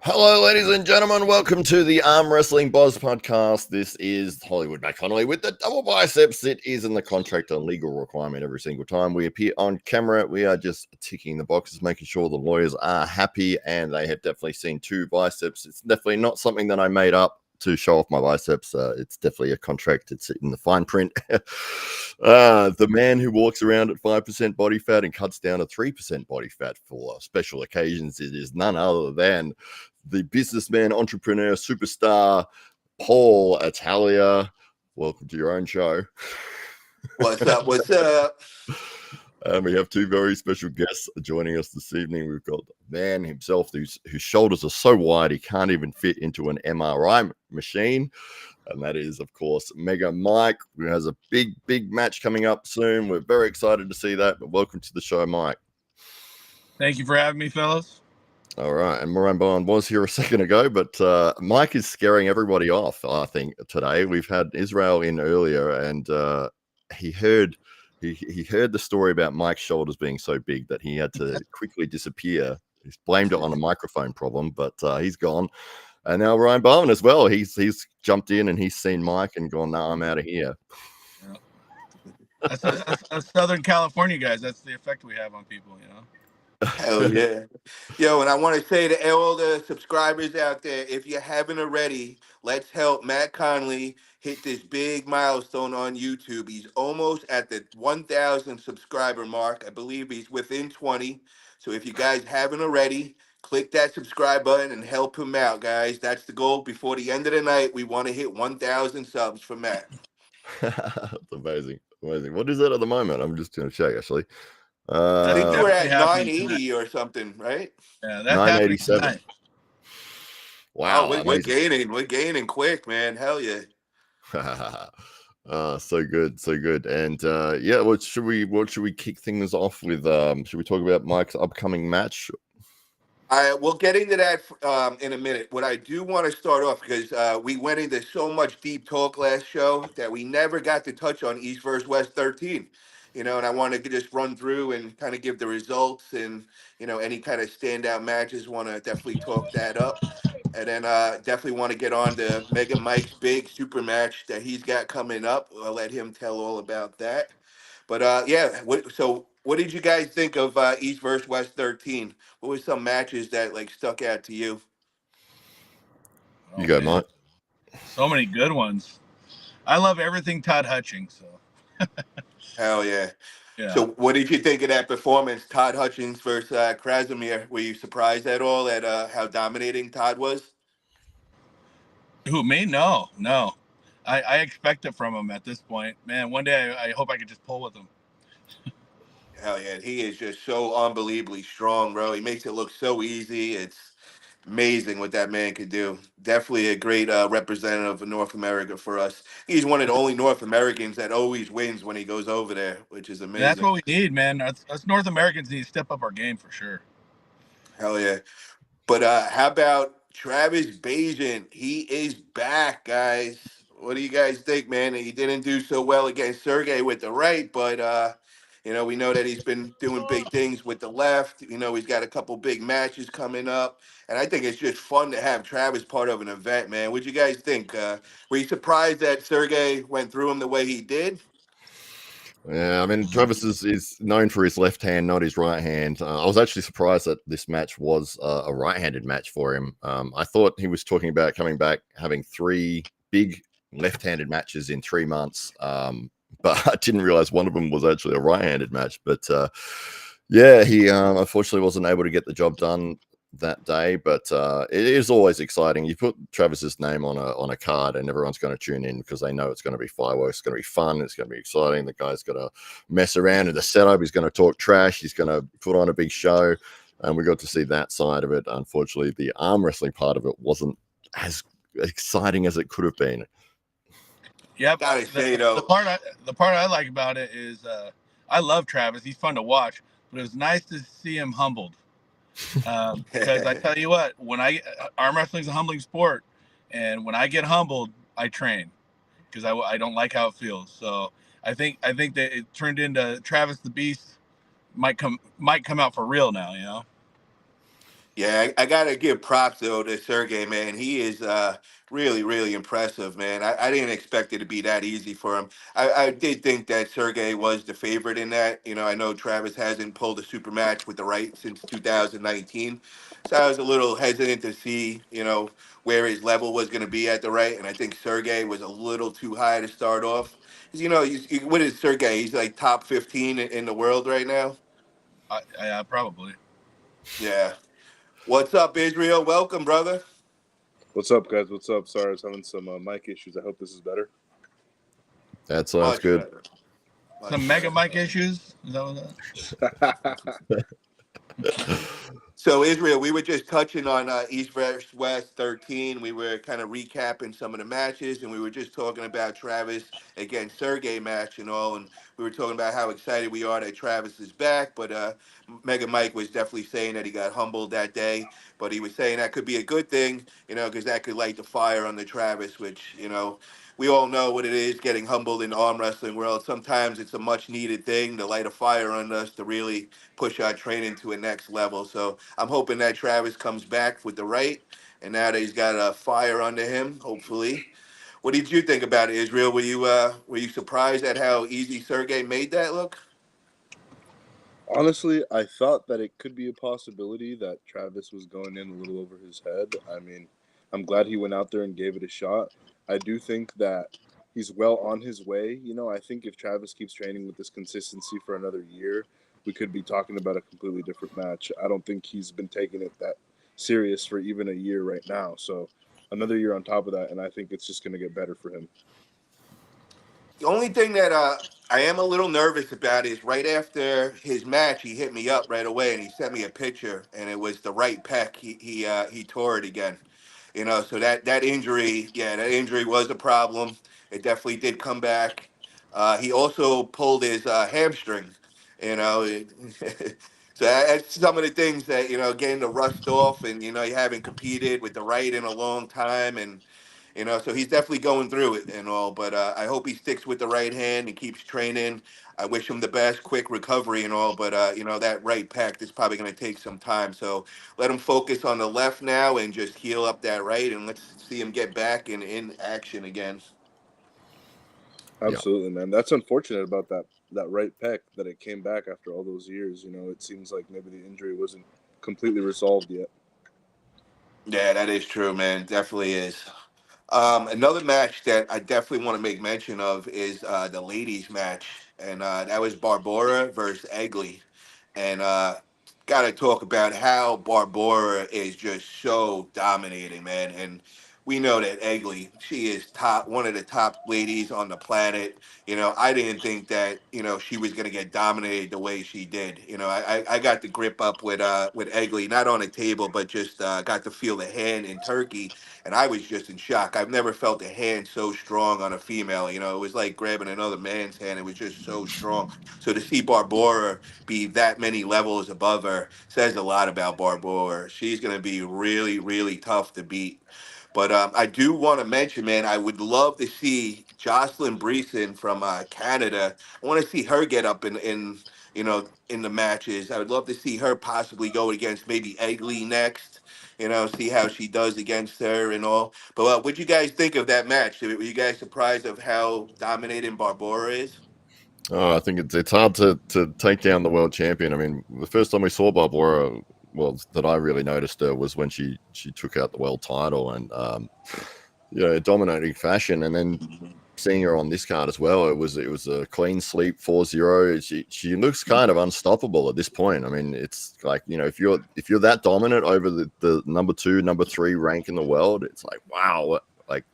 Hello, ladies and gentlemen. Welcome to the Arm Wrestling Boz podcast. This is Hollywood Matt Connolly with the double biceps. It is in the contract a legal requirement every single time we appear on camera. We are just ticking the boxes, making sure the lawyers are happy, and they have definitely seen two biceps. It's definitely not something that I made up to show off my biceps. It's definitely a contract. It's in the fine print. The man who walks around at 5% body fat and cuts down to 3% body fat for special occasions, it is none other than the businessman, entrepreneur, superstar, Paul Italia. Welcome to your own show. What's up? What's up? And we have two very special guests joining us this evening. We've got the man himself whose shoulders are so wide he can't even fit into an MRI machine. And that is, of course, Mega Mike, who has a big match coming up soon. We're very excited to see that. But welcome to the show, Mike. Thank you for having me, fellas. All right, and Moran Bowen was here a second ago, but Mike is scaring everybody off, I think, today. We've had Israel in earlier, and he heard the story about Mike's shoulders being so big that he had to quickly disappear. He's blamed it on a microphone problem, but he's gone. And now Ryan Bowen as well. He's jumped in and he's seen Mike and gone, "No, I'm out of here." Yeah. That's Southern California guys. That's the effect we have on people, you know. Hell yeah. Yo, and I want to say to all the subscribers out there, if you haven't already, let's help Matt Conley hit this big milestone on YouTube. He's almost at the 1,000 subscriber mark. I believe he's within 20. So if you guys haven't already, click that subscribe button and help him out, guys. That's the goal. Before the end of the night, we want to hit 1,000 subs for Matt. That's amazing. What is it at the moment? I'm just going to check, actually. I think we're at 980 or something, right? Yeah, that's 987. Wow, we're gaining quick, man. Hell yeah. So good. And yeah, what should we kick things off with? Should we talk about Mike's upcoming match? We'll get into that in a minute. What I do want to start off, because we went into so much deep talk last show that we never got to touch on East versus West 13. And I want to just run through and kind of give the results and, any kind of standout matches. Want to definitely talk that up. And then definitely want to get on to Mega Mike's big super match that he's got coming up. I'll let him tell all about that. But yeah, what did you guys think of East versus West 13? What were some matches that stuck out to you? You go, Mike. So many good ones. I love everything Todd Hutchings. So. Hell yeah. So what did you think of that performance, Todd Hutchings versus Krasimir? Were you surprised at all at how dominating Todd was? Who, me? No. I expect it from him at this point. Man, one day I hope I could just pull with him. Hell yeah. He is just so unbelievably strong, bro. He makes it look so easy. It's amazing what that man could do. Definitely a great representative of North America for us. He's one of the only North Americans that always wins when he goes over there, which is amazing. That's what we need, man. Us North Americans need to step up our game for sure. Hell yeah. But how about Travis Bagent? He is back, guys. What do you guys think, man? He didn't do so well against Sergey with the right, but we know that he's been doing big things with the left. He's got a couple big matches coming up. And I think it's just fun to have Travis part of an event, man. What'd you guys think? Were you surprised that Sergey went through him the way he did? Yeah, I mean, Travis is known for his left hand, not his right hand. I was actually surprised that this match was a right-handed match for him. I thought he was talking about coming back, having 3 big left-handed matches in 3 months. But I didn't realize one of them was actually a right-handed match. But yeah, he unfortunately wasn't able to get the job done that day. But it is always exciting. You put Travis's name on a card, and everyone's going to tune in because they know it's going to be fireworks. It's going to be fun. It's going to be exciting. The guy's going to mess around in the setup. He's going to talk trash. He's going to put on a big show. And we got to see that side of it. Unfortunately, the arm wrestling part of it wasn't as exciting as it could have been. Yep. The part I like about it is I love Travis. He's fun to watch, but it was nice to see him humbled. Because I tell you what, arm wrestling is a humbling sport, and when I get humbled, I train because I don't like how it feels. So I think that it turned into Travis the Beast might come out for real now. Yeah, I gotta give props though to Sergey, man. He is really, really impressive, man. I didn't expect it to be that easy for him. I did think that Sergey was the favorite in that. You know, I know Travis hasn't pulled a super match with the right since 2019, so I was a little hesitant to see, where his level was going to be at the right, and I think Sergey was a little too high to start off. 'Cause, what is Sergey? He's like top 15 in the world right now. Probably. Yeah. What's up, Israel? Welcome, brother. What's up, guys? What's up? Sorry, I was having some mic issues. I hope this is better. That sounds Much good. better. Some mega mic issues? Is that what that? So, Israel, we were just touching on East versus West 13. We were kind of recapping some of the matches, and we were just talking about Travis against Sergey match and all. And we were talking about how excited we are that Travis is back. But Mega Mike was definitely saying that he got humbled that day. But he was saying that could be a good thing, because that could light the fire on the Travis, which, we all know what it is getting humbled in the arm wrestling world. Sometimes it's a much needed thing to light a fire on us to really push our training to a next level. So I'm hoping that Travis comes back with the right, and now that he's got a fire under him, hopefully. What did you think about it, Israel? Were you surprised at how easy Sergey made that look? Honestly, I thought that it could be a possibility that Travis was going in a little over his head. I mean, I'm glad he went out there and gave it a shot. I do think that he's well on his way. I think if Travis keeps training with this consistency for another year, we could be talking about a completely different match. I don't think he's been taking it that serious for even a year right now. So another year on top of that, and I think it's just going to get better for him. The only thing that I am a little nervous about is right after his match, he hit me up right away and he sent me a picture, and it was the right pec. He tore it again. So that injury, yeah, that injury was a problem. It definitely did come back. He also pulled his hamstring. You know, so that's some of the things that getting the rust off, and you haven't competed with the right in a long time, and so he's definitely going through it and all. But I hope he sticks with the right hand and keeps training. I wish him the best, quick recovery and all. But that right pec is probably going to take some time. So let him focus on the left now and just heal up that right, and let's see him get back in action again. Absolutely, man. That's unfortunate about that right pec, that it came back after all those years. It seems like maybe the injury wasn't completely resolved yet. Yeah, that is true, man. Definitely is. Another match that I definitely want to make mention of is the ladies' match, and that was Barbora versus Egley. And got to talk about how Barbora is just so dominating, man. And we know that Egley, she is one of the top ladies on the planet. I didn't think that she was gonna get dominated the way she did. I got the grip up with Egley, not on a table, but just got to feel the hand in Turkey, and I was just in shock. I've never felt a hand so strong on a female. It was like grabbing another man's hand. It was just so strong. So to see Barbora be that many levels above her says a lot about Barbora. She's going to be really, really tough to beat. But I do want to mention, man, I would love to see Jocelyn Breeson from Canada. I want to see her get up in the matches. I would love to see her possibly go against maybe Egley next. See how she does against her and all. But what'd you guys think of that match? Were you guys surprised of how dominating Barbora is? Oh, I think it's hard to take down the world champion. I mean, the first time we saw Barbara, well, that I really noticed her was when she took out the world title and dominating fashion, and then seeing her on this card as well, it was a clean sweep 4-0. She looks kind of unstoppable at this point. I mean, it's like, if you're that dominant over the number 2, number 3 rank in the world, it's like, wow, like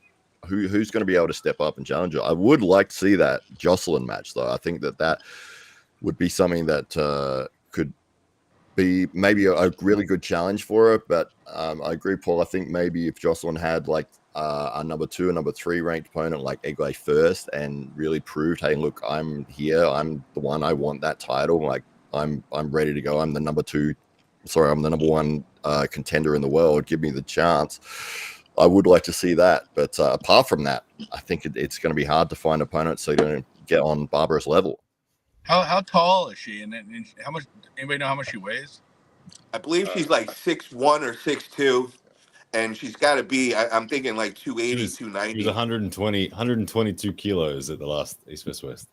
who's going to be able to step up and challenge her? I would like to see that Jocelyn match, though. I think that would be something that could be maybe a really good challenge for her. But I agree, Paul. I think maybe if Jocelyn had like a number 2 and number 3 ranked opponent like Egley first and really proved, hey, look, I'm here. I'm the one. I want that title. Like I'm ready to go. I'm the number 1 contender in the world. Give me the chance. I would like to see that. But apart from that, I think it's going to be hard to find opponents so you don't get on Barbara's level. How tall is she, and how much? Anybody know how much she weighs? I believe she's like 6'1" or 6'2", and she's got to be. I'm thinking like 280, She was 290. 122 kilos at the last East vs West.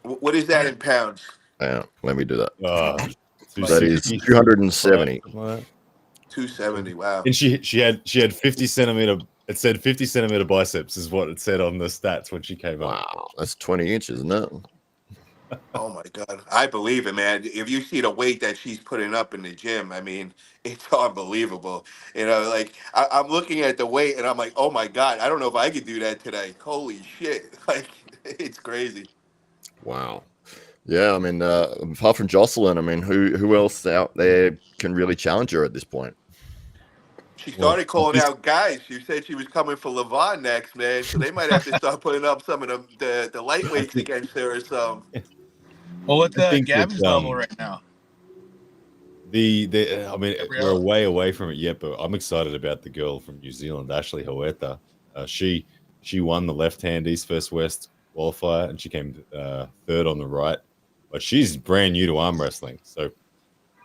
What is that in pounds? Yeah, let me do that. That is 270. 270. Wow. And she had 50 centimeter. It said 50 centimeter biceps is what it said on the stats when she came up. Wow, that's 20 inches, isn't it? Oh my God, I believe it, man. If you see the weight that she's putting up in the gym, I mean, it's unbelievable. Like I'm looking at the weight and I'm like, oh my God, I don't know if I could do that today. Holy shit, like it's crazy. Wow. Yeah, I mean, apart from Jocelyn, I mean, who else out there can really challenge her at this point? She started calling out guys. She said she was coming for Levon next, man. So they might have to start putting up some of the lightweights against her or something. Well, what's Gabby's level right now? I mean, we're way away from it yet, but I'm excited about the girl from New Zealand, Ashley Huerta. She won the left-hand East vs West qualifier, and she came third on the right. But she's brand new to arm wrestling. So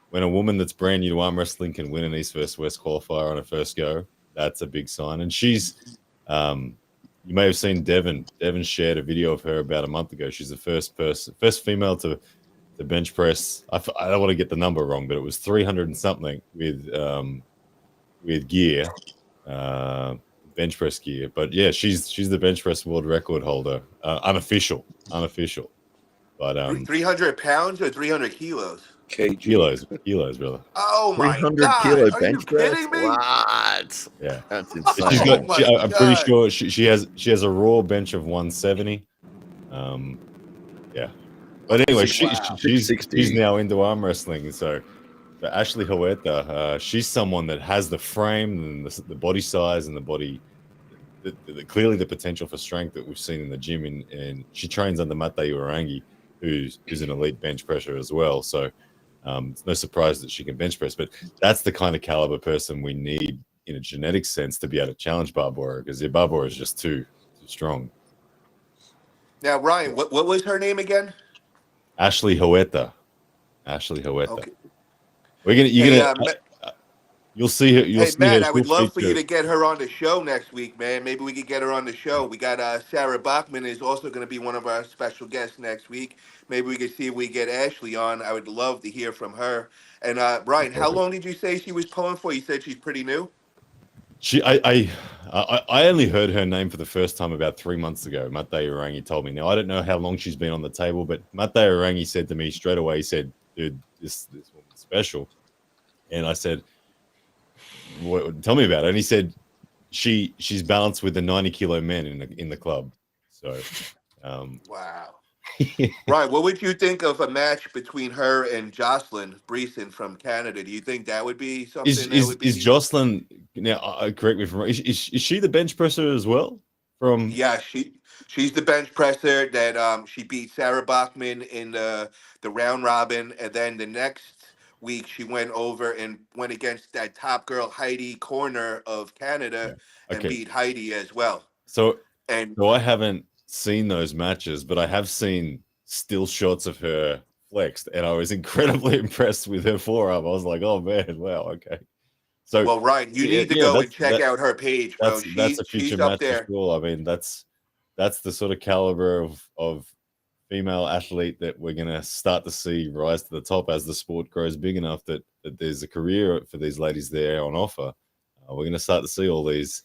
when a woman that's brand new to arm wrestling can win an East vs West qualifier on her first go, that's a big sign. And she's, you may have seen Devon. Devon shared a video of her about a month ago. She's the first female to bench press. I don't want to get the number wrong, but it was 300 and something with gear, bench press gear. But yeah, she's the bench press world record holder, unofficial. But 300 pounds or 300 kilos? Kilos, brother. Oh my 300 God! kilo Are bench you press? kidding me? What? Yeah, that's insane. I'm pretty sure she has a raw bench of 170. Yeah, but anyway, she's now into arm wrestling. So Ashley Huerta, she's someone that has the frame and the body size and the body. Clearly the potential for strength that we've seen in the gym, and she trains under Mate Urangi, who's an elite bench presser as well. So it's no surprise that she can bench press, but that's the kind of caliber person we need in a genetic sense to be able to challenge Barbara, because Barbara is just too strong. Now, Ryan, what was her name again? Ashley Huerta. Okay. You'll see her. Hey, Matt, I would love for you to get her on the show next week, man. Maybe we could get her on the show. We got Sarah Bachman is also going to be one of our special guests next week. Maybe we could see if we get Ashley on. I would love to hear from her. And Brian, how long did you say she was pulling for? You said she's pretty new. I only heard her name for the first time about 3 months ago. Mate Urangi told me. Now I don't know how long she's been on the table, but Mate Urangi said to me straight away. He said, "Dude, this woman's special," and I said, tell me about it. And he said she's balanced with the 90-kilo men in the club. So wow. Right. What would you think of a match between her and Jocelyn Breeson from Canada? Do you think that would be something is Jocelyn, now correct me if I'm wrong, is she the bench presser as well? Yeah, she's the bench presser that she beat Sarah Bachman in the round robin, and then the next week she went over and went against that top girl Heidi Corner of Canada and beat Heidi as well. So I haven't seen those matches, but I have seen still shots of her flexed, and I was incredibly impressed with her forearm. I was like, oh man, wow, okay. So well, Ryan, you need to go and check out her page, bro. That's a future match for sure. I mean, that's the sort of caliber of female athlete that we're going to start to see rise to the top as the sport grows big enough that there's a career for these ladies there on offer. We're going to start to see all these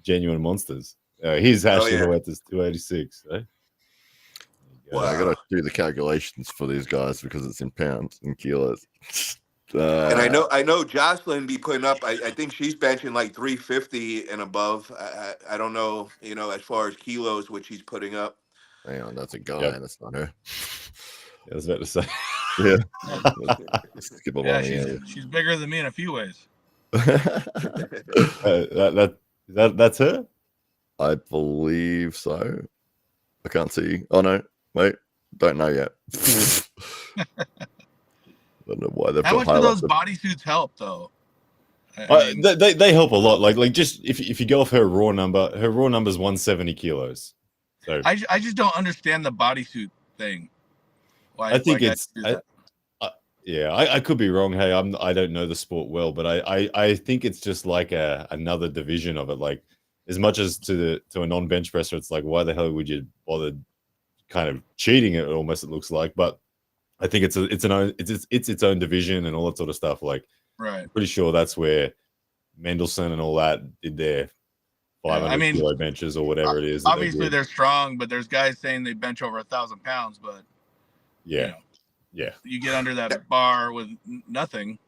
genuine monsters. Here's Ashley Huerta's 286. Eh? Wow. I got to do the calculations for these guys because it's in pounds and kilos. And I know Jocelyn be putting up. I think she's benching like 350 and above. I don't know, as far as kilos, what she's putting up. Hang on, that's a guy. Yep. That's not her. I was about to say. Yeah. Skip she's bigger than me in a few ways. That's her? I believe so. I can't see. Oh no, wait, don't know yet. I don't know why they've. How much do those bodysuits help, though? They help a lot. Like just if you go off her raw number is 170 kilos. So I just don't understand the bodysuit thing. I think it's Yeah, I could be wrong. Hey, I don't know the sport well, but I think it's just like another division of it. Like as much as to a non-bench presser, it's like why the hell would you bother kind of cheating it almost it looks like. But I think it's its own division and all that sort of stuff. Like Right. I'm pretty sure that's where Mendelssohn and all that did their 500 kilo benches or whatever it is. Obviously they're strong, but there's guys saying they bench over 1,000 pounds, but yeah. You get under that bar with nothing.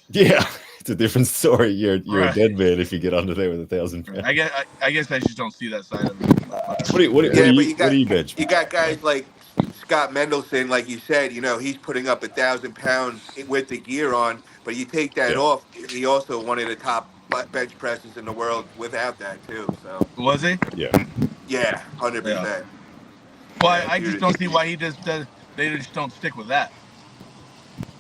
Yeah, it's a different story. You're a dead man if you get under there with 1,000 pounds. I guess I just don't see that side of it. What do you bench? You got guys like Scott Mendelson, like you said, he's putting up 1,000 pounds with the gear on, but you take that off, he also one of the top bench presses in the world without that too. So was he? Yeah, 100%. Well, I just don't see why he just does. They just don't stick with that.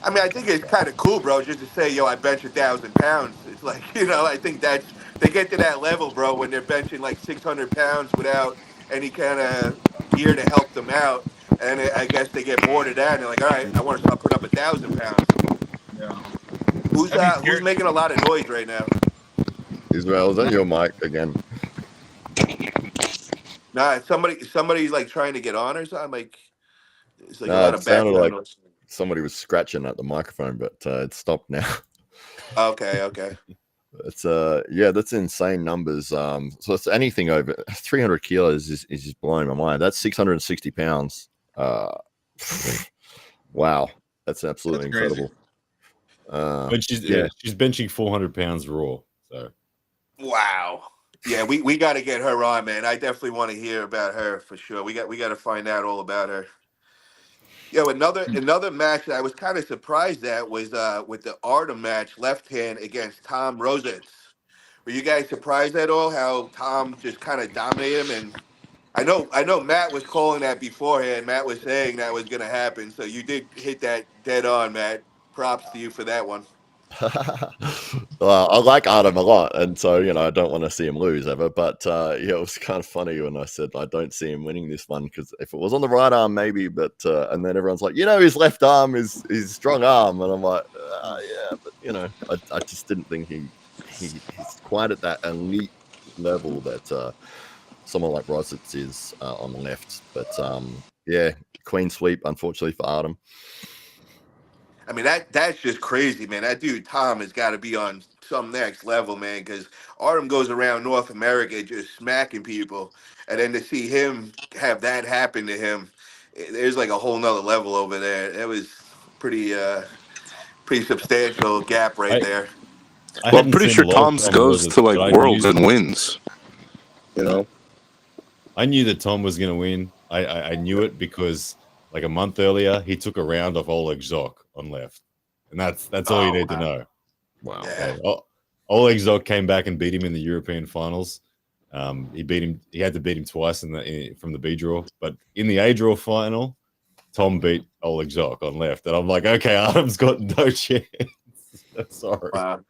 I mean, I think it's kind of cool, bro, just to say, yo, I bench 1,000 pounds. It's like, I think they get to that level, bro, when they're benching like 600 pounds without any kind of gear to help them out. And I guess they get bored of that, and they're like, all right, I want to start putting up 1,000 pounds. Yeah. Who's making a lot of noise right now? Israel, is that your mic again? Nah, somebody's like trying to get on or something. Like, it's like a Nah, lot it of sounded background like noise. somebody was scratching at the microphone, but it stopped now. Okay. It's that's insane numbers. So it's anything over 300 kilos is just blowing my mind. That's 660 pounds. Wow, that's absolutely incredible. But she's benching 400 pounds raw. So wow. Yeah, we got to get her on, man. I definitely want to hear about her for sure. We got to find out all about her. Yo, another match that I was kind of surprised at was with the Artyom match, left hand against Tom Rosets. Were you guys surprised at all how Tom just kind of dominated him? And I know Matt was calling that beforehand. Matt was saying that was going to happen. So you did hit that dead on, Matt. Props to you for that one. Well, I like Artyom a lot, and so I don't want to see him lose ever. But it was kind of funny when I said I don't see him winning this one, because if it was on the right arm, maybe. But and then everyone's like, his left arm is his strong arm, and I'm like, yeah, but I just didn't think he's quite at that elite level that someone like Rosets is on the left. But clean sweep, unfortunately for Artyom. I mean, that's just crazy, man. That dude Tom has got to be on some next level, man, because Artyom goes around North America just smacking people, and then to see him have that happen to him, there's like a whole nother level over there. It was pretty substantial gap right there. Well, I'm pretty sure Tom goes to like Worlds and wins. I knew that Tom was going to win. I knew it because like a month earlier, he took a round of Oleg Zok on left. And that's all you need to know. Wow. Okay. Oleg Zok came back and beat him in the European finals. He had to beat him twice from the B draw. But in the A draw final, Tom beat Oleg Zok on left. And I'm like, okay, Artym's got no chance. Sorry. Wow.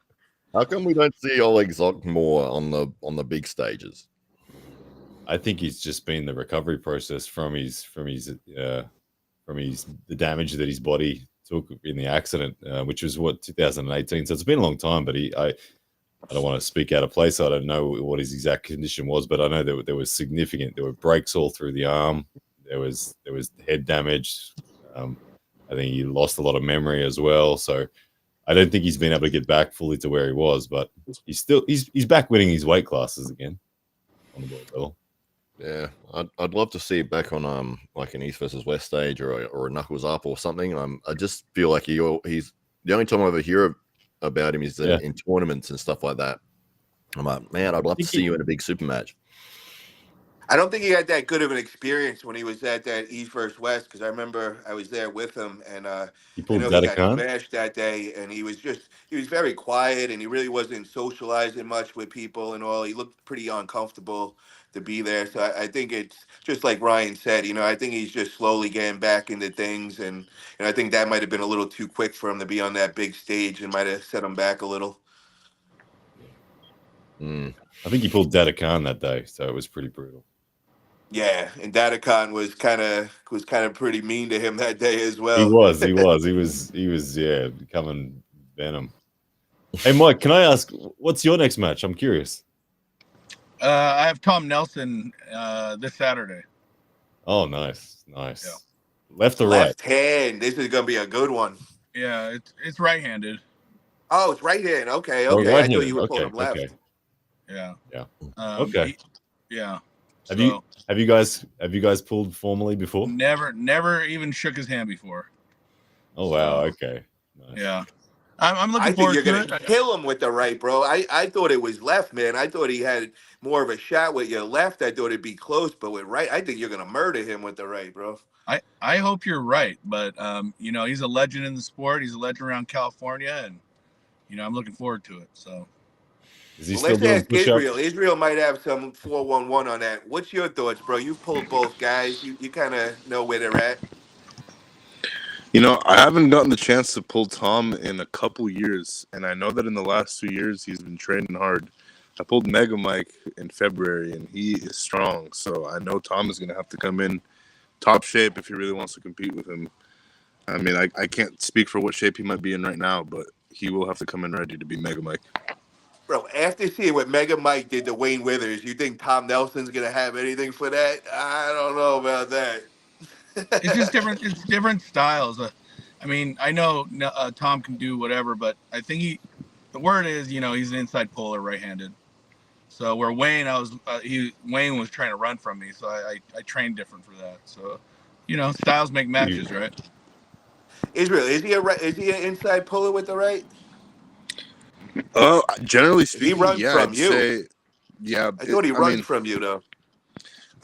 How come we don't see Oleg Zok more on the big stages? I think he's just been the recovery process from the damage that his body took in the accident, which was 2018. So it's been a long time. But I don't want to speak out of place. I don't know what his exact condition was, but I know there was significant. There were breaks all through the arm. There was head damage. I think he lost a lot of memory as well. So I don't think he's been able to get back fully to where he was. But he's back winning his weight classes again on the world level. Yeah, I'd love to see it back on like an East versus West stage or a Knuckles Up or something. I just feel like he's the only time I ever hear about him is in tournaments and stuff like that. I'm like, man, I'd love to see you in a big super match. I don't think he had that good of an experience when he was at that East versus West, because I remember I was there with him, and he got smashed that day, and he was very quiet, and he really wasn't socializing much with people and all. He looked pretty uncomfortable to be there. So I think it's just like Ryan said, I think he's just slowly getting back into things, and I think that might have been a little too quick for him to be on that big stage and might have set him back a little. I think he pulled Dada Khan that day, so it was pretty brutal. Yeah, and Datakon was kind of pretty mean to him that day as He well. was. Yeah, becoming Venom. Hey, Mike, can I ask, what's your next match? I'm curious. I have Tom Nelson this Saturday. Oh, nice. Yeah. Left or Left right? hand. This is gonna be a good one. Yeah, it's right-handed. Oh, it's right hand. Okay. Oh, I thought right-handed. you were pulling Okay. him left. Okay. Yeah. Okay. Have you guys pulled formally before? Never even shook his hand before. Oh wow. Okay. Nice. Yeah. I'm looking I think forward you're to gonna it. kill him with the right, bro. I thought it was left, man. I thought he had more of a shot with your left. I thought it'd be close, but with right, I think you're gonna murder him with the right, bro. I hope you're right, but he's a legend in the sport. He's a legend around California, and I'm looking forward to it. So Is he Well, still let's doing ask push-ups? Israel. Israel might have some 411 on that. What's your thoughts, bro? You've pulled both guys. You kind of know where they're at. I haven't gotten the chance to pull Tom in a couple years, and I know that in the last 2 years he's been training hard. I pulled Mega Mike in February, and he is strong, so I know Tom is going to have to come in top shape if he really wants to compete with him. I mean, I can't speak for what shape he might be in right now, but he will have to come in ready to be Mega Mike. Bro, after seeing what Mega Mike did to Wayne Withers, you think Tom Nelson's going to have anything for that? I don't know about that. it's just different. It's different styles. I mean, I know Tom can do whatever, but I think the word is, he's an inside puller, right-handed. So where Wayne, Wayne was trying to run from me, so I trained different for that. So, styles make matches, right? Israel, is he an inside puller with the right? Generally speaking, He runs from I'd you. say, yeah. I thought he runs from you, though.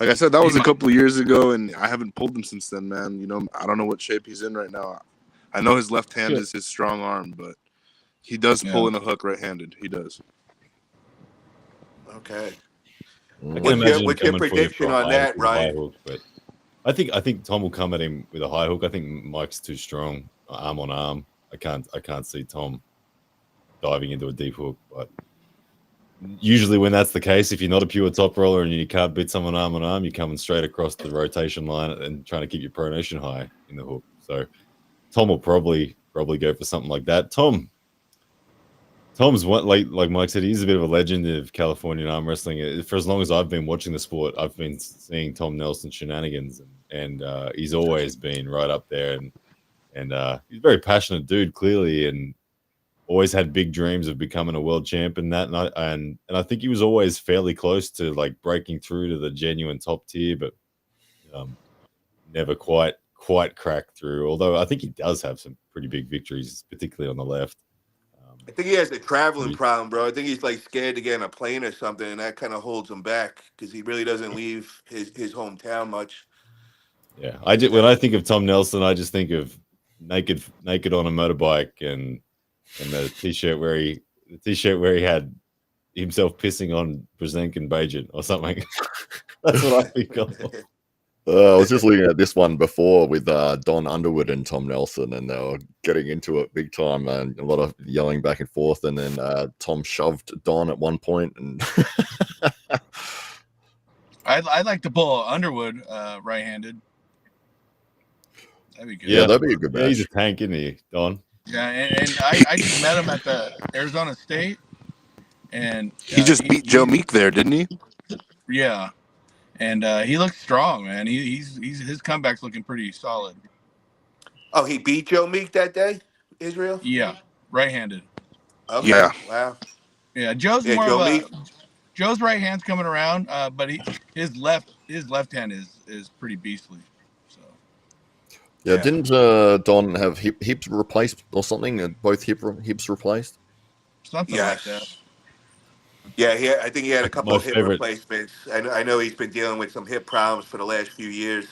Like I said, that was a couple of years ago, and I haven't pulled him since then, man. I don't know what shape he's in right now. I know his left hand is his strong arm, but he does pull in a hook right-handed. He does. Okay. I can imagine What's your prediction on that, Ryan? Hook, but I think Tom will come at him with a high hook. I think Mike's too strong, arm on arm. I can't see Tom diving into a deep hook. But usually when that's the case, if you're not a pure top roller and you can't beat someone arm on arm, you're coming straight across the rotation line and trying to keep your pronation high in the hook. So Tom will probably go for something like that. Tom's what, like Mike said, he's a bit of a legend of Californian arm wrestling. For as long as I've been watching the sport, I've been seeing Tom Nelson shenanigans, and he's always been right up there. And he's a very passionate dude, clearly, and always had big dreams of becoming a world champ. And I think he was always fairly close to like breaking through to the genuine top tier, but never quite cracked through. Although I think he does have some pretty big victories, particularly on the left. I think he has a traveling problem, bro. I think he's like scared to get on a plane or something, and that kind of holds him back because he really doesn't leave his hometown much. Yeah, when I think of Tom Nelson, I just think of naked on a motorbike and the t-shirt where he had himself pissing on Brzenk and Bagent or something. That's what I think of. I was just looking at this one before with Don Underwood and Tom Nelson, and they were getting into it big time, and a lot of yelling back and forth. And then Tom shoved Don at one point, and I'd like to pull Underwood right-handed. That'd be good. Yeah, that'd be a good match. He's a tank, isn't he, Don? Yeah, and I just met him at the Arizona State, and he just beat Joe Meek there, didn't he? Yeah. And he looks strong, man. His comeback's looking pretty solid. Oh, he beat Joe Meek that day, Israel? Yeah, right-handed. Okay. Yeah. Wow. Yeah, Joe's right hand's coming around, but his left hand is pretty beastly. So. Yeah, didn't Don have hips replaced or something? Both hips replaced? Something like that. Yeah, I think he had a couple of hip favorite replacements. I know he's been dealing with some hip problems for the last few years.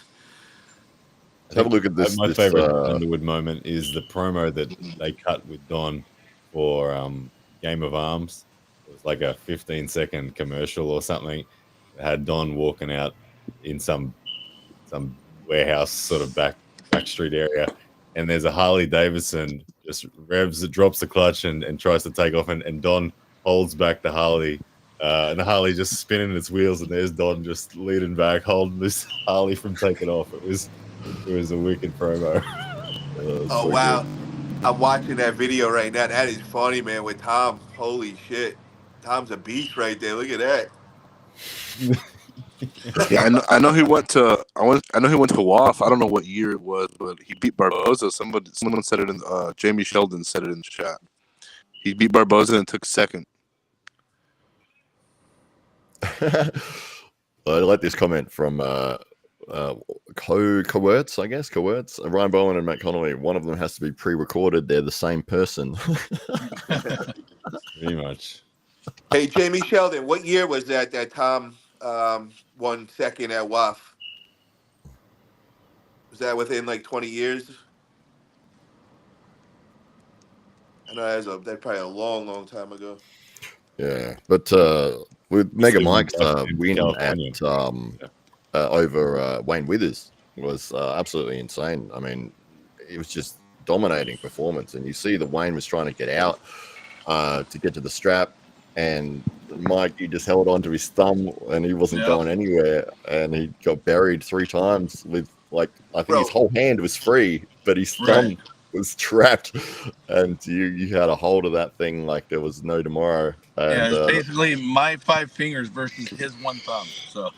Have a look at this. My favorite Underwood moment is the promo that they cut with Don for Game of Arms. It was like a 15-second commercial or something. It had Don walking out in some warehouse sort of back street area, and there's a Harley Davidson just drops the clutch and tries to take off, and Don holds back the Harley And Harley just spinning its wheels, and there's Don just leaning back, holding this Harley from taking off. It was a wicked promo. Oh so wow. good. I'm watching that video right now. That is funny, man, with Tom. Holy shit. Tom's a beast right there. Look at that. Yeah, I know he went to WAF. I don't know what year it was, but he beat Barboza. Someone said it in Jamie Sheldon said it in the chat. He beat Barboza and took second. I like this comment from Cowerts, I guess. Cowerts. Ryan Bowen and Matt Connolly. One of them has to be pre-recorded. They're the same person. Pretty much. Hey, Jamie Sheldon, what year was that Tom won second at WAF? Was that within like 20 years? I know that's probably a long, long time ago. Yeah, but with Mega Mike's win California. at over Wayne Withers was absolutely insane. I mean, it was just dominating performance, and you see that Wayne was trying to get out to get to the strap, and Mike, he just held on to his thumb, and he wasn't going anywhere, and he got buried 3 times with, like, I think his whole hand was free, but his thumb was trapped, and you had a hold of that thing like there was no tomorrow. And, it's basically my 5 fingers versus his 1 thumb. So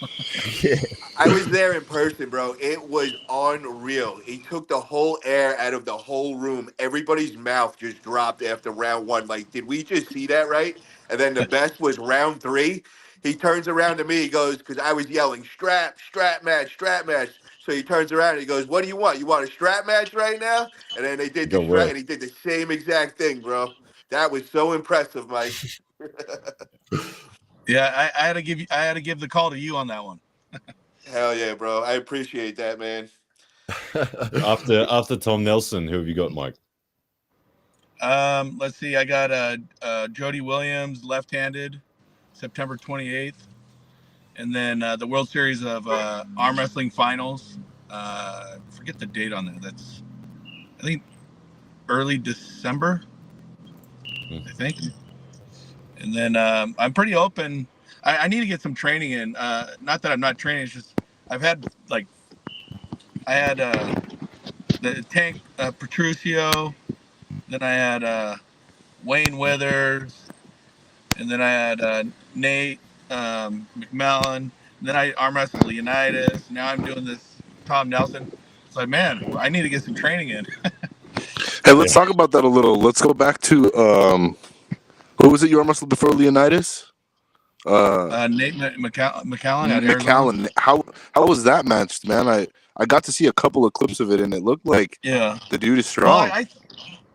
yeah. I was there in person, bro. It was unreal. He took the whole air out of the whole room. Everybody's mouth just dropped after round 1. Like, did we just see that right? And then the best was round 3. He turns around to me. He goes, because I was yelling, strap match, strap match. So he turns around and he goes, what do you want? You want a strap match right now? And then they did the strap, and he did the same exact thing, bro. That was so impressive, Mike. Yeah, I had to give the call to you on that one. Hell yeah, bro. I appreciate that, man. After Tom Nelson, who have you got, Mike? Let's see. I got Jody Williams, left-handed, September 28th. And then the World Series of Arm Wrestling Finals. Forget the date on that. That's, I think, early December, I think. And then I'm pretty open. I need to get some training in. Not that I'm not training. It's just I had the Tank Petrusio. Then I had Wayne Withers. And then I had Nate McMillan. And then I arm wrestled Leonidas. Now I'm doing this Tom Nelson. It's like, man, I need to get some training in. Hey, let's talk about that a little. Let's go back to who was it you arm wrestled before Leonidas? Nate McCallum. McCallum. How was that match, man? I got to see a couple of clips of it, and it looked like the dude is strong. Well,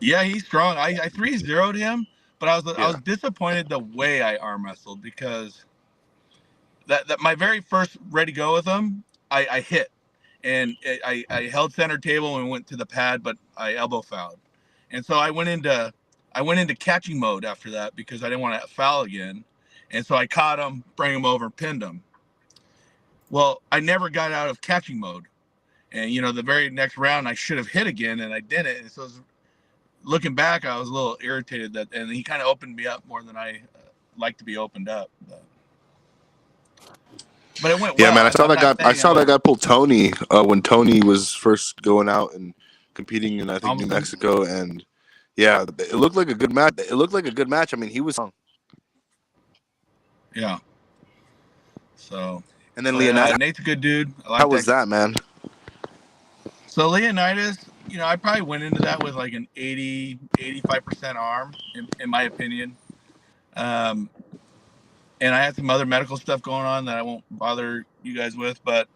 he's strong. I 3-0'd him, but I was disappointed the way I arm wrestled, because that my very first ready go with him, I hit, and I held center table and went to the pad, but I elbow fouled, and so I went into catching mode after that because I didn't want to foul again. And so I caught him, bring him over, pinned him. Well, I never got out of catching mode. And, the very next round, I should have hit again, and I didn't. And so looking back, I was a little irritated and he kind of opened me up more than I like to be opened up. But it went well. Yeah, man, I saw that guy pull Tony when Tony was first going out and competing in, I think, New Mexico. And, yeah, it looked like a good match. I mean, he was strong. Yeah. So, and then Leonidas, Nate's a good dude. How was that, man? So Leonidas, I probably went into that with like an 80-85% arm, in my opinion. And I had some other medical stuff going on that I won't bother you guys with, but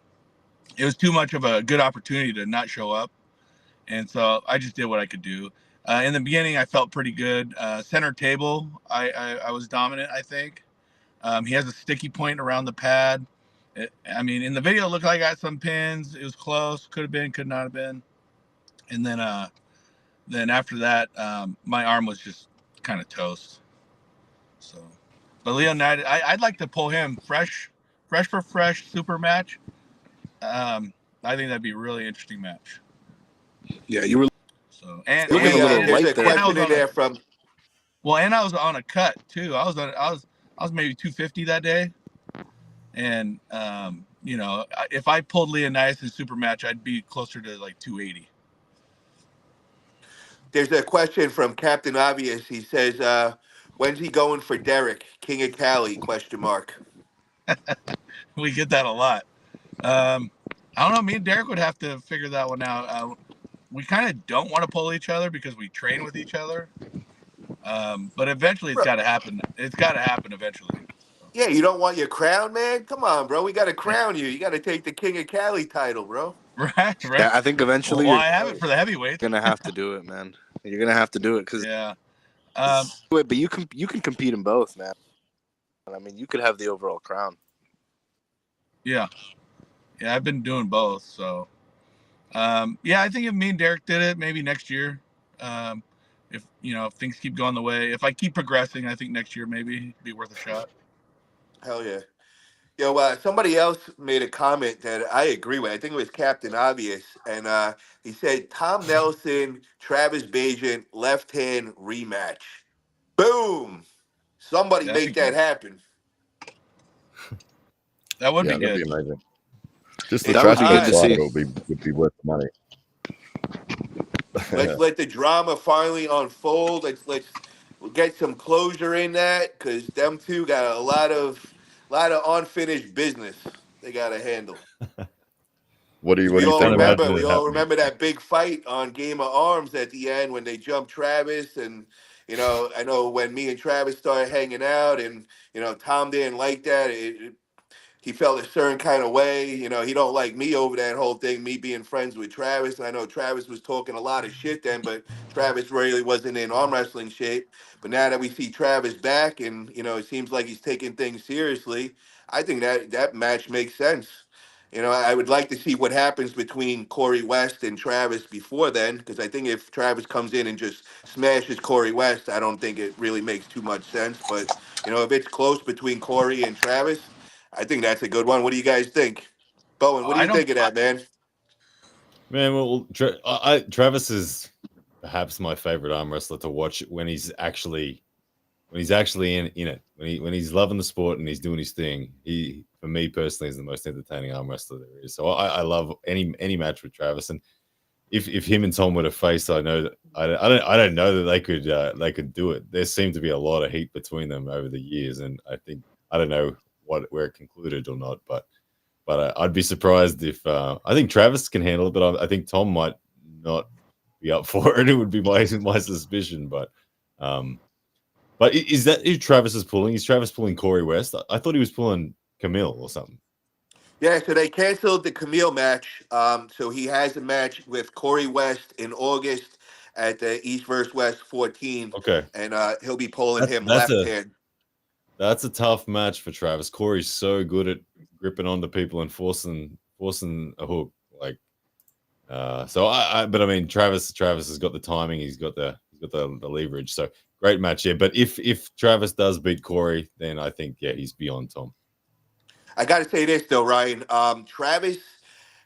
it was too much of a good opportunity to not show up. And so I just did what I could do. In the beginning, I felt pretty good. Center table, I was dominant, I think. He has a sticky point around the pad. In the video, it looked like I got some pins. It was close. Could have been, could not have been. And then after that, my arm was just kind of toast. So, but Leonidas, I'd like to pull him fresh for fresh super match. I think that'd be a really interesting match. Yeah, you were. So and looking a little light there. And I was on a cut too. I was I was maybe 250 that day. And, you know, if I pulled Leonidas in super match, I'd be closer to like 280. There's a question from Captain Obvious. He says, when's he going for Derek, King of Cali, question mark. We get that a lot. I don't know. Me and Derek would have to figure that one out. We kind of don't want to pull each other because we train with each other. But eventually it's got to happen. It's got to happen eventually. Yeah, you don't want your crown, man? Come on, bro. We got to crown you. You got to take the King of Cali title, bro. Right. Yeah, I think eventually Well, I have it for the heavyweight. You're gonna have to do it, man. You're gonna have to do it because yeah. But you can compete in both, man. I mean, you could have the overall crown. Yeah, I've been doing both. So, yeah, I think if me and Derek did it, maybe next year. If if things keep going the way, if I keep progressing, I think next year maybe it'd be worth a shot. Hell yeah. Yo, somebody else made a comment that I agree with. I think it was Captain Obvious. And he said, Tom Nelson, Travis Bagent, left hand rematch. Boom. Somebody That'd make be that good. happen. That would be good. That'd be amazing. Just the That would trash be good to see. title would be worth the money. Let's let the drama finally unfold. Let's get some closure in that, because them two got a lot of unfinished business they got to handle. What do you We all think? Mark? remember that big fight on Game of Arms at the end when they jumped Travis, and I know when me and Travis started hanging out, and Tom didn't like that. He felt a certain kind of way. He don't like me over that whole thing, me being friends with Travis. And I know Travis was talking a lot of shit then, but Travis really wasn't in arm wrestling shape. But now that we see Travis back and, it seems like he's taking things seriously, I think that match makes sense. I would like to see what happens between Corey West and Travis before then, because I think if Travis comes in and just smashes Corey West, I don't think it really makes too much sense. But, if it's close between Corey and Travis, I think that's a good one. What do you guys think? Bowen, what do you think of that, man? Man, well, Travis is perhaps my favorite arm wrestler to watch when he's actually in it. When he's loving the sport and he's doing his thing. He, for me personally, is the most entertaining arm wrestler there is. So I love any match with Travis. And if him and Tom were to face, I know that I don't know that they could do it. There seemed to be a lot of heat between them over the years, and I don't know where it concluded or not, but I'd be surprised if I think Travis can handle it, but I think Tom might not be up for it. It would be my suspicion, but is that who Travis is pulling? Is Travis pulling Corey West? I thought he was pulling Camille or something. Yeah, so they canceled the Camille match. So he has a match with Corey West in August at the East vs. West 14. Okay, and he'll be pulling him left hand. That's a tough match for Travis. Corey's so good at gripping onto people and forcing a hook. Like, but I mean, Travis has got the timing. He's got the leverage. So great match, yeah. But if Travis does beat Corey, then I think he's beyond Tom. I got to say this though, Ryan. Travis,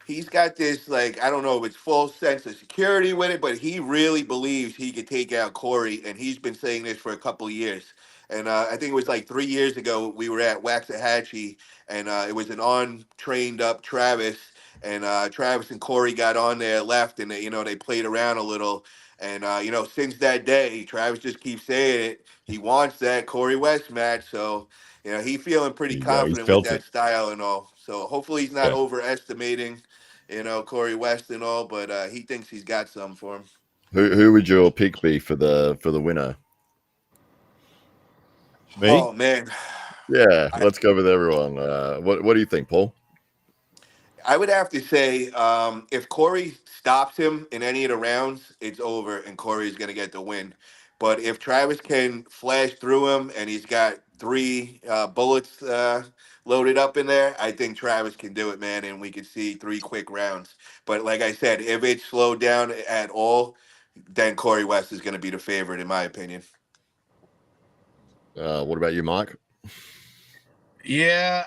he's got this, like, I don't know if it's full sense of security with it, but he really believes he could take out Corey, and he's been saying this for a couple of years. And I think it was like 3 years ago, we were at Waxahachie, and it was an on-trained up Travis, and Travis and Corey got on there, left, and they played around a little. And, since that day, Travis just keeps saying it. He wants that Corey West match, so he's feeling pretty confident with that style and all. So hopefully he's not overestimating, Corey West and all, but he thinks he's got some for him. Who would your pick be for the winner? Me? Oh man. Yeah, let's go with everyone. What do you think, Paul? I would have to say, if Corey stops him in any of the rounds, it's over and Corey's gonna get the win. But if Travis can flash through him and he's got 3 bullets loaded up in there, I think Travis can do it, man, and we could see 3 quick rounds. But like I said, if it's slowed down at all, then Corey West is going to be the favorite, in my opinion. What about you, Mike? Yeah,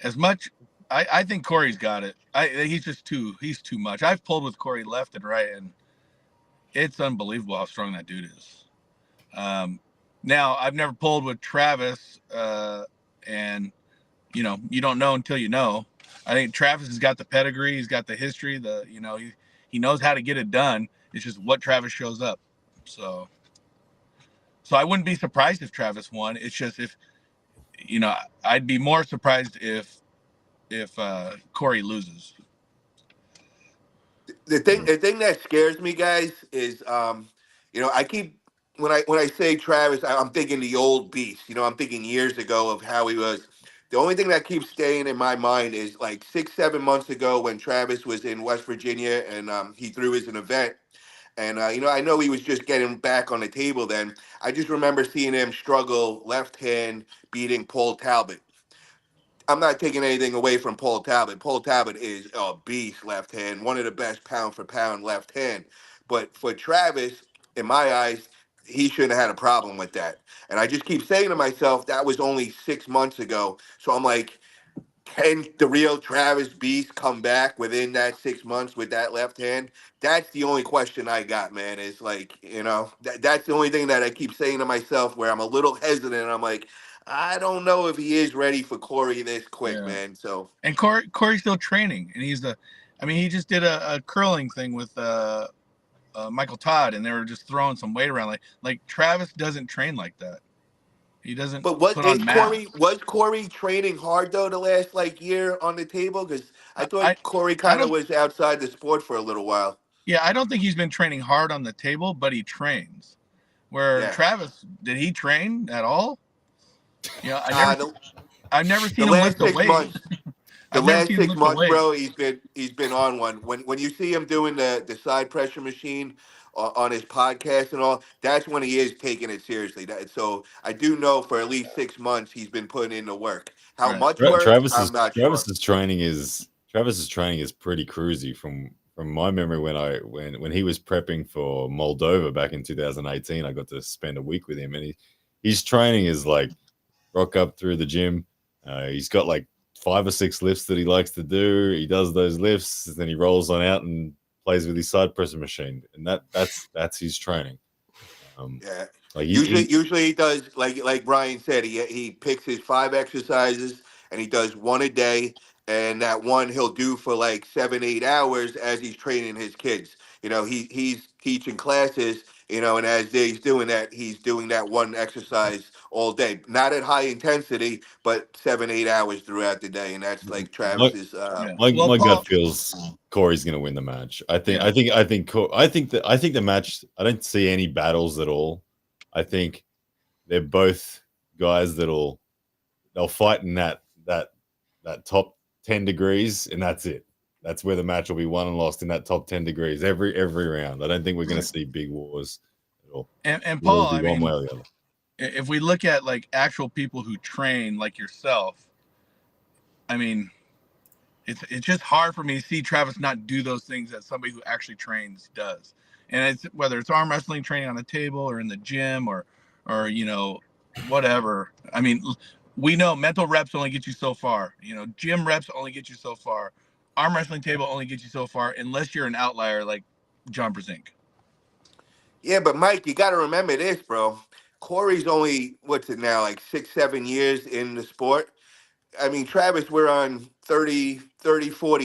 as much. I think Corey's got it. He's too much. I've pulled with Corey left and right, and it's unbelievable how strong that dude is. Now, I've never pulled with Travis, and you don't know until you know. I think Travis has got the pedigree, he's got the history, he knows how to get it done. It's just what Travis shows up. So I wouldn't be surprised if Travis won. It's just if I'd be more surprised if Corey loses. The thing that scares me, guys, is I keep when I say Travis, I'm thinking the old beast. I'm thinking years ago of how he was. The only thing that keeps staying in my mind is like 6, 7 months ago when Travis was in West Virginia and he threw his an event. And I know he was just getting back on the table then. I just remember seeing him struggle left hand beating Paul Talbot. I'm not taking anything away from Paul Talbot. Paul Talbot is a beast left hand, one of the best pound for pound left hand. But for Travis, in my eyes, he shouldn't have had a problem with that. And I just keep saying to myself, that was only 6 months ago. So I'm like, can the real Travis Beast come back within that 6 months with that left hand? That's the only question I got, man. Is like, that's the only thing that I keep saying to myself where I'm a little hesitant. I'm like, I don't know if he is ready for Corey this quick, Yeah. man. So And Corey's still training, and he just did a curling thing with Michael Todd, and they were just throwing some weight around. Like Travis doesn't train like that. He doesn't but what put is on mass. Corey training hard though the last like year on the table? Because I I thought Corey I kind of don't. was outside the sport for a little while. Yeah, I don't think he's been training hard on the table, but he trains. Where Yeah. Travis, did he train at all? Yeah, The, I've never the seen him last lift a six weight. months. The I've never last seen him six lift a months, weight. bro, he's been on one. When you see him doing the side pressure machine on his podcast and all, that's when he is taking it seriously. So I do know for at least 6 months he's been putting in the work. How Right. much work? I'm Travis's not sure. Travis's training is pretty cruisy from my memory when he was prepping for Moldova back in 2018. I got to spend a week with him, and his training is like rock up through the gym. He's got like 5 or 6 lifts that he likes to do. He does those lifts, then he rolls on out and plays with his side pressure machine, and that's his training. Yeah. Like Usually he does like Brian said. He picks his 5 exercises and he does one a day, and that one he'll do for like 7, 8 hours as he's training his kids. He's teaching classes. And as he's doing that, he's doing that one exercise all day. Not at high intensity, but 7, 8 hours throughout the day, and that's like my, Travis's. Yeah. Well, my gut Paul. feels Corey's going to win the match. I think Yeah. the match. I don't see any battles at all. I think they're both guys they'll fight in that top 10 degrees, and that's it. That's where the match will be won and lost, in that top 10 degrees every round. I don't think we're going to see big wars at all. And Paul, I one mean, way or the other. if we look at like actual people who train like yourself, I mean, it's just hard for me to see Travis not do those things that somebody who actually trains does. And it's whether it's arm wrestling training on the table or in the gym or whatever. I mean, we know mental reps only get you so far. Gym reps only get you so far. Arm wrestling table only gets you so far unless you're an outlier like John Brzenk. Yeah, but Mike, you got to remember this, bro. Corey's only what's it now, like 6, 7 years in the sport. I mean, Travis, we're on 40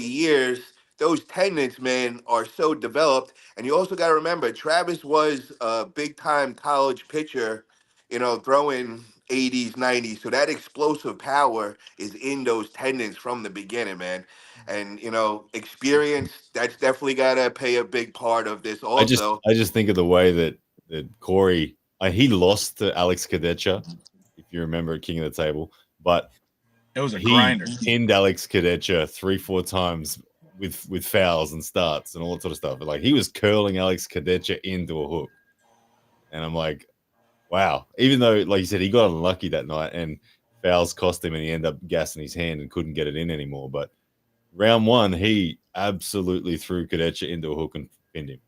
years. Those tendons, man, are so developed. And you also got to remember, Travis was a big time college pitcher, throwing 80s, 90s. So that explosive power is in those tendons from the beginning, man. And, experience, that's definitely got to play a big part of this also. I just think of the way that Corey, he lost to Alex Kadecha, if you remember, at King of the Table, but it was a he grinder. pinned Alex Kadecha 3-4 times with fouls and starts and all that sort of stuff. Like, he was curling Alex Kadecha into a hook, and I'm like, wow. Even though, like you said, he got unlucky that night and fouls cost him, and he ended up gassing his hand and couldn't get it in anymore. But round one, he absolutely threw Kadecha into a hook and pinned him.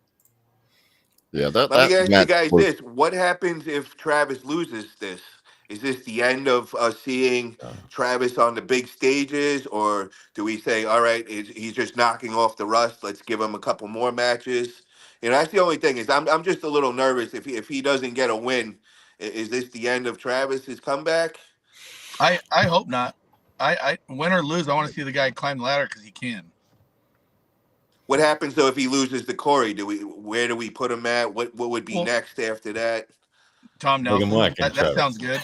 Yeah, Let me ask you guys this. What happens if Travis loses this? Is this the end of us seeing Travis on the big stages, or do we say, all right, he's just knocking off the rust, let's give him a couple more matches? That's the only thing is I'm just a little nervous if he doesn't get a win. Is this the end of Travis's comeback? I hope not. I win or lose, I want to see the guy climb the ladder because he can. What happens though if he loses to Corey? Where do we put him at? What would be next after that? Tom Megan Nelson. Mike and That Travis. sounds good.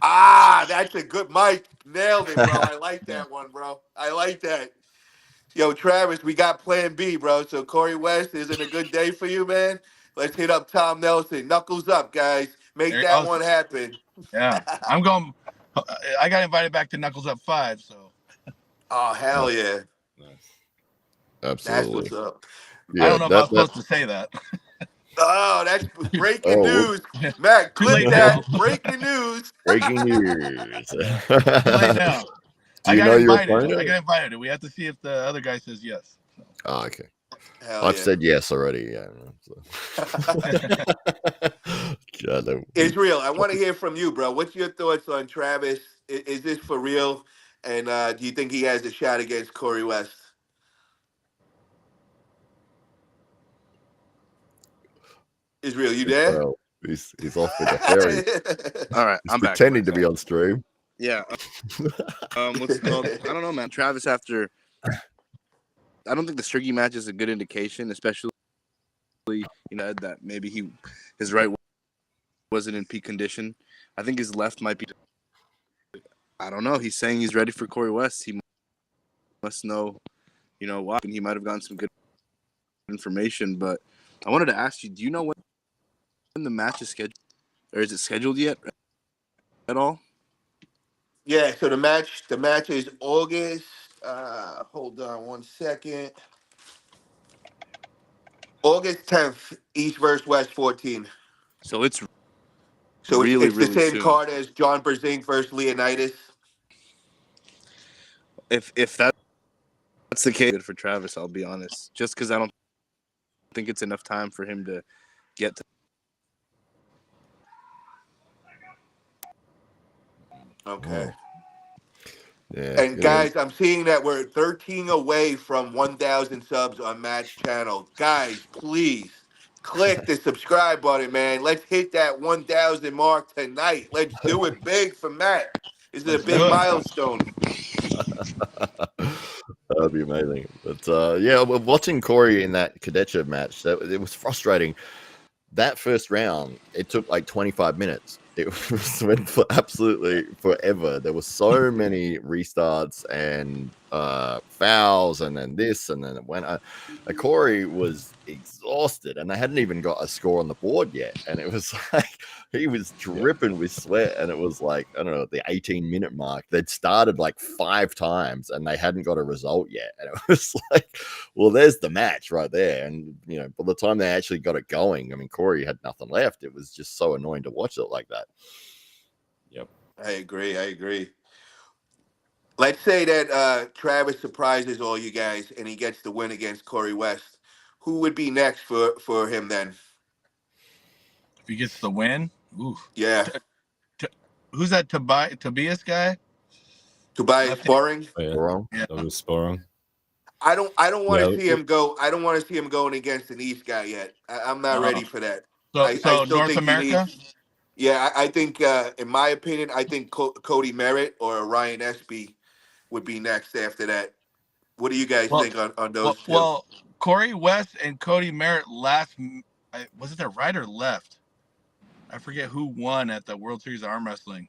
That's a good Mike. Nailed it, bro. I like that one, bro. I like that. Yo, Travis, we got plan B, bro. So Corey West isn't a good day for you, man. Let's hit up Tom Nelson. Knuckles up, guys. Make that one happen. Yeah. I'm going. I got invited back to Knuckles Up 5, so. Oh, hell yeah. Nice. Absolutely. That's what's up. Yeah, I don't know if I was supposed to say that. Oh, that's breaking news. Matt, clip that. Breaking news. Breaking news. Too late now. Do you know your opponent? I got invited. We have to see if the other guy says yes. So. Oh, okay. Hell I've yeah. said yes already. Yeah. God, Israel, I want to hear from you, bro. What's your thoughts on Travis? Is this for real? And do you think he has a shot against Corey West? Israel, you there? Well, he's off with the fairy. All right, He's I'm back. pretending to be on stream. Yeah. What's it called? I don't know, man. Travis, after I don't think the Striggy match is a good indication, especially that maybe his right wasn't in peak condition. I think his left might be. I don't know. He's saying he's ready for Corey West. He must know, why, and he might have gotten some good information. But I wanted to ask you: do you know when the match is scheduled, or is it scheduled yet at all? Yeah. So the match is August. Hold on one second. August 10th, East versus West 14. So it's really the same soon. card as John Brzezinski versus Leonidas. If that's the case, good for Travis, I'll be honest. Just because I don't think it's enough time for him to get to. Okay. Yeah. And guys, I'm seeing that we're 13 away from 1,000 subs on Matt's channel. Guys, please click the subscribe button, man. Let's hit that 1,000 mark tonight. Let's do it big for Matt. This is a big milestone. That'd be amazing. But watching Corey in that Kadecha match, it was frustrating. That first round, it took like 25 minutes. It went for absolutely forever. There were so many restarts and fouls, and then this, and then it went. Corey was exhausted, and they hadn't even got a score on the board yet. And it was like he was dripping with sweat, and it was like, I don't know, at the 18-minute mark. They'd started like 5 times, and they hadn't got a result yet. And it was like, well, there's the match right there. And by the time they actually got it going, I mean, Corey had nothing left. It was just so annoying to watch it like that. Yep. I agree. Let's say that Travis surprises all you guys and he gets the win against Corey West. Who would be next for him then? If he gets the win? Ooh. Yeah. Who's that Tobias guy? Tobias Sporring? Oh, yeah. Yeah. That was Sporring. I don't want to see him go. I don't want to see him going against an East guy yet. I'm not ready for that. So I still North think America? I think, in my opinion, I think Cody Merritt or Ryan Espy would be next after that. What do you guys think on those two? Well, Corey West and Cody Merritt was it their right or left? I forget who won at the World Series of Arm Wrestling.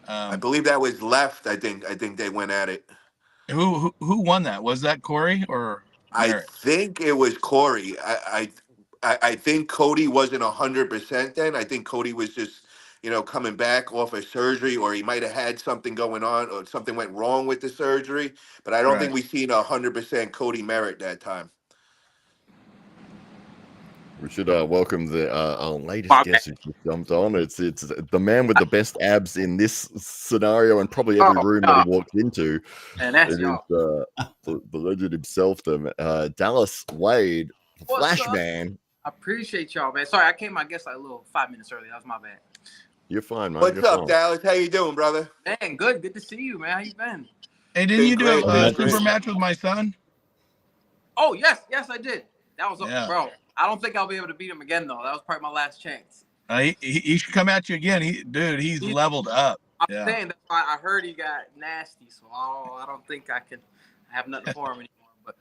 I believe that was left. I think they went at it. Who won that? Was that Corey or Merritt? I think it was Corey. I think Cody wasn't 100% then. I think Cody was just, coming back off of surgery, or he might have had something going on, or something went wrong with the surgery. But I don't think we've seen 100% Cody Merritt that time. We should welcome the our latest guest who just jumped on. It's the man with the best abs in this scenario and probably every room that he walks into. And that's the legend himself, Dallas Wade, the Flash Man. I appreciate y'all, man. Sorry, I came, I guess, like a little 5 minutes early. That was my bad. You're fine, man. What's up, Dallas? How you doing, brother? Man, good. Good to see you, man. How you been? Hey, didn't you do a super match with my son? Oh, yes, I did. That was, bro. I don't think I'll be able to beat him again, though. That was probably my last chance. He should come at you again. He's leveled up. I'm saying that's why I heard he got nasty, so I don't think I have nothing for him anymore. But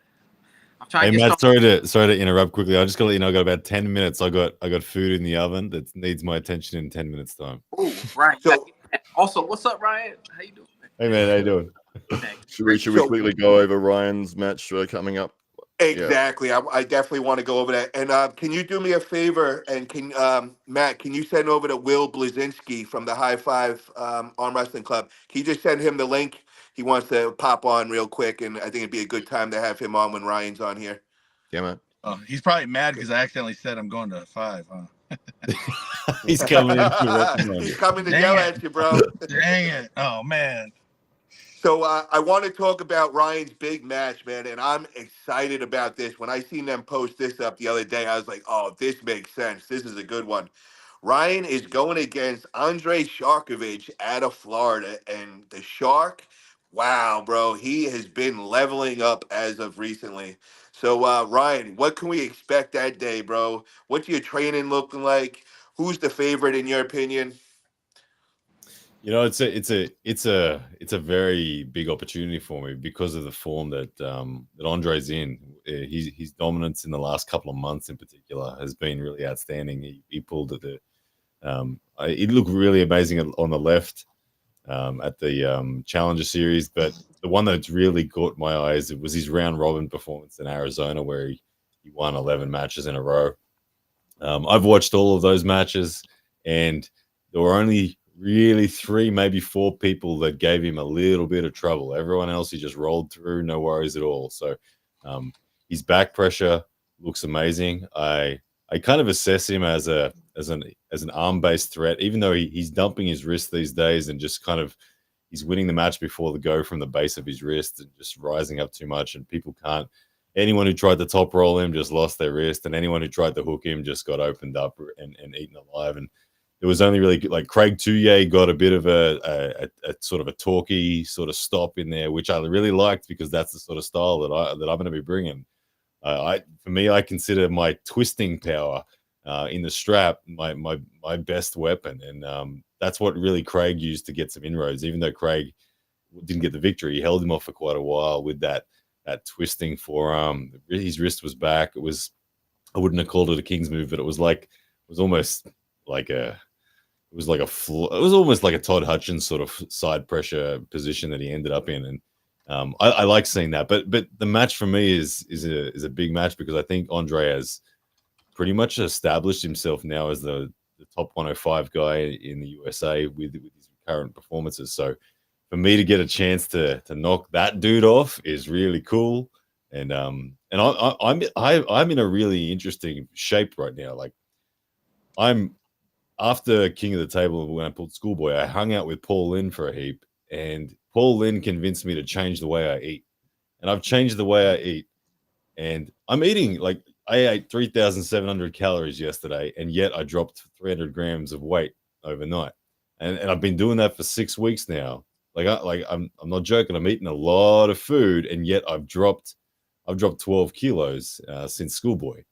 I'm trying Hey to get Matt, sorry to interrupt quickly. I just got to let you know I got about 10 minutes. I got food in the oven that needs my attention in 10 minutes time. Oh, Ryan. So, also, what's up, Ryan? How you doing? Hey man, how you doing? Should we quickly go over Ryan's match coming up? Exactly. Yeah. I definitely want to go over that. And can you do me a favor? And can Matt, can you send over to Will Blazinski from the High Five Arm Wrestling Club? Can you just send him the link? He wants to pop on real quick, and I think it'd be a good time to have him on when Ryan's on here. Yeah, man. Oh, he's probably mad because I accidentally said I'm going to 5, huh? He's coming in. He's coming to yell at you, bro. Dang it. Oh, man. So I want to talk about Ryan's big match, man, and I'm excited about this. When I seen them post this up the other day, I was like, oh, this makes sense. This is a good one. Ryan is going against Andrei Sharkovich out of Florida, and the Shark, wow, bro, he has been leveling up as of recently. So, Ryan, what can we expect that day, bro? What's your training looking like? Who's the favorite in your opinion? You know, it's a very big opportunity for me because of the form that Andre's in. His dominance in the last couple of months, in particular, has been really outstanding. He pulled at the. He looked really amazing on the left at the Challenger Series, but the one that's really caught my eyes was his round robin performance in Arizona, where he won 11 matches in a row. I've watched all of those matches, and there were only really 3, maybe 4 people that gave him a little bit of trouble. Everyone else he just rolled through, no worries at all. So his back pressure looks amazing. I kind of assess him as an arm-based threat, even though he's dumping his wrist these days and just kind of he's winning the match before the go from the base of his wrist and just rising up too much, and people can't. Anyone who tried to top roll him just lost their wrist, and anyone who tried to hook him just got opened up and eaten alive. And it was only really like Craig Touye got a bit of a sort of a talky sort of stop in there, which I really liked because that's the sort of style that I'm going to be bringing. For me, I consider my twisting power in the strap my best weapon, and that's what really Craig used to get some inroads. Even though Craig didn't get the victory, he held him off for quite a while with that twisting forearm. His wrist was back. It was, I wouldn't have called it a king's move, but it was almost like a. It was almost like a Todd Hutchins sort of side pressure position that he ended up in, and I like seeing that. But the match for me is a big match because I think Andre has pretty much established himself now as the top 105 guy in the USA with his current performances. So for me to get a chance to knock that dude off is really cool, and I'm in a really interesting shape right now. Like After King of the Table, when I pulled Schoolboy, I hung out with Paul Lynn for a heap, and Paul Lynn convinced me to change the way I eat. And I've changed the way I eat, and I'm eating like I ate 3,700 calories yesterday, and yet I dropped 300 grams of weight overnight. And I've been doing that for 6 weeks now. I'm not joking. I'm eating a lot of food, and yet I've dropped 12 kilos since Schoolboy.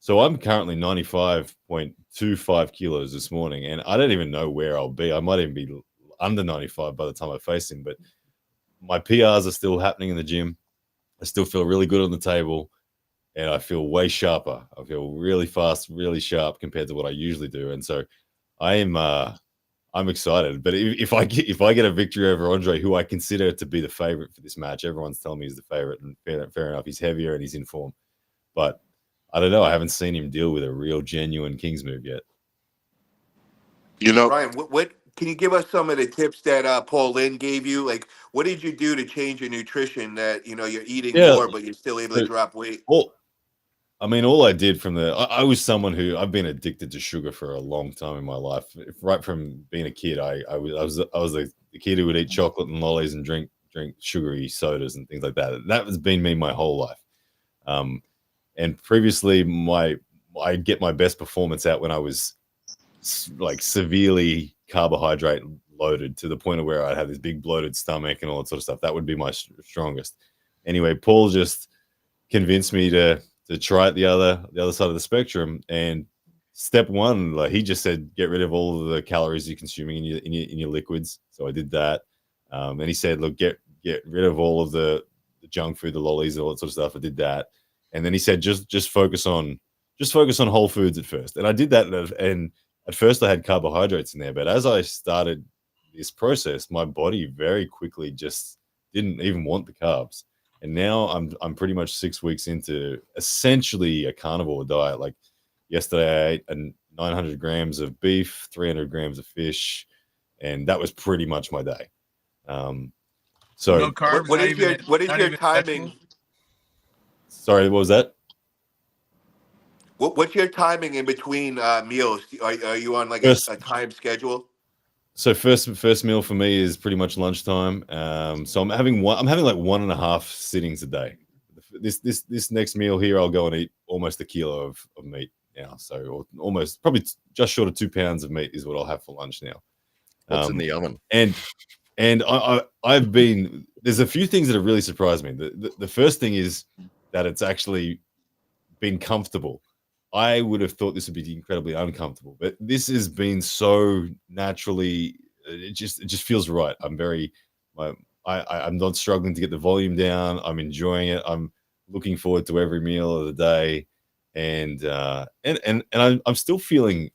So I'm currently 95.25 kilos this morning, and I don't even know where I'll be. I might even be under 95 by the time I face him, but my PRs are still happening in the gym. I still feel really good on the table, and I feel way sharper. I feel really fast, really sharp compared to what I usually do. And so I'm excited. But if I get a victory over Andre, who I consider to be the favorite for this match, everyone's telling me he's the favorite, and fair enough. He's heavier and he's in form, but I don't know. I haven't seen him deal with a real genuine King's move yet. You know, Ryan, what can you give us some of the tips that Paul Lynn gave you? Like, what did you do to change your nutrition that, you're eating more, but you're still able to drop weight? Well, I mean, all I did I was someone who I've been addicted to sugar for a long time in my life. Right from being a kid, I was the kid who would eat chocolate and lollies and drink sugary sodas and things like that. That has been me my whole life. And previously, I'd get my best performance out when I was like severely carbohydrate loaded to the point of where I'd have this big bloated stomach and all that sort of stuff. That would be my strongest. Anyway, Paul just convinced me to try it the other side of the spectrum and step one, like he just said, get rid of all of the calories you're consuming in your liquids. So I did that. And he said, look, get rid of all of the junk food, the lollies, all that sort of stuff. I did that. And then he said, just focus on whole foods at first. And I did that. And at first I had carbohydrates in there, but as I started this process, my body very quickly just didn't even want the carbs. And now I'm pretty much 6 weeks into essentially a carnivore diet. Like yesterday I ate 900 grams of beef, 300 grams of fish, and that was pretty much my day. So no carbs. What is your timing? Vegetables? Sorry, what was that? What's your timing in between meals? Are you on like a time schedule? So first meal for me is pretty much lunchtime. So I'm having like 1.5 sittings a day. This next meal here, I'll go and eat almost a kilo of meat now. So almost probably just short of 2 pounds of meat is what I'll have for lunch now. What's in the oven? And I've been, there's a few things that have really surprised me. The first thing is that it's actually been comfortable. I would have thought this would be incredibly uncomfortable, but this has been so naturally. It just feels right. I'm not struggling to get the volume down. I'm enjoying it. I'm looking forward to every meal of the day, and I still feel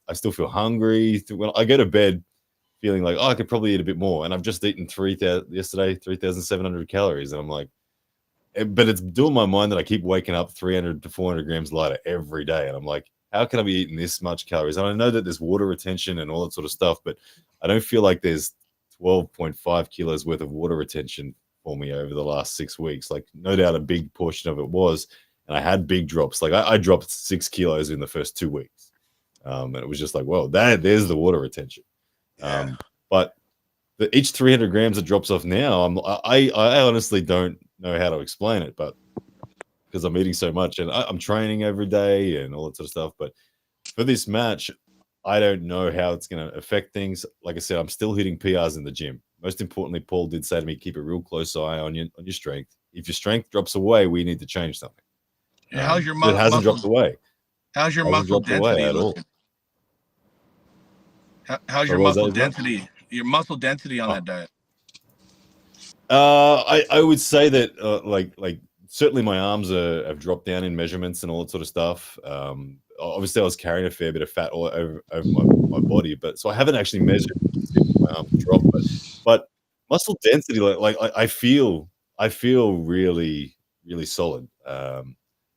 hungry. When I go to bed, feeling like, I could probably eat a bit more, and I've just eaten 3,700 calories, and I'm like. But it's doing my mind that I keep waking up 300 to 400 grams lighter every day. And I'm like, how can I be eating this much calories? And I know that there's water retention and all that sort of stuff, but I don't feel like there's 12.5 kilos worth of water retention for me over the last 6 weeks. Like, no doubt a big portion of it was. And I had big drops. Like, I dropped 6 kilos in the first 2 weeks. And it was just like, well, there's the water retention. Yeah. But each 300 grams that drops off now, I honestly don't know how to explain it, but because I'm eating so much and I'm training every day and all that sort of stuff. But for this match, I don't know how it's going to affect things. Like I said, I'm still hitting PRs in the gym. Most importantly, Paul did say to me, keep a real close eye on your strength. If your strength drops away, we need to change something. Yeah, how's your it hasn't dropped away. How's your muscle density at all? How's your muscle density? Your muscle density on that diet? I would say that like certainly my arms have dropped down in measurements and all that sort of stuff. Obviously I was carrying a fair bit of fat all over my body, but so I haven't actually measured my arms drop, but muscle density, like I feel really, really solid.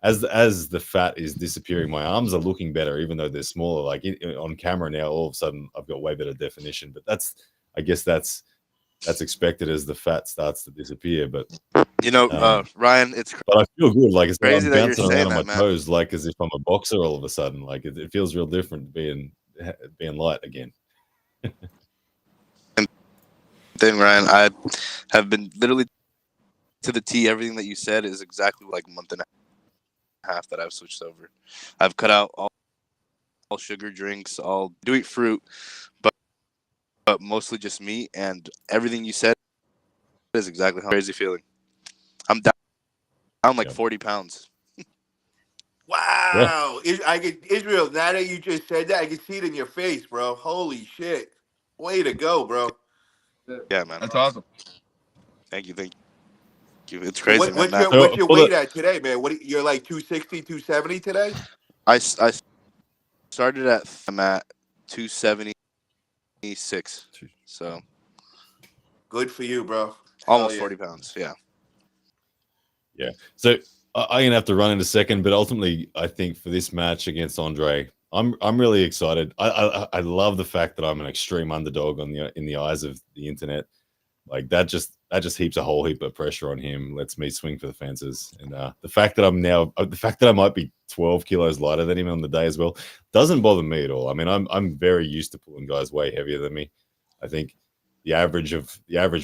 As the fat is disappearing, my arms are looking better, even though they're smaller. Like on camera now, all of a sudden I've got way better definition, but I guess that's expected as the fat starts to disappear. But Ryan, it's but I feel good. Like it's crazy I'm that you're bouncing saying around on that, my man. toes, like as if I'm a boxer all of a sudden. Like it feels real different being light again. Thing, Ryan, I have been literally to the T. Everything that you said is exactly like a month and a half that I've switched over. I've cut out all sugar drinks. I'll do eat fruit, but mostly just meat. And everything you said is exactly how crazy feeling. I'm down like 40 pounds. Wow. Israel, now that you just said that, I can see it in your face, bro. Holy shit. Way to go, bro. Yeah, man. That's awesome. Thank you. It's crazy, man. What's your weight at today, man? You're like 260, 270 today? I started I'm at 276. So good for you, bro. Almost 40 pounds. Yeah. Yeah. So I'm gonna have to run in a second, but ultimately, I think for this match against Andre, I'm really excited. I love the fact that I'm an extreme underdog in the eyes of the internet. Like that just heaps a whole heap of pressure on him. Lets me swing for the fences, and the fact that I might be 12 kilos lighter than him on the day as well doesn't bother me at all. I mean, I'm very used to pulling guys way heavier than me. I think the average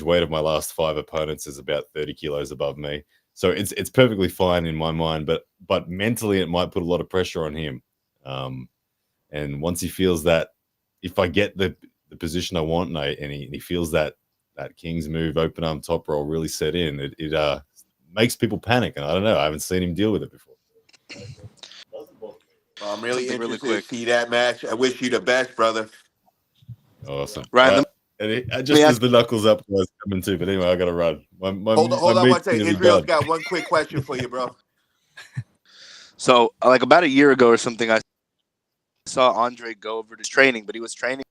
weight of my last 5 opponents is about 30 kilos above me. So it's perfectly fine in my mind, but mentally it might put a lot of pressure on him. And once he feels that, if I get the position I want and he feels that King's move, open arm top roll really set in, it makes people panic. And I don't know, I haven't seen him deal with it before. Well, I'm really something really interested to quick. see that match. I wish you the best, brother. Awesome. Ryan, Just as the knuckles up was coming too, but anyway, I got to run. My Hold on one meat's second. gonna be Israel's done. got one quick question for you, bro. So, like about a year ago or something, I saw Andre go over to training, but he was training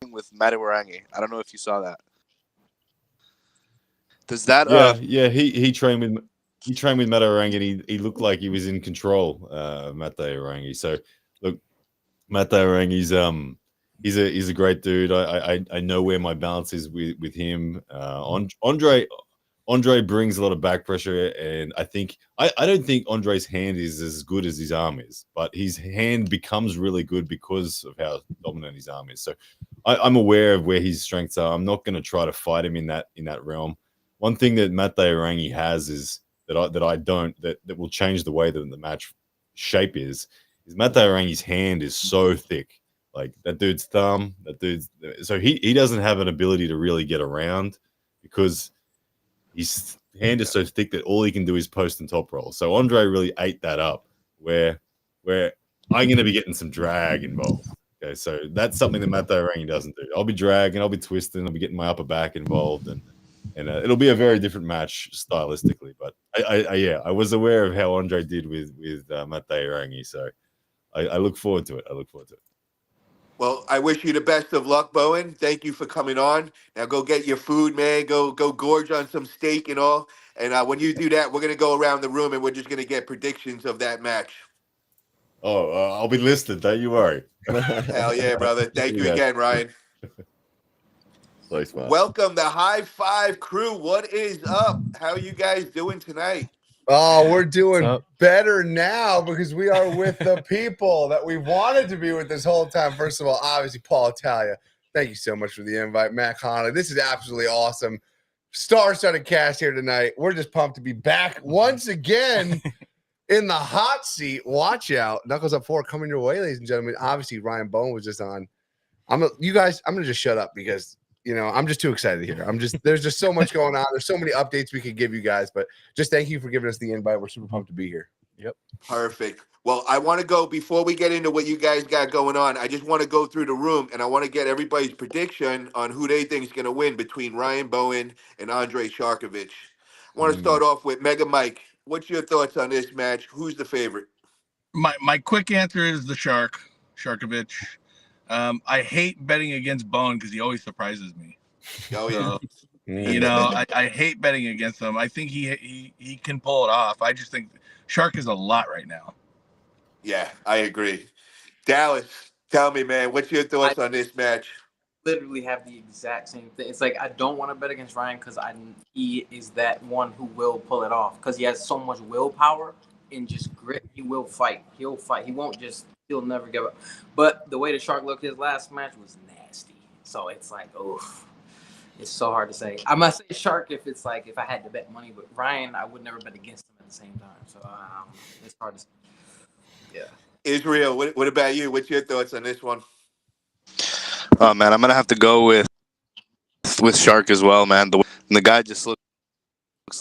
with Matawarangi. I don't know if you saw that. Does that Yeah, he trained with Matawarangi, and he looked like he was in control, Matawarangi. So look, Matawarangi's he's a great dude. I know where my balance is with him. Andre brings a lot of back pressure, and I don't think Andre's hand is as good as his arm is, but his hand becomes really good because of how dominant his arm is. So I'm aware of where his strengths are. I'm not going to try to fight him in that realm. One thing that Matawarangi has is that I don't that will change the way that the match shape is Matawarangi's hand is so thick. Like that dude's thumb, so he doesn't have an ability to really get around because his hand is so thick that all he can do is post and top roll. So Andre really ate that up where I'm going to be getting some drag involved. Okay, so that's something that Matawarangi doesn't do. I'll be dragging, I'll be twisting, I'll be getting my upper back involved, and it'll be a very different match stylistically. But I was aware of how Andre did with Matawarangi, so I look forward to it. Well, I wish you the best of luck, Bowen. Thank you for coming on. Now go get your food, man. Go gorge on some steak and all. And when you do that, we're gonna go around the room and we're just gonna get predictions of that match. Oh, I'll be listed. Don't you worry. Hell yeah, brother. Thank you guys. again, Ryan. So smart. Welcome, the High Five crew. What is up? How are you guys doing tonight? Oh, we're doing better now because we are with the people that we wanted to be with this whole time. First of all, obviously, Paul Italia. Thank you so much for the invite, Matt Connolly. This is absolutely awesome. Star-studded cast here tonight. We're just pumped to be back once again in the hot seat. Watch out. Knuckles Up 4 coming your way, ladies and gentlemen. Obviously, Ryan Bowen was just on. I'm going to just shut up because I'm just too excited here. There's just so much going on. There's so many updates we could give you guys, but just thank you for giving us the invite. We're super pumped to be here. Yep. Perfect. Well, I want to go before we get into what you guys got going on. I just want to go through the room and I want to get everybody's prediction on who they think is going to win between Ryan Bowen and Andrei Sharkovich. I want to start off with Mega Mike. What's your thoughts on this match? Who's the favorite? My quick answer is the Sharkovich. I hate betting against Bowen because he always surprises me. Oh yeah. So, I hate betting against him. I think he can pull it off. I just think Shark is a lot right now. Yeah, I agree. Dallas, tell me, man, what's your thoughts on this match? Literally have the exact same thing. It's like I don't want to bet against Ryan because he is that one who will pull it off because he has so much willpower and just grit. He will fight. He'll fight. He'll never give up. But the way the Shark looked his last match was nasty. So it's like, it's so hard to say. I must say Shark if I had to bet money, but Ryan, I would never bet against him at the same time. So it's hard to say. Yeah. Israel, what about you? What's your thoughts on this one? Oh man, I'm gonna have to go with Shark as well, man. The guy just looks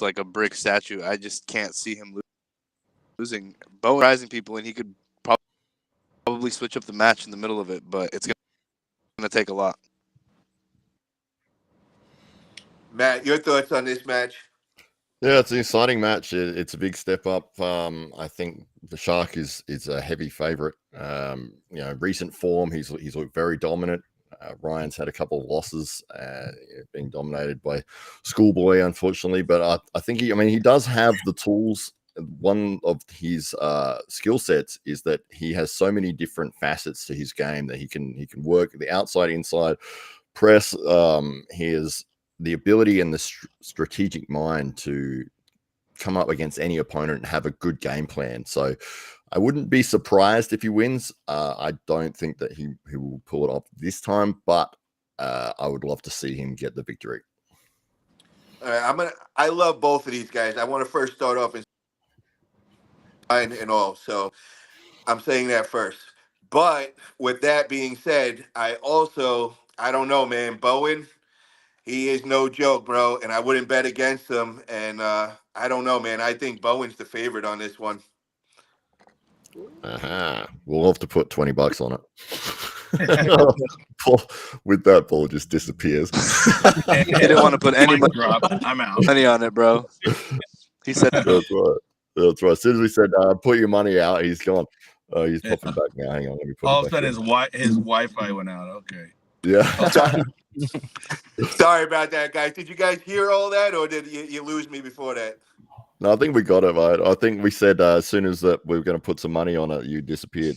like a brick statue. I just can't see him losing. Bowen rising people, and he could probably switch up the match in the middle of it, but it's gonna take a lot. Matt, your thoughts on this match? Yeah, it's an exciting match. It's a big step up. I think the Shark is a heavy favorite. Recent form, he's looked very dominant. Ryan's had a couple of losses, being dominated by Schoolboy, unfortunately. But I think he does have the tools. One of his skill sets is that he has so many different facets to his game that he can work the outside, inside, press. He has the ability and the strategic mind to come up against any opponent and have a good game plan. So I wouldn't be surprised if he wins. I don't think that he will pull it off this time, but I would love to see him get the victory. All right, I love both of these guys. I want to first start off and all. So I'm saying that first. But with that being said, I don't know, man. Bowen, he is no joke, bro, and I wouldn't bet against him. And I don't know, man. I think Bowen's the favorite on this one. We'll have to put $20 on it. Paul, with that, Paul just disappears. He didn't want to put any Mic drop. I'm out. money on it, bro. He said That's right. That's right. As soon as we said, put your money out, he's gone. He's popping back now. Hang on. Let me put All of a it back sudden, in. his Wi-Fi went out. Okay. Yeah. Sorry about that, guys. Did you guys hear all that, or did you lose me before that? No, I think we got it, right? I think we said as soon as that we were going to put some money on it, you disappeared.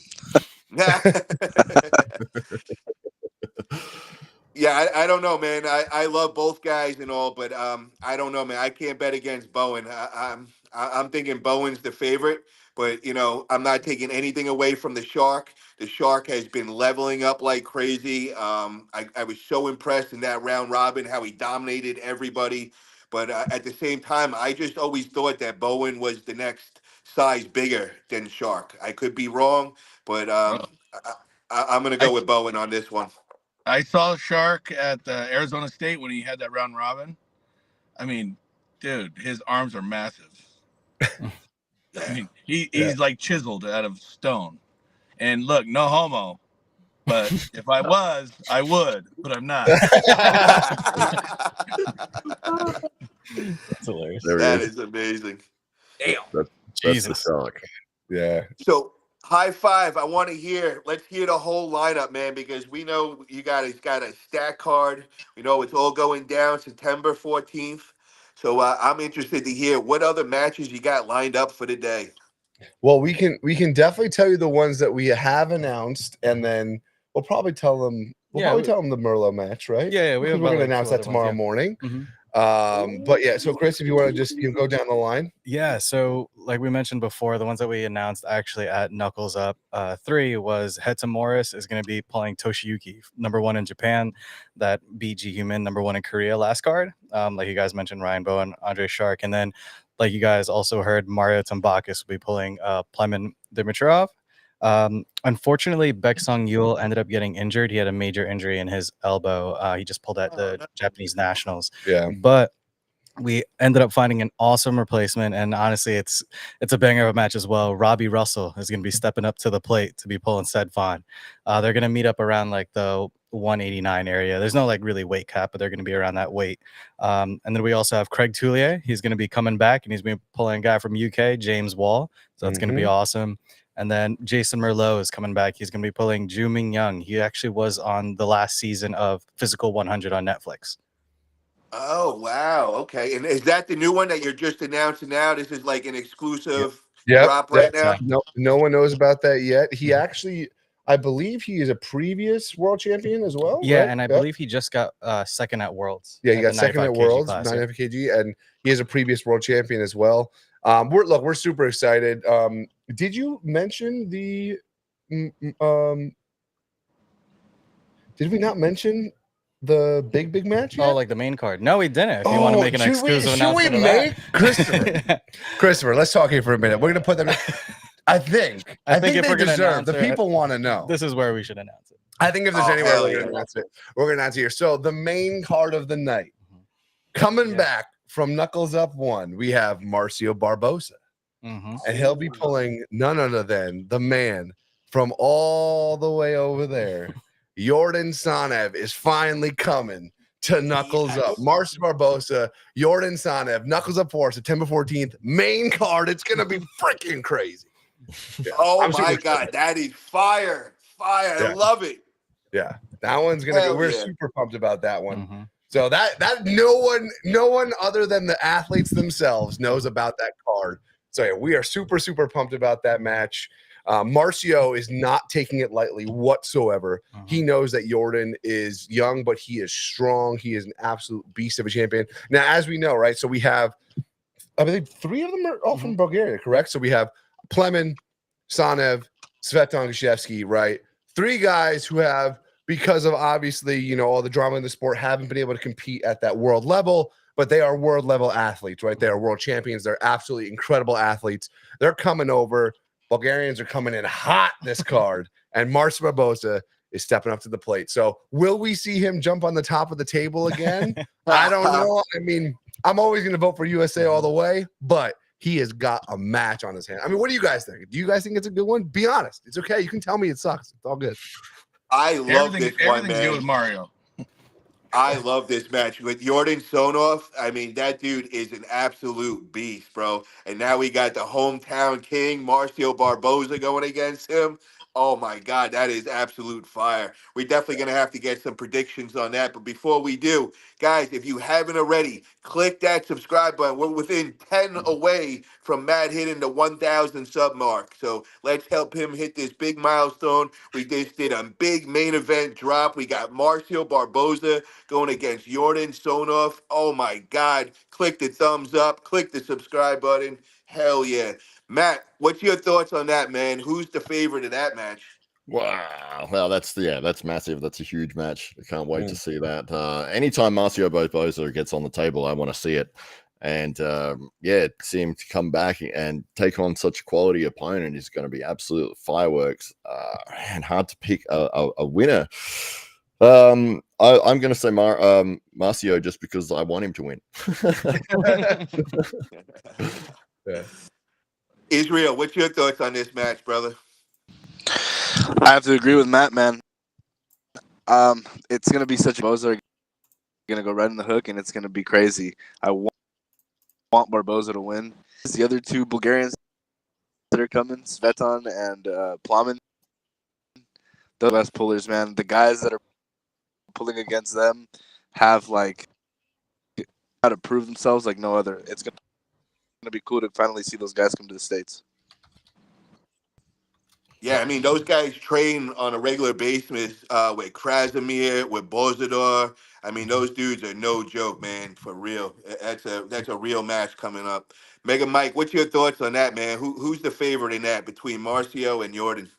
Yeah, I don't know, man. I love both guys and all, but I don't know, man. I can't bet against Bowen. I'm thinking Bowen's the favorite, but I'm not taking anything away from the Shark. The Shark has been leveling up like crazy. I was so impressed in that round robin how he dominated everybody, but at the same time, I just always thought that Bowen was the next size bigger than Shark. I could be wrong, but I'm gonna go with Bowen on this one. I saw Shark at Arizona State when he had that round robin. I mean, dude, his arms are massive. I mean, he's like chiseled out of stone. And look, no homo, but if I was, I would, but I'm not. That's hilarious. That is amazing. Damn. That's Jesus. the Shark. Yeah. So high five. Let's hear the whole lineup, man, because we know you guys got a stack card. We know it's all going down September 14th. So I'm interested to hear what other matches you got lined up for the day. Well, we can definitely tell you the ones that we have announced, and then we'll probably tell them. We'll tell them the Merlot match, right? Yeah, we're going to announce that tomorrow morning. But yeah, so Chris, if you want to just go down the line. Yeah, so like we mentioned before, the ones that we announced actually at Knuckles Up 3 was Heta Morris is going to be pulling Toshiyuki, #1 in Japan, that beat G Human, #1 in Korea last card. Like you guys mentioned, Ryan Bowen, Andre Shark, and then like you guys also heard, Mario Tambakis will be pulling Plemen Dimitrov. Unfortunately, Baek-sung Yul ended up getting injured. He had a major injury in his elbow. He just pulled at the Japanese Nationals. Yeah. But we ended up finding an awesome replacement, and honestly, it's a banger of a match as well. Robbie Russell is going to be stepping up to the plate to be pulling Sedfon. They're going to meet up around like the 189 area. There's no like really weight cap, but they're going to be around that weight. And then we also have Craig Toulier. He's going to be coming back, and he's going to be pulling a guy from UK, James Wall. So that's going to be awesome. And then Jason Merlot is coming back. He's going to be pulling Ju Ming Young. He actually was on the last season of Physical 100 on Netflix. Oh, wow. Okay. And is that the new one that you're just announcing now? This is like an exclusive drop right now? No one knows about that yet. He actually, I believe he is a previous world champion as well. Yeah, right? and I believe he just got second at Worlds. Yeah, he got second at Worlds, class, 95 kg, and he is a previous world champion as well. We're super excited. Did you mention the did we not mention the big match yet? Oh, like the main card? No, we didn't. If you want to make an exclusive announcement of that. Christopher, let's talk here for a minute. We're gonna put them I think if they we're gonna deserve. The announce it, people want to know. This is where we should announce it. I think if there's anywhere we're gonna announce it, we're gonna announce it here. So the main card of the night, coming back from Knuckles Up 1, we have Marcio Barbosa. And he'll be pulling none other than the man from all the way over there. Jordan Sanev is finally coming to Knuckles Up. Marcio Barbosa, Jordan Sanev, Knuckles Up 4, September 14th, main card. It's going to be freaking crazy. Yeah. Oh, my God. That is fire. Fire. I love it. Yeah. That one's going to be, we're super pumped about that one. So that no one other than the athletes themselves knows about that card. So yeah, we are super pumped about that match. Marcio is not taking it lightly whatsoever. He knows that Jordan is young, but he is strong. He is an absolute beast of a champion. Now, as we know, right? So we have, I believe 3 of them are all from Bulgaria, correct? So we have Plemen, Sanev, Svetlana Gashevsky, right? 3 guys who have, because of obviously, all the drama in the sport, haven't been able to compete at that world level. But they are world level athletes, right? They are world champions. They're absolutely incredible athletes. They're coming over. Bulgarians are coming in hot this card. And Marcio Barbosa is stepping up to the plate. So will we see him jump on the top of the table again? I don't know. I mean, I'm always going to vote for USA all the way. But he has got a match on his hand. I mean, what do you guys think? Do you guys think it's a good one? Be honest. It's okay. You can tell me it sucks. It's all good. I love this one, Everything's good with man. Mario. I love this match with Jordan Sonoff. I mean, that dude is an absolute beast, bro. And now we got the hometown king, Marcio Barboza, going against him. Oh my God, that is absolute fire. We're definitely going to have to get some predictions on that. But before we do, guys, if you haven't already, click that subscribe button. We're within 10 away from Matt hitting the 1,000 sub mark. So let's help him hit this big milestone. We just did a big main event drop. We got Marcio Barboza going against Jordan Sonoff. Oh my God. Click the thumbs up. Click the subscribe button. Hell yeah. Matt, what's your thoughts on that, man? Who's the favorite of that match? Wow. Well, that's massive. That's a huge match. I can't wait to see that. Anytime Marcio Barboza gets on the table, I want to see it. And see him to come back and take on such a quality opponent is going to be absolute fireworks. And hard to pick a winner. I'm going to say Marcio just because I want him to win. Yeah. Israel, what's your thoughts on this match, brother? I have to agree with Matt, man. It's gonna be such a Barboza gonna go right in the hook, and it's gonna be crazy. I want Barboza to win. The other two Bulgarians that are coming, Sveton and Plamen, the best pullers, man. The guys that are pulling against them have like how to prove themselves like no other. It's gonna be cool to finally see those guys come to the States. Yeah, I mean, those guys train on a regular basis with Krasimir, with Bozador. I mean, those dudes are no joke, man, for real. That's a real match coming up. Mega Mike, what's your thoughts on that, man? Who's the favorite in that between Marcio and Jordan?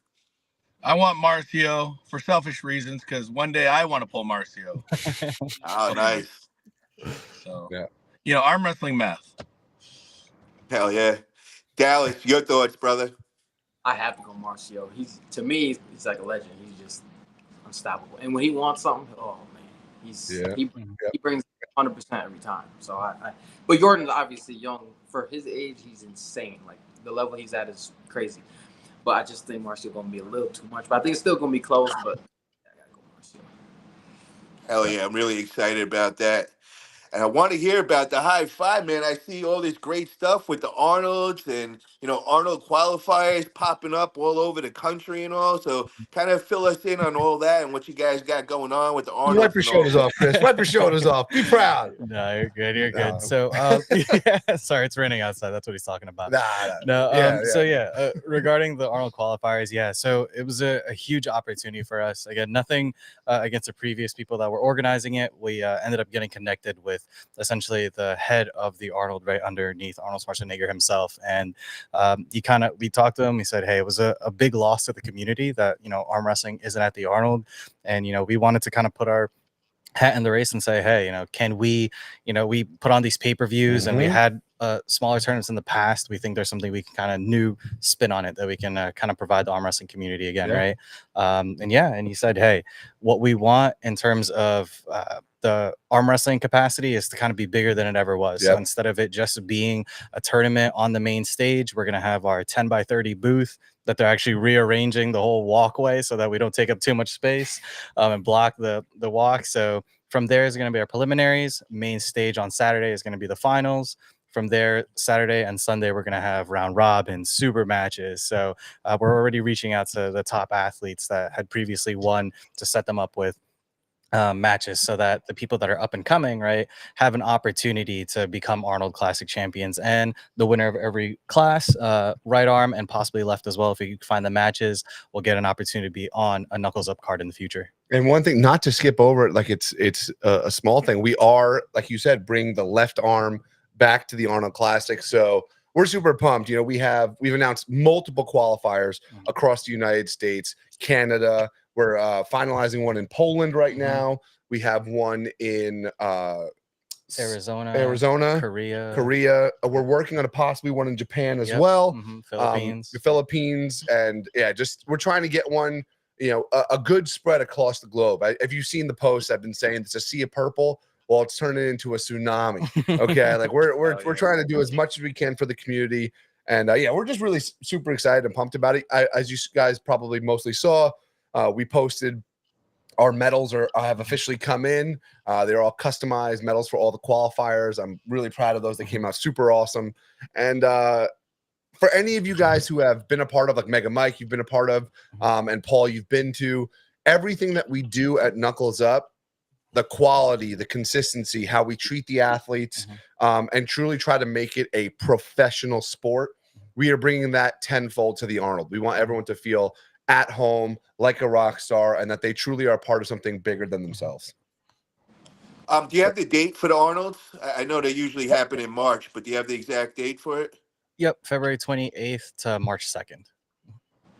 I want Marcio for selfish reasons because one day I want to pull Marcio. Oh, nice. So, yeah. Arm wrestling math. Hell yeah. Dallas, your thoughts, brother? I have to go Marcio. To me, he's like a legend. He's just unstoppable. And when he wants something, oh man, he brings 100% every time. So but Jordan's obviously young for his age. He's insane. Like the level he's at is crazy. But I just think Marcio gonna be a little too much. But I think it's still gonna be close. But I gotta go Marcio. Hell yeah, I'm really excited about that. And I want to hear about the high five, man. I see all this great stuff with the Arnolds and, Arnold qualifiers popping up all over the country and all. So kind of fill us in on all that and what you guys got going on with the Arnolds. Wipe your shoulders off, Chris. Wipe your shoulders off. Be proud. No, you're good. You're good. No. So, sorry, it's raining outside. That's what he's talking about. No. So, regarding the Arnold qualifiers, so it was a huge opportunity for us. Again, nothing against the previous people that were organizing it. We ended up getting connected with essentially the head of the Arnold right underneath Arnold Schwarzenegger himself. And we talked to him. We said, hey, it was a big loss to the community that, arm wrestling isn't at the Arnold. And, we wanted to kind of put our hat in the race and say, hey, can we, we put on these pay-per-views and we had smaller tournaments in the past. We think there's something we can kind of new spin on it that we can kind of provide the arm wrestling community again. Right. And he said, hey, what we want in terms of the arm wrestling capacity is to kind of be bigger than it ever was. So instead of it just being a tournament on the main stage, we're going to have our 10x30 booth that they're actually rearranging the whole walkway so that we don't take up too much space and block the walk. So from there is going to be our preliminaries. Main stage on Saturday is going to be the finals. From there, Saturday and Sunday, we're going to have round robin, super matches. So we're already reaching out to the top athletes that had previously won to set them up with matches so that the people that are up and coming, right, have an opportunity to become Arnold Classic champions. And the winner of every class, right arm and possibly left as well, if you find the matches, will get an opportunity to be on a Knuckles Up card in the future. And one thing, not to skip over it, like it's a small thing. We are, like you said, bring the left arm back to the Arnold Classic. So we're super pumped. We've announced multiple qualifiers across the United States, Canada. We're finalizing one in Poland right now. We have one in Arizona, Korea. We're working on a possibly one in Japan as well. Philippines. The Philippines, and we're trying to get one. A good spread across the globe. If you've seen the posts, I've been saying it's a sea of purple. well, it's turning into a tsunami. Okay, like we're trying to do as much as we can for the community, and yeah, we're just really super excited and pumped about it. As you guys probably mostly saw, we posted our medals have officially come in. They're all customized medals for all the qualifiers. I'm really proud of those. They came out super awesome. And for any of you guys who have been a part of, like Mega Mike, you've been a part of, and Paul, you've been to, everything that we do at Knuckles Up, the quality, the consistency, how we treat the athletes, and truly try to make it a professional sport, we are bringing that tenfold to the Arnold. We want everyone to feel at home, like a rock star, and that they truly are part of something bigger than themselves. Do you have the date for the Arnolds? I know they usually happen in March, but do you have the exact date for it? Yep, February 28th to March 2nd.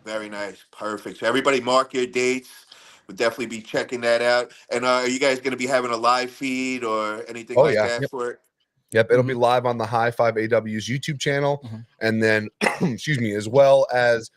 Very nice. Perfect. So everybody mark your dates. We'll definitely be checking that out. And are you guys going to be having a live feed or anything that for it? Yep, it'll be live on the High Five AW's YouTube channel. And then, excuse me, as well as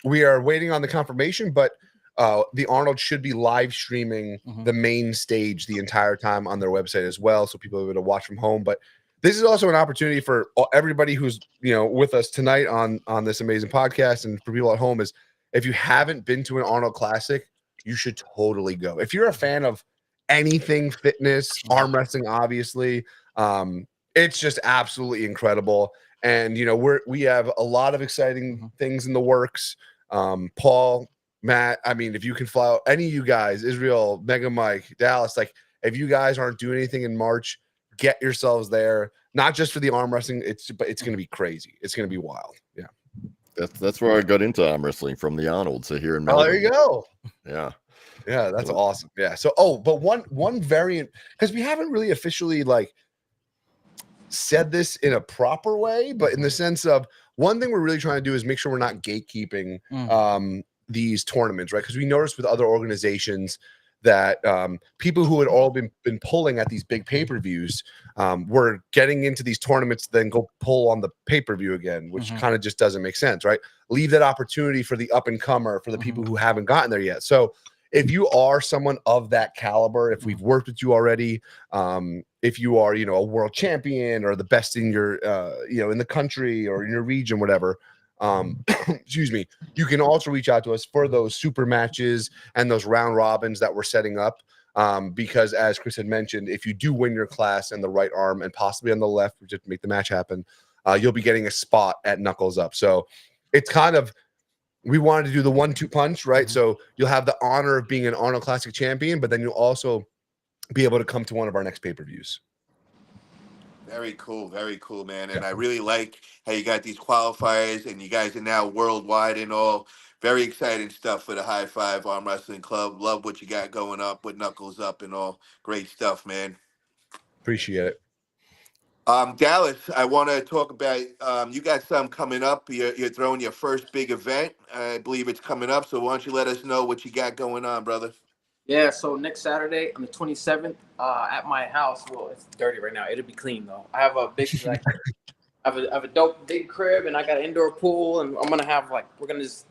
we are waiting on the confirmation, but the Arnold should be live streaming the main stage the entire time on their website as well, so people are able to watch from home. But this is also an opportunity for everybody who's with us tonight on this amazing podcast, and for people at home, is if you haven't been to an Arnold Classic, you should totally go. If you're a fan of anything fitness, arm wrestling, obviously, it's just absolutely incredible. And we have a lot of exciting things in the works. Paul, Matt, I mean, if you can fly out, any of you guys, Israel, Mega Mike, Dallas, like if you guys aren't doing anything in March, get yourselves there. Not just for the arm wrestling, but it's going to be crazy. It's going to be wild. Yeah. That's where I got into arm wrestling, from the Arnold. So here in Melbourne. Oh, there you go. Yeah. Yeah, that's awesome. Yeah. So, but one variant, because we haven't really officially said this in a proper way, but in the sense of, one thing we're really trying to do is make sure we're not gatekeeping these tournaments, right? Because we noticed with other organizations that people who had all been pulling at these big pay-per-views were getting into these tournaments, then go pull on the pay-per-view again, which kind of just doesn't make sense, right? Leave that opportunity for the up-and-comer, for the people who haven't gotten there yet. So if you are someone of that caliber, if we've worked with you already, if you are, a world champion or the best in your, in the country or in your region, whatever, excuse me, you can also reach out to us for those super matches and those round robins that we're setting up. Because as Chris had mentioned, if you do win your class in the right arm and possibly on the left, just to make the match happen, you'll be getting a spot at Knuckles Up. So it's kind of, we wanted to do the 1-2 punch, right? So you'll have the honor of being an Arnold Classic champion, but then you'll also be able to come to one of our next pay-per-views. Very cool, man. And I really like how you got these qualifiers, and you guys are now worldwide and all. Very exciting stuff for the High Five Arm Wrestling Club. Love what you got going up with Knuckles Up and all. Great stuff, man. Appreciate it. Dallas, I want to talk about, you got some coming up. You're throwing your first big event. I believe it's coming up. So why don't you let us know what you got going on, brother? Yeah, so next Saturday on the 27th at my house. Well, it's dirty right now. It'll be clean, though. I have a big, I have a dope big crib, and I got an indoor pool, and I'm going to have, we're going to just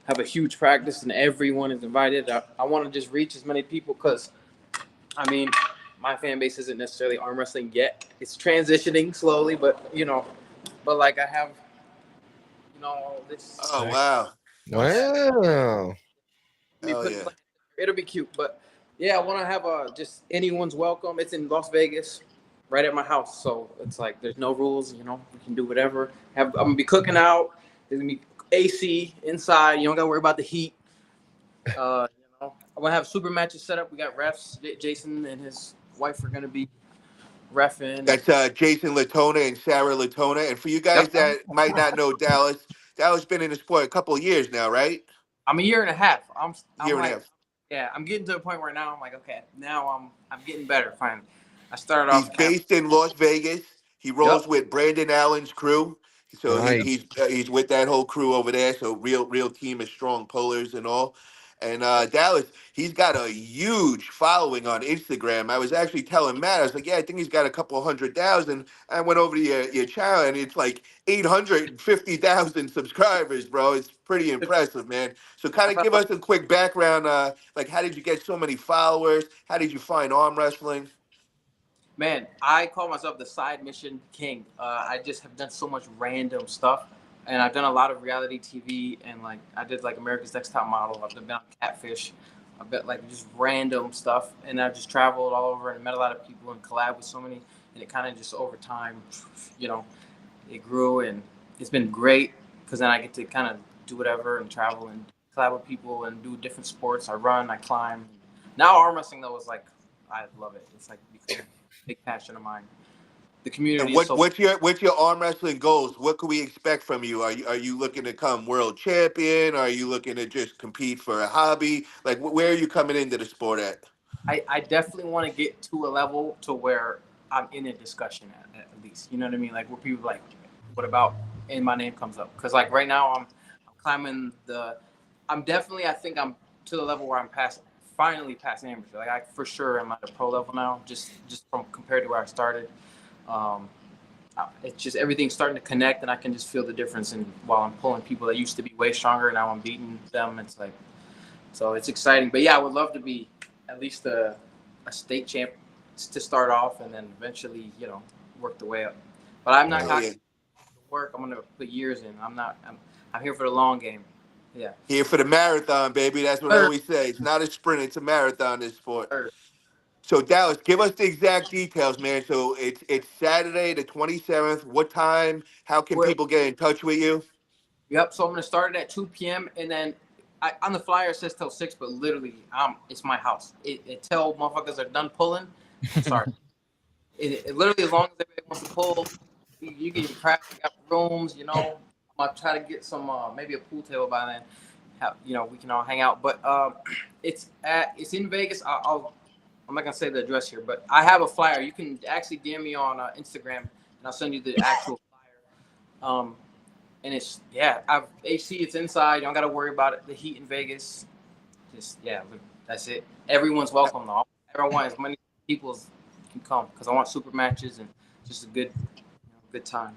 have a huge practice, and everyone is invited. I want to just reach as many people because, I mean, my fan base isn't necessarily arm wrestling yet. It's transitioning slowly, but I have, this. Oh, wow. Wow. Oh, yeah. It'll be cute, but yeah, I want to have just anyone's welcome. It's in Las Vegas, right at my house, so it's there's no rules. We can do whatever. I'm gonna be cooking out. There's gonna be AC inside. You don't gotta worry about the heat. I'm gonna have super matches set up. We got refs. Jason and his wife are gonna be reffing. That's Jason Latona and Sarah Latona. And for you guys that might not know Dallas been in the sport a couple of years now, right? I'm a year and a half. I'm year and a half. Yeah, I'm getting to a point where now I'm okay, now I'm getting better finally. I started off. He's based in Las Vegas. He rolls with Brandon Allen's crew. So nice. he's with that whole crew over there. So real team of strong pullers and all. And Dallas, he's got a huge following on Instagram. I was actually telling Matt, I was like, yeah, I think he's got a couple 100,000. I went over to your channel, and it's 850,000 subscribers, bro. It's pretty impressive, man. So kind of give us a quick background. How did you get so many followers? How did you find arm wrestling? Man, I call myself the side mission king. I just have done so much random stuff, and I've done a lot of reality TV, and like I did like America's Next Top Model. I've been on Catfish. I've been like just random stuff, and I've just traveled all over and met a lot of people and collabed with so many. And it kind of just over time, you know, it grew, and it's been great because then I get to kind of do whatever and travel and collab with people and do different sports. I run, I climb. Now arm wrestling though is like I love it. It's like become a big passion of mine. The community. And Is so what's your arm wrestling goals? What can we expect from you? Are you looking to become world champion? Are you looking to just compete for a hobby? Like where are you coming into the sport at? I definitely want to get to a level to where I'm in a discussion at least. You know what I mean? Like where people like, what about? And my name comes up because like right now I'm climbing the. I'm definitely I think I'm to the level where I'm finally past amateur. Like I for sure am at a pro level now. Just from compared to where I started. It's just everything's starting to connect, and I can just feel the difference. And while I'm pulling people that used to be way stronger, now I'm beating them. It's like, so it's exciting. But yeah, I would love to be at least a state champ to start off, and then eventually, you know, work the way up. But I'm not cocky to work. I'm gonna put years in. I'm here for the long game. Yeah. Here for the marathon, baby. That's what I always say. It's not a sprint; it's a marathon. This sport. So Dallas, give us the exact details, man. So it's Saturday the 27th. What time? How can people get in touch with you? Yep. So I'm gonna start it at 2 p.m. and then on the flyer it says till 6, but literally, it's my house. It tell motherfuckers are done pulling. Sorry. it literally as long as everybody wants to pull, you get your practice, you got rooms. You know, I'm gonna try to get some maybe a pool table by then. You know, we can all hang out. But it's in Vegas. I'm not gonna say the address here, but I have a flyer. You can actually DM me on Instagram, and I'll send you the actual flyer. And it's I've AC. It's inside. You don't gotta worry about it. The heat in Vegas. Just that's it. Everyone's welcome though. Everyone, as many people as can come because I want super matches and just a good time.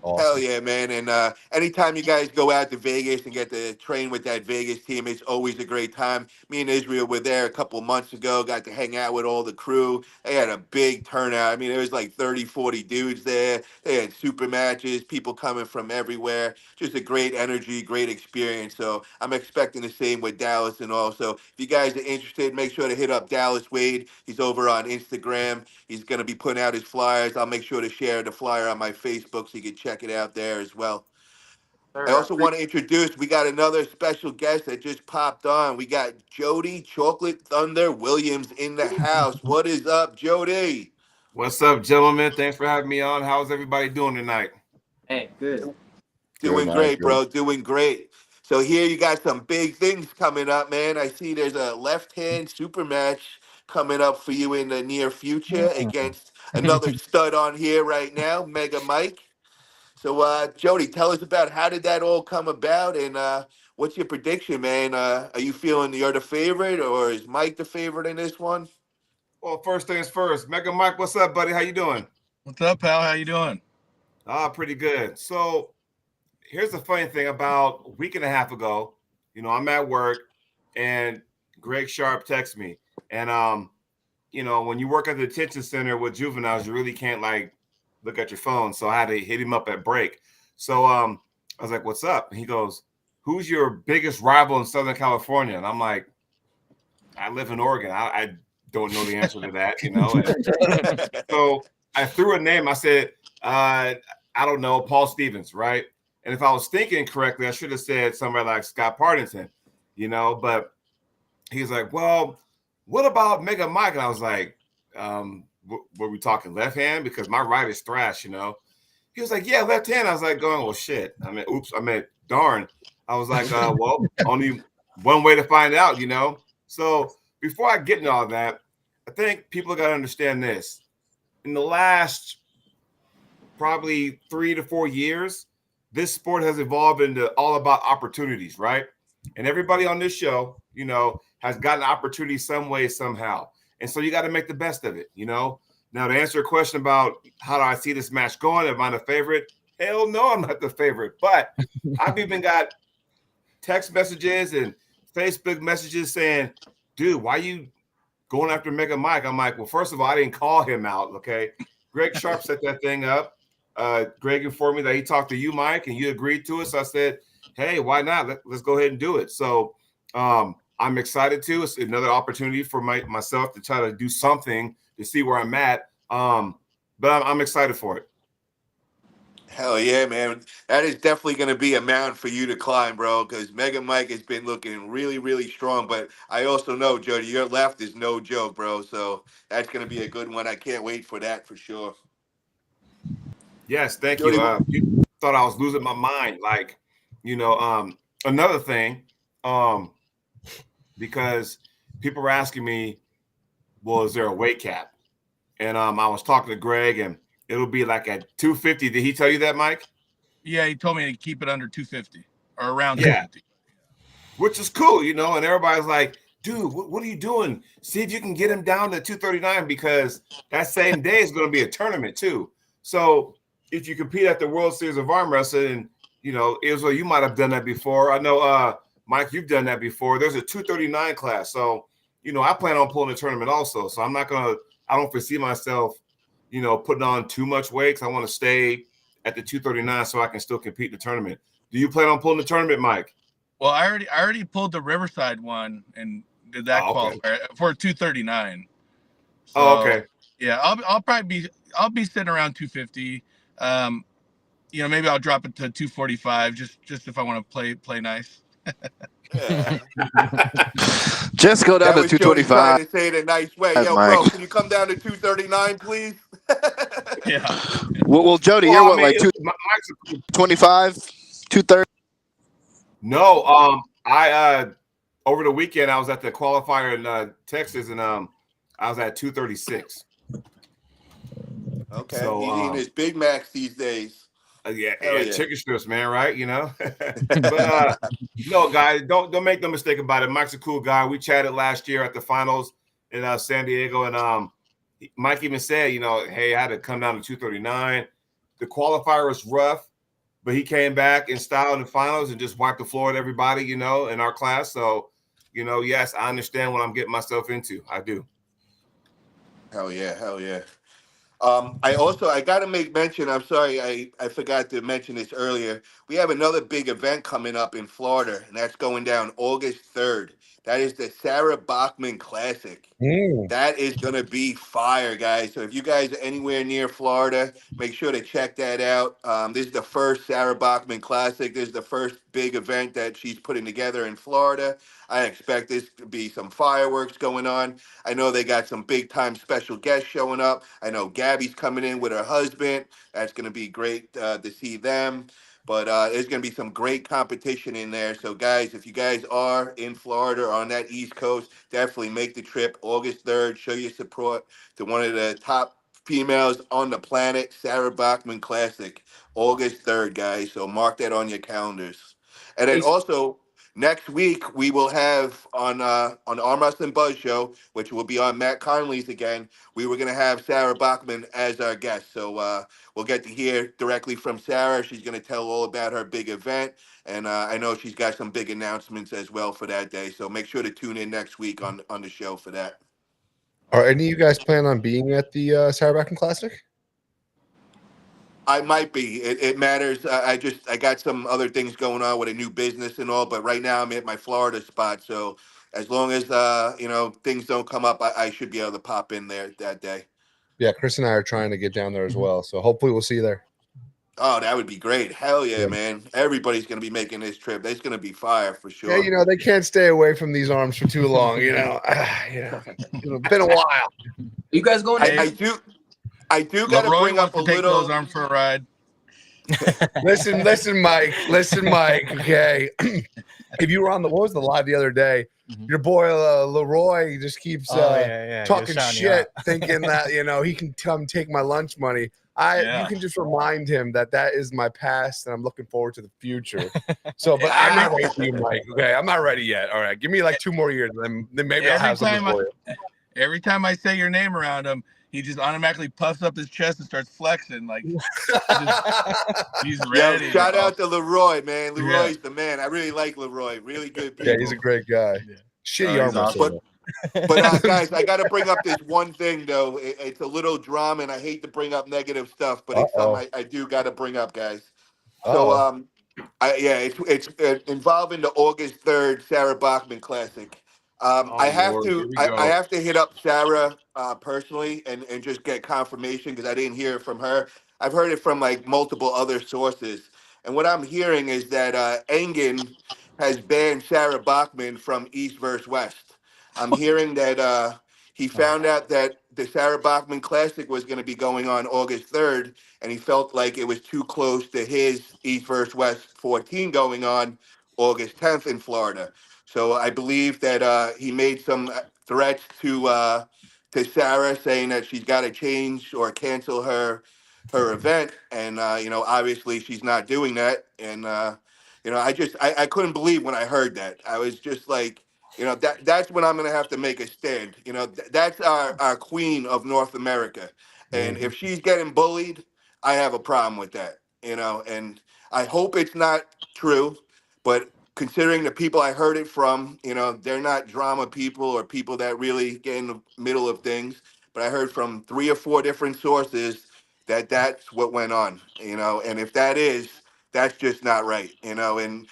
Awesome. Hell yeah, man. And anytime you guys go out to Vegas and get to train with that Vegas team, it's always a great time. Me and Israel were there a couple of months ago, got to hang out with all the crew. They had a big turnout. I mean, there was like 30, 40 dudes there. They had super matches, people coming from everywhere. Just a great energy, great experience. So I'm expecting the same with Dallas. And also, if you guys are interested, make sure to hit up Dallas Wade. He's over on Instagram. He's going to be putting out his flyers. I'll make sure to share the flyer on my Facebook so you can check it out there as well. I also want to introduce, we got another special guest that just popped on. We got Jody Chocolate Thunder Williams in the house. What is up, Jody? What's up, gentlemen? Thanks for having me on. How's everybody doing tonight? Hey, good. Doing great, bro. Doing great. So here you got some big things coming up, man. I see there's a left-hand super match coming up for you in the near future against another stud on here right now, Mega Mike. So, Jody, tell us about how did that all come about, and what's your prediction, man? Are you feeling you're the favorite, or is Mike the favorite in this one? Well, first things first. Mega Mike, what's up, buddy? How you doing? What's up, pal? How you doing? Pretty good. So here's the funny thing. About a week and a half ago, you know, I'm at work, and Greg Sharp texts me. And, you know, when you work at the detention center with juveniles, you really can't, like, look at your phone. So I had to hit him up at break. So I was like, what's up? And he goes, who's your biggest rival in Southern California? And I'm like, I live in Oregon. I don't know the answer to that, you know. And so I threw a name. I said, I don't know, Paul Stevens, right? And if I was thinking correctly, I should have said somebody like Scott Partington, you know. But he's like, well, what about Mega Mike? And I was like, were we talking left hand? Because my right is thrash, you know. He was like, yeah, left hand. I was like going, well, shit. I mean, oops, I meant darn. I was like, well, only one way to find out, you know. So before I get into all that, I think people got to understand this. In the last probably 3 to 4 years, this sport has evolved into all about opportunities, right? And everybody on this show, you know, has gotten an opportunity some way, somehow. And so you got to make the best of it, you know. Now, to answer a question about how do I see this match going, am I the favorite? Hell no, I'm not the favorite. But I've even got text messages and Facebook messages saying, dude, why you going after Mega Mike. I'm like, well, first of all, I didn't call him out. Okay. Greg Sharp set that thing up. Greg informed me that he talked to you, Mike, and you agreed to it. So I said, hey, why not? Let's go ahead and do it. So I'm excited too. It's another opportunity for myself to try to do something to see where I'm at. But I'm excited for it. Hell yeah, man. That is definitely going to be a mountain for you to climb, bro, because Mega Mike has been looking really, really strong. But I also know, Jody, your left is no joke, bro. So that's going to be a good one. I can't wait for that for sure. Yes, thank Jody, you. People thought I was losing my mind. Like, another thing, because people were asking me, well, is there a weight cap? And I was talking to Greg, and it'll be like at 250. Did he tell you that, Mike? Yeah, he told me to keep it under 250 or around 250. Which is cool, and everybody's like, dude, what are you doing? See if you can get him down to 239 because that same day is going to be a tournament too. So if you compete at the World Series of Arm Wrestling, Israel, you might have done that before. I know, Mike, you've done that before. There's a 239 class. So, I plan on pulling a tournament also. So I don't foresee myself putting on too much weight because I want to stay at the 239 so I can still compete in the tournament. Do you plan on pulling the tournament, Mike? Well, I already pulled the Riverside one and did that qualifier for 239. So, okay. Yeah, I'll be sitting around 250. Maybe I'll drop it to 245 just if I want to play nice. Yeah. Just go down to 225. Trying to say it a nice way. Yo, Mike. bro, can you come down to 239, please? Yeah. Well, Jody, you're what, like 225, 230? No, I over the weekend I was at the qualifier in Texas, and I was at 236. Okay, so, he's eating his Big Macs these days. Yeah, chicken strips, man, right? But no, guys, don't make no mistake about it. Mike's a cool guy. We chatted last year at the finals in San Diego, and Mike even said, hey, I had to come down to 239. The qualifier was rough, but he came back in style in the finals and just wiped the floor with everybody, in our class. So, yes, I understand what I'm getting myself into. I do. Hell yeah. I got to make mention. I'm sorry, I forgot to mention this earlier. We have another big event coming up in Florida, and that's going down August 3rd. That is the Sarah Bachman Classic. That is going to be fire, guys. So if you guys are anywhere near Florida, make sure to check that out. This is the first Sarah Bachman Classic. This is the first big event that she's putting together in Florida. I expect this to be some fireworks going on. I know they got some big-time special guests showing up. I know Gabby's coming in with her husband. That's going to be great to see them. But there's going to be some great competition in there. So, guys, if you guys are in Florida or on that East Coast, definitely make the trip August 3rd. Show your support to one of the top females on the planet, Sarah Bachman Classic, August 3rd, guys. So mark that on your calendars. And then also, next week, we will have on Arm Wrestling Buzz Show, which will be on Matt Conley's again, we were going to have Sarah Bachman as our guest. So we'll get to hear directly from Sarah. She's going to tell all about her big event. And I know she's got some big announcements as well for that day. So make sure to tune in next week on the show for that. Are any of you guys plan on being at the Sarah Bachman Classic? I might be. It matters. I got some other things going on with a new business and all, but right now I'm at my Florida spot. So as long as things don't come up, I should be able to pop in there that day. Yeah, Chris and I are trying to get down there as well. So hopefully we'll see you there. Oh, that would be great. Hell yeah, man. Everybody's going to be making this trip. It's going to be fire for sure. Yeah, they can't stay away from these arms for too long, It's been a while. You guys going? I do got to bring up a little. Those arms for a ride. Listen, Mike. Okay, if you were on what was the live the other day? Your boy Leroy just keeps talking shit, thinking that he can come take my lunch money. You can just remind him that is my past, and I'm looking forward to the future. So, but I'm not ready for you, Mike. Okay, I'm not ready yet. All right, give me like 2 more years, then maybe I'll have something for you. Every time I say your name around him, he just automatically puffs up his chest and starts flexing like he's ready. Yo, shout out to Leroy, man. Leroy's the man. I really like Leroy. Really good people. Yeah, he's a great guy. Shitty arm wrestler. But guys, I got to bring up this one thing though. It's a little drama, and I hate to bring up negative stuff, but it's something I do got to bring up, guys. So it's involving the August 3rd Sarah Bachman Classic. I have Lord, here to we I, go. I have to hit up Sarah personally and just get confirmation because I didn't hear it from her. I've heard it from like multiple other sources, and what I'm hearing is that Engen has banned Sarah Bachman from East versus West. I'm hearing that he found out that the Sarah Bachman Classic was going to be going on August 3rd, and he felt like it was too close to his East versus West 14 going on August 10th in Florida. So I believe that he made some threats to Sarah, saying that she's got to change or cancel her event, and obviously she's not doing that. And I couldn't believe when I heard that. I was just like, that's when I'm gonna have to make a stand. That's our queen of North America, and if she's getting bullied, I have a problem with that. And I hope it's not true, but considering the people I heard it from, they're not drama people or people that really get in the middle of things. But I heard from 3 or 4 different sources that that's what went on. And if that is, that's just not right. And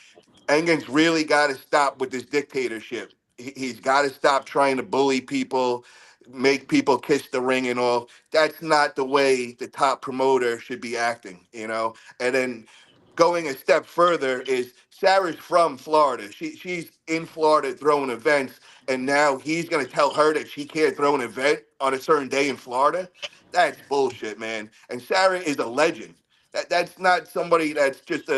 Engen's really got to stop with this dictatorship. He's got to stop trying to bully people, make people kiss the ring and all. That's not the way the top promoter should be acting. And then going a step further is Sarah's from Florida. She's in Florida throwing events, and now he's going to tell her that she can't throw an event on a certain day in Florida. That's bullshit, man. And Sarah is a legend. That's not somebody that's just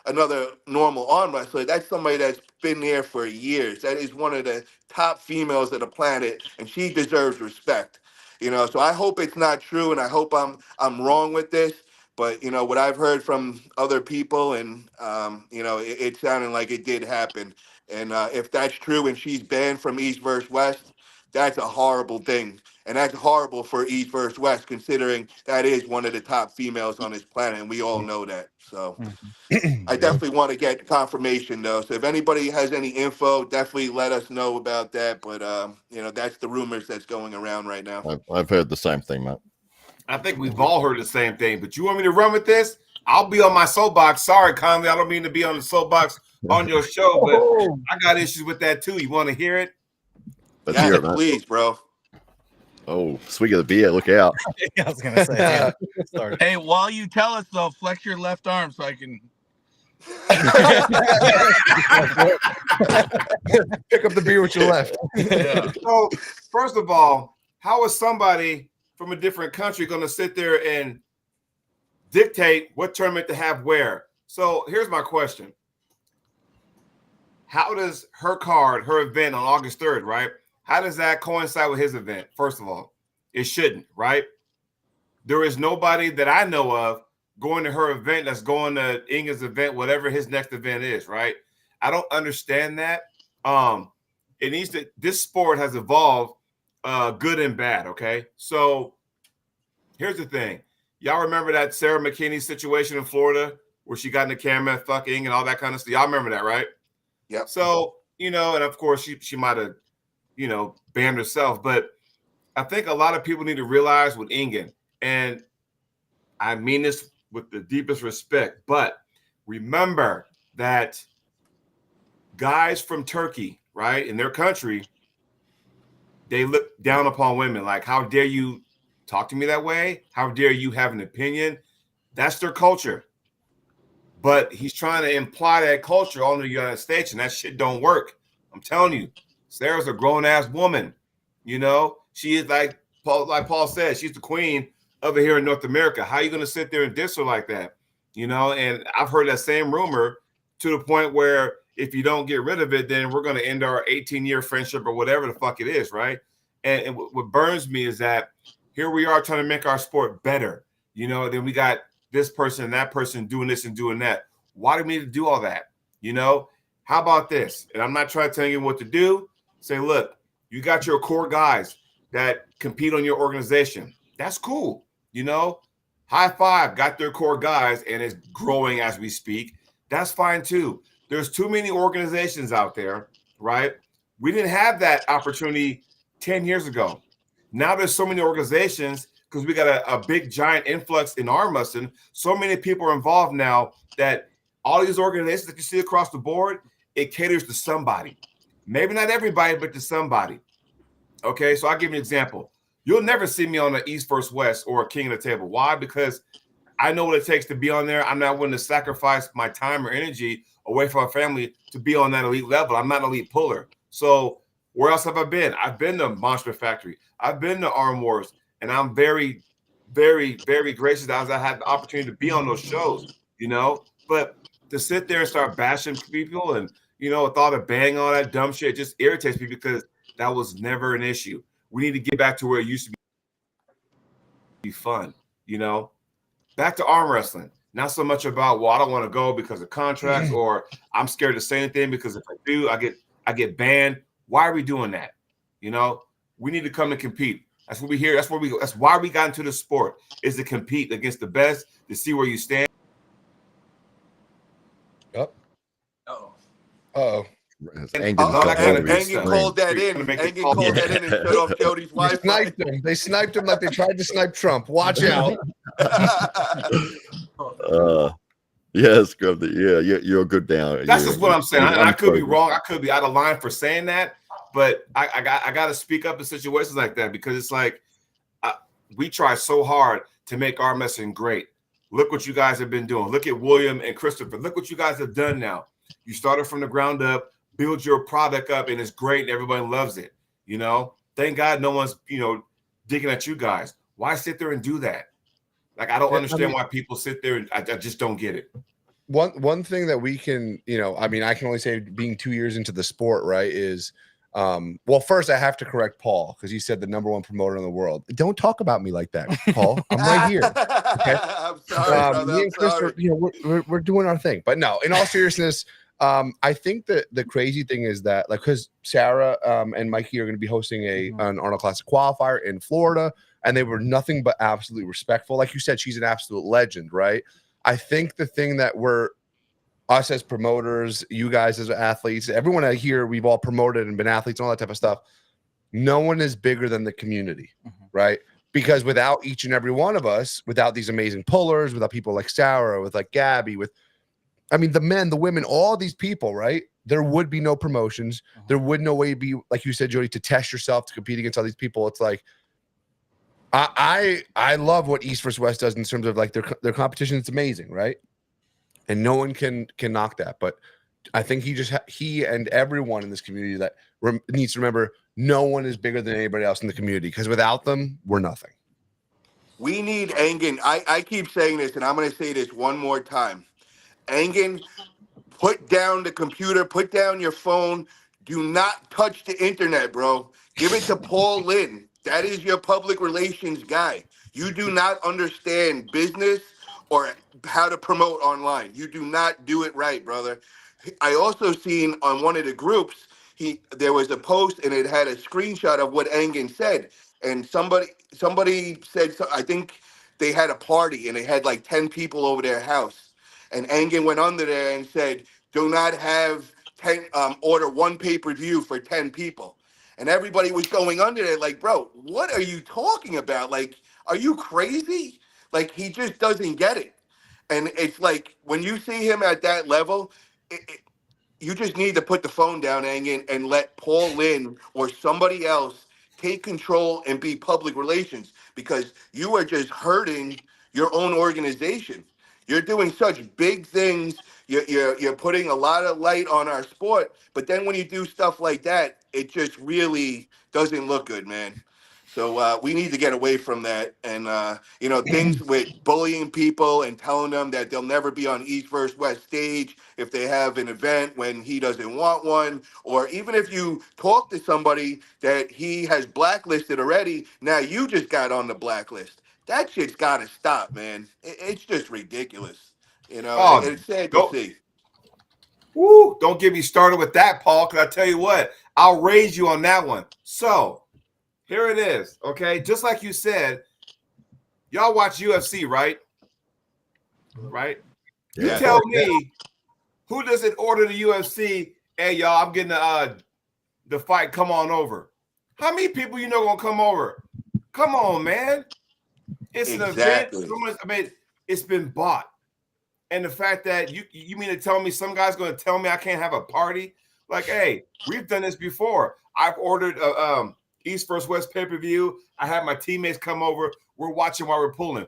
another normal arm wrestler. That's somebody that's been there for years. That is one of the top females of the planet, and she deserves respect. So I hope it's not true, and I hope I'm wrong with this. But what I've heard from other people, and it sounded like it did happen. And if that's true, and she's banned from East versus West, that's a horrible thing. And that's horrible for East versus West, considering that is one of the top females on this planet, and we all know that. So I definitely want to get confirmation, though. So if anybody has any info, definitely let us know about that. But that's the rumors that's going around right now. I've heard the same thing, Matt. I think we've all heard the same thing. But you want me to run with this? I'll be on my soapbox. Sorry, Conley, I don't mean to be on the soapbox on your show, but I got issues with that too. You want to hear it? Let's hear it, man. Please, bro. Oh, swig of the beer. Look out. I was going to say. Hey, while you tell us, though, flex your left arm so I can. Pick up the beer with your left. Yeah. So, first of all, how is somebody from a different country going to sit there and dictate what tournament to have where? So, here's my question. How does her event on August 3rd, right? How does that coincide with his event? First of all, it shouldn't, right? There is nobody that I know of going to her event that's going to Engen's event, whatever his next event is, right? I don't understand that. This sport has evolved good and bad, okay? So here's the thing. Y'all remember that Sarah McKinney situation in Florida where she got in the camera, fucking and all that kind of stuff? Y'all remember that, right? Yeah. So, and of course she might have, banned herself. But I think a lot of people need to realize with Engen, and I mean this with the deepest respect, but remember that guys from Turkey, right, in their country, they look down upon women. Like, how dare you talk to me that way? How dare you have an opinion? That's their culture. But he's trying to imply that culture on the United States, and that shit don't work. I'm telling you, Sarah's a grown-ass woman. She is like Paul said, she's the queen over here in North America. How are you going to sit there and diss her like that? And I've heard that same rumor to the point where if you don't get rid of it, then we're going to end our 18-year friendship or whatever the fuck it is, right? And what burns me is that here we are trying to make our sport better. Then we got this person and that person doing this and doing that. Why do we need to do all that? How about this? And I'm not trying to tell you what to do. Say, look, you got your core guys that compete on your organization. That's cool. High Five got their core guys and is growing as we speak. That's fine too. There's too many organizations out there, right, We didn't have that opportunity 10 years ago. Now there's so many organizations because we got a big giant influx in arm wrestling. So many people are involved now that all these organizations that you see across the board, it caters to somebody. Maybe not everybody, but to somebody. Okay, so I'll give you an example. You'll never see me on the East vs. West or a King of the Table. Why? Because I know what it takes to be on there. I'm not willing to sacrifice my time or energy away from my family to be on that elite level. I'm not an elite puller. So where else have I been? I've been to Monster Factory. I've been to Arm Wars. And I'm very, very, very gracious as I had the opportunity to be on those shows, you know. But to sit there and start bashing people and, you know, with all the bang on that dumb shit, it just irritates me because that was never an issue. We need to get back to where it used to be fun, you know. Back to arm wrestling. Not so much about, well, I don't want to go because of contracts or I'm scared to say anything because if I do, I get banned. Why are we doing that? You know, we need to come and compete. That's what we hear. That's why we got into the sport, is to compete against the best, to see where you stand. Yep. Oh. Engin called that in. Engin called that in and shut off Jody's Wi-Fi. They sniped him like they tried to snipe Trump. Watch out. Yeah, Scrub. Yeah, you're good down. That's just what I'm saying. I could be wrong. I could be out of line for saying that, but I got to speak up in situations like that because it's like we try so hard to make arm wrestling great. Look what you guys have been doing. Look at William and Christopher. Look what you guys have done now. You started from the ground up, build your product up, and it's great, and everybody loves it. You know, thank God no one's, you know, digging at you guys. Why sit there and do that? Like, I don't understand why people sit there, and I just don't get it. One thing that we can, you know, I mean, I can only say being 2 years into the sport, right, is well, first I have to correct Paul because he said the #1 promoter in the world. Don't talk about me like that, Paul. I'm right here. Okay? I'm sorry, brother. Me and Chris are, you know, we're doing our thing. But no, in all seriousness, I think that the crazy thing is that, like, because Sarah and Mikey are going to be hosting an Arnold Classic qualifier in Florida, and they were nothing but absolutely respectful. Like you said, she's an absolute legend, right? I think the thing that us as promoters, you guys as athletes, everyone out here, we've all promoted and been athletes and all that type of stuff. No one is bigger than the community, right? Because without each and every one of us, without these amazing pullers, without people like Sarah, with like Gabby, I mean, the men, the women, all these people, right? There would be no promotions. There would no way be, like you said, Jody, to test yourself, to compete against all these people. It's like, I love what East vs. West does in terms of like their competition. It's amazing, right? And no one can knock that. But I think he and everyone in this community that needs to remember, no one is bigger than anybody else in the community, because without them, we're nothing. We need Engin. I keep saying this, and I'm going to say this one more time. Engin, put down the computer, put down your phone. Do not touch the internet, bro. Give it to Paul Lynn. That is your public relations guy. You do not understand business or how to promote online. You do not do it right, brother. I also seen on one of the groups, there was a post and it had a screenshot of what Engin said. And somebody said, I think they had a party and they had like 10 people over their house. And Engin went under there and said, do not have 10, order one pay-per-view for 10 people. And everybody was going under there like, bro, what are you talking about? Like, are you crazy? Like, he just doesn't get it. And it's like, when you see him at that level, you just need to put the phone down, Engin, and let Paul Lynn or somebody else take control and be public relations, because you are just hurting your own organization. You're doing such big things. You're putting a lot of light on our sport, but then when you do stuff like that, it just really doesn't look good, man. So we need to get away from that. And, you know, things with bullying people and telling them that they'll never be on East vs. West stage if they have an event when he doesn't want one, or even if you talk to somebody that he has blacklisted already, now you just got on the blacklist. That shit's got to stop, man. It's just ridiculous. You know, it's sad to see. Woo, don't get me started with that, Paul, because I tell you what, I'll raise you on that one. So here it is, okay? Just like you said, y'all watch UFC, right? Right? Yeah. You tell me, who doesn't order the UFC, hey, y'all, I'm getting the the fight, come on over. How many people you know gonna come over? Come on, man. It's an event. I mean, it's been bought. And the fact that you mean to tell me some guy's gonna tell me I can't have a party? Like, hey, we've done this before. I've ordered a East vs. West pay-per-view. I have my teammates come over. We're watching while we're pulling.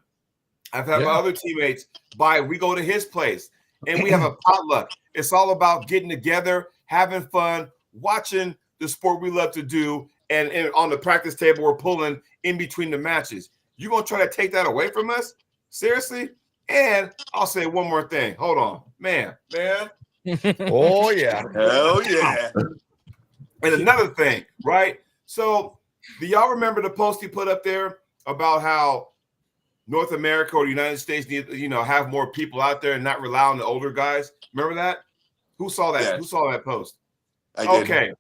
I've had my other teammates we go to his place and we have a potluck. It's all about getting together, having fun, watching the sport we love to do, and on the practice table we're pulling in between the matches. You gonna try to take that away from us? Seriously? And I'll say one more thing. Hold on, man. Oh yeah. Hell yeah. And another thing, right? So do y'all remember the post he put up there about how North America or the United States need, have more people out there and not rely on the older guys? Remember that? Who saw that? Yes. Who saw that post? I did. Okay.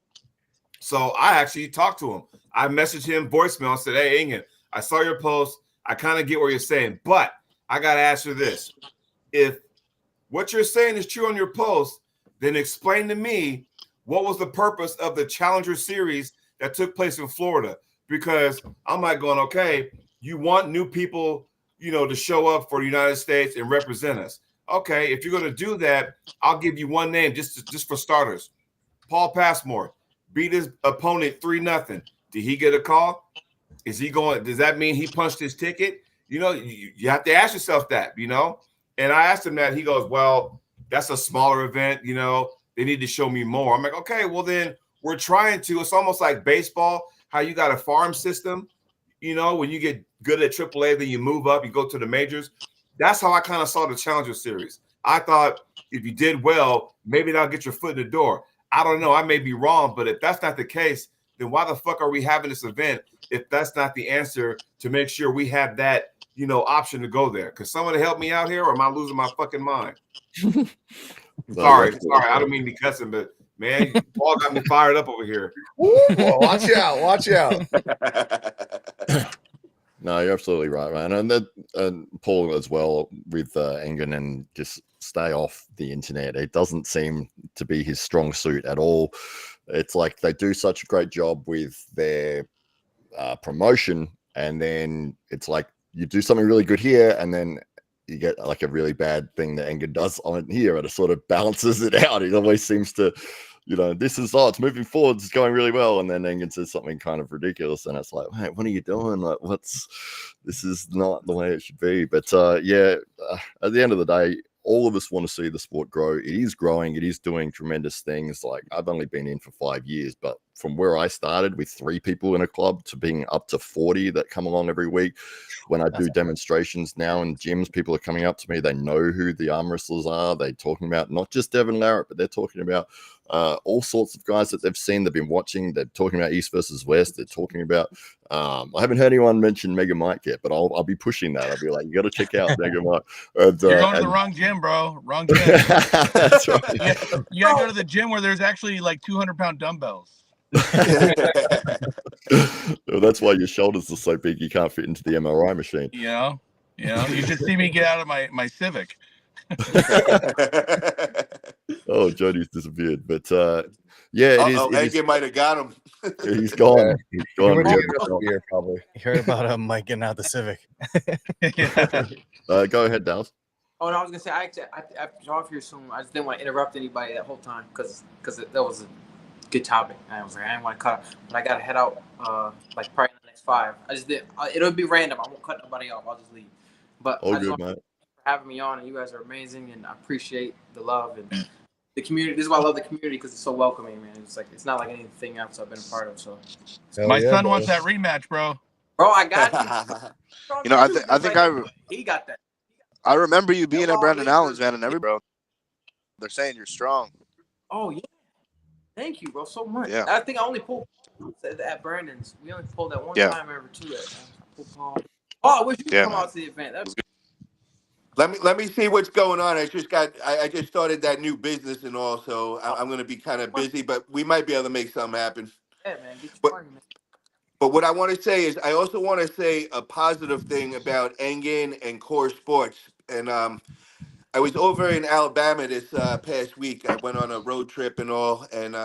So I actually talked to him. I messaged him voicemail and said, hey, Ingen, I saw your post. I kind of get what you're saying, but I got to ask you this. If what you're saying is true on your post, then explain to me what was the purpose of the Challenger Series that took place in Florida? Because I'm like going, okay, you want new people, to show up for the United States and represent us. Okay, if you're going to do that, I'll give you one name just for starters. Paul Passmore beat his opponent 3-0. Did he get a call? Is he going? Does that mean he punched his ticket? You have to ask yourself that, And I asked him that. He goes, well, that's a smaller event. They need to show me more. I'm like, okay, well, then we're trying to. It's almost like baseball, how you got a farm system. When you get good at AAA, then you move up, you go to the majors. That's how I kind of saw the Challenger Series. I thought if you did well, maybe that'll get your foot in the door. I don't know. I may be wrong, but if that's not the case, then why the fuck are we having this event if that's not the answer to make sure we have that, option to go there? Could someone help me out here, or am I losing my fucking mind? Sorry. I don't mean to be cussing, but man, Paul got me fired up over here. Ooh, watch out. No, you're absolutely right, man. And Paul as well with Engen, and just stay off the internet. It doesn't seem to be his strong suit at all. It's like they do such a great job with their promotion, and then it's like you do something really good here, and then you get like a really bad thing that Engen does on here, and it sort of balances it out. It always seems to, it's moving forward, it's going really well, and then Engen says something kind of ridiculous, and it's like, hey, what are you doing? Like, this is not the way it should be. But at the end of the day, all of us want to see the sport grow. It is growing. It is doing tremendous things. Like, I've only been in for 5 years, but from where I started with 3 people in a club to being up to 40 that come along every week, when I do demonstrations now in gyms, people are coming up to me. They know who the arm wrestlers are. They're talking about not just Devin Larratt, but they're talking about all sorts of guys that they've seen, they've been watching. They're talking about East versus West. They're talking about I haven't heard anyone mention Mega Mike yet, but I'll be pushing that. I'll be like, you got to check out Mega Mike. You're going to the wrong gym, bro. Wrong gym. That's right. You got to go to the gym where there's actually like 200-pound dumbbells. Well, that's why your shoulders are so big you can't fit into the MRI machine. You should see me get out of my Civic. Oh, Jody's disappeared, but Engen might have got him. He's gone. He's gone. Beer, probably. You heard about Mike getting out the Civic. Go ahead, Dallas. Oh, no, I was gonna say I have to off here soon. I just didn't want to interrupt anybody that whole time because that was a good topic. I was like, I didn't want to cut, but I gotta head out like probably in the next 5. I just did. It'll be random. I won't cut nobody off. I'll just leave. But All good, mate. For having me on, and you guys are amazing, and I appreciate the love and the community. This is why I love the community, because it's so welcoming, man. It's not like anything else I've been a part of. So my son wants that rematch, bro. Bro, I got you. I think he got that. I remember you being at Brandon Allen's, man, and bro. They're saying you're strong. Oh yeah, thank you, bro, so much. Yeah. I think I only pulled at Brandon's. We only pulled that one time ever too. Oh, I wish you could come out to the event. That was good. Let me see what's going on. I just started that new business and all, so I'm going to be kind of busy, but we might be able to make something happen. Yeah, man. Get your party, man. But what I want to say is, I also want to say a positive thing about Engen and Core Sports. And I was over in Alabama this past week. I went on a road trip and all, and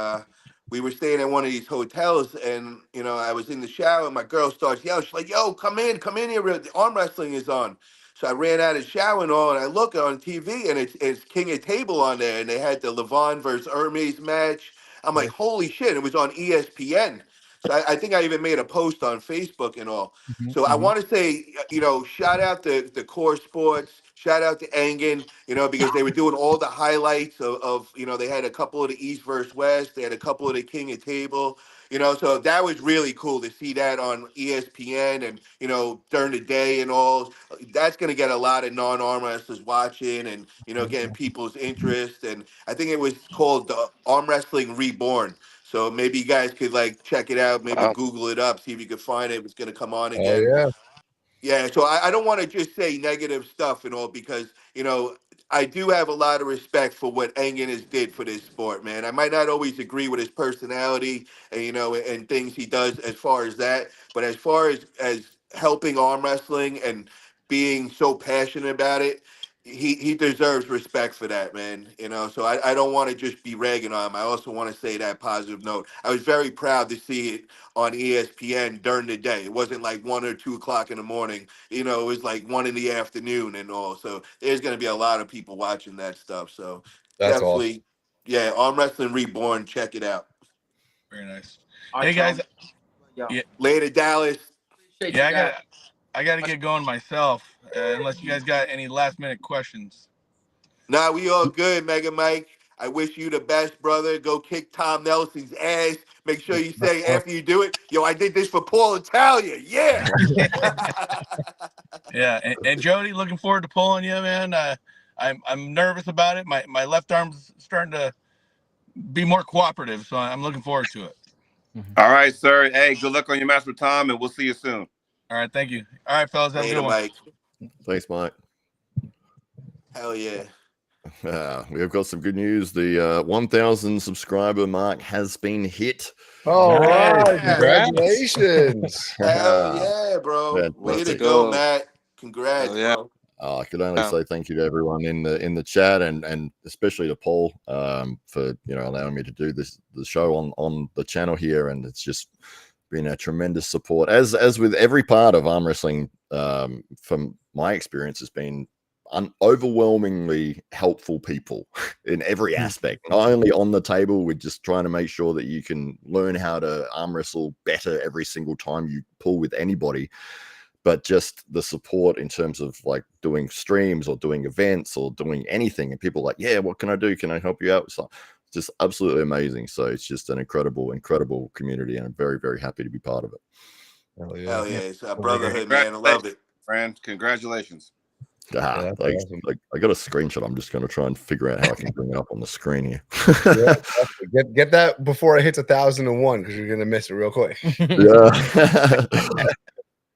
we were staying at one of these hotels, and I was in the shower, and my girl starts yelling. She's like, "Yo, come in here! The arm wrestling is on." So I ran out of the shower and all, and I look on TV, and it's King of Table on there, and they had the Levon versus Hermes match. I'm like, holy shit! It was on ESPN. So I think I even made a post on Facebook and all. So I want to say, shout out the Core Sports, shout out to Engen, because they were doing all the highlights of they had a couple of the East versus West, they had a couple of the King of Table, so that was really cool to see that on ESPN and, during the day and all. That's going to get a lot of non-arm wrestlers watching and, getting people's interest. And I think it was called the Arm Wrestling Reborn. So maybe you guys could check it out, maybe Google it up, see if you could find it. It's going to come on again. Oh, yeah. Yeah, so I don't want to just say negative stuff and all because, I do have a lot of respect for what Engen has did for this sport, man. I might not always agree with his personality and, and things he does as far as that. But as far as helping arm wrestling and being so passionate about it, he deserves respect for that, man. So I don't want to just be ragging on him. I also want to say that positive note. I was very proud to see it on ESPN during the day. It wasn't like 1 or 2 o'clock in the morning. It was like 1 in the afternoon and all. So there's going to be a lot of people watching that stuff. So That's definitely, awesome. yeah, Arm Wrestling Reborn. Check it out. Very nice. Hey guys, yeah. Later, Dallas. Yeah, I got to get going myself. Unless you guys got any last minute questions. Nah, we all good, Mega Mike. I wish you the best, brother. Go kick Tom Nelson's ass. Make sure you say after you do it, yo, I did this for Paul Italia. Yeah. Yeah, and Jody, looking forward to pulling you, man. I'm nervous about it. My left arm's starting to be more cooperative, so I'm looking forward to it. All right, sir. Hey, good luck on your match with Tom, and we'll see you soon. All right, thank you. All right, fellas, have a good one. Mike. Thanks, Mike. Hell yeah. We have got some good news. The 1,000 subscriber mark has been hit. All right. Congrats. Congratulations. Hell yeah, bro. Way to go, Matt. Congrats, bro. I could only say thank you to everyone in the chat and especially to Paul for allowing me to do the show on the channel here, and it's just been a tremendous support as with every part of arm wrestling. From my experience, has been overwhelmingly helpful people in every aspect, not only on the table with just trying to make sure that you can learn how to arm wrestle better every single time you pull with anybody, but just the support in terms of like doing streams or doing events or doing anything. And people are like, yeah, what can I do? Can I help you out? So just absolutely amazing. So it's just an incredible community, and I'm very, very happy to be part of it. Hell yeah. It's a brotherhood, man. I love it. Friend, congratulations. I got a screenshot. I'm just going to try and figure out how I can bring it up on the screen here. Get that before it hits 1,001 because you're going to miss it real quick.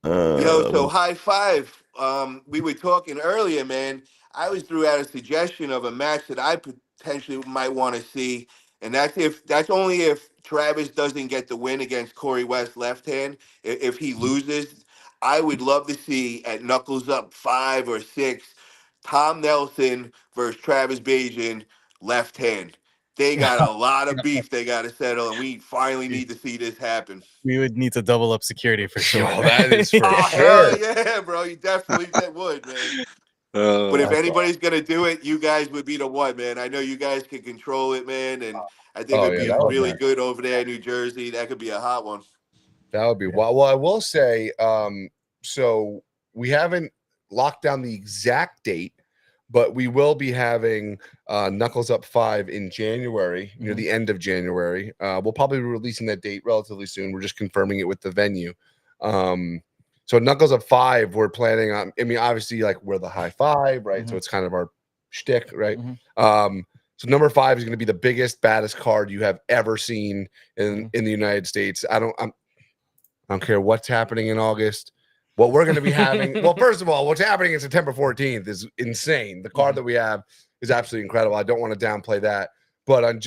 So high five. We were talking earlier, man. I was threw out a suggestion of a match that I potentially might want to see, and that's only if Travis doesn't get the win against Corey West left hand. If he loses, I would love to see at Knuckles Up 5 or 6, Tom Nelson versus Travis Bagent left hand. They got a lot of beef they got to settle, and we finally need to see this happen. We would need to double up security for sure. That is for sure. Hell yeah, bro. You definitely would, man. But if anybody's going to do it, you guys would be the one, man. I know you guys can control it, man, and I think it'd be really good over there in New Jersey. That could be a hot one. That would be wild. Well, I will say, so we haven't locked down the exact date, but we will be having Knuckles Up 5 in January, near the end of January. We'll probably be releasing that date relatively soon. We're just confirming it with the venue. So Knuckles Up 5, we're planning on, I mean, obviously, like, we're the high five, right? So it's kind of our shtick, right? So number 5 is going to be the biggest, baddest card you have ever seen in the United States. I don't care what's happening in August. What we're going to be having, well, first of all, what's happening in September 14th is insane. The card that we have is absolutely incredible. I don't want to downplay that. But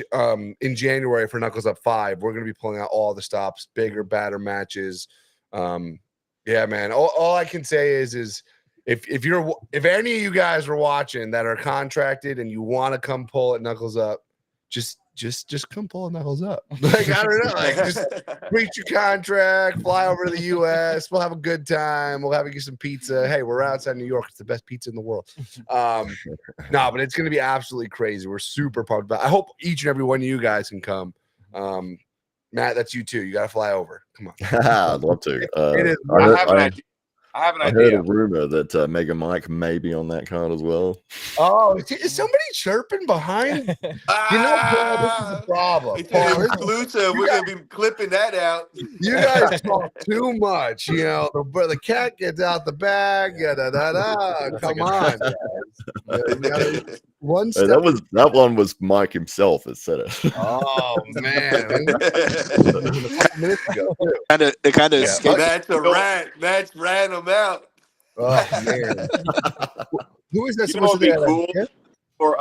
in January for Knuckles Up 5, we're going to be pulling out all the stops, bigger, badder matches. Yeah, man. All I can say is if any of you guys are watching that are contracted and you want to come pull at Knuckles Up, just just come pull Knuckles up. Like, I don't know. Like, just reach your contract, fly over to the U.S. We'll have a good time. We'll have you some pizza. Hey, we're outside New York. It's the best pizza in the world. No, but it's going to be absolutely crazy. We're super pumped about it. I hope each and every one of you guys can come. Matt, that's you too. You got to fly over. Come on. I'd love to. It is. I have an I idea. heard a rumor that Mega Mike may be on that card as well. Oh, is somebody chirping behind? You know, Paul, this is the problem. It's Paul, an exclusive. We're going to be clipping that out. you guys talk too much. You know, the cat gets out the bag. Come on. One step. That one was Mike himself that said it. Oh man. A couple minutes ago. It kind of escaped. That's a rat. That's rat him out. Oh man. Who is that You know supposed what'd to be be? cool for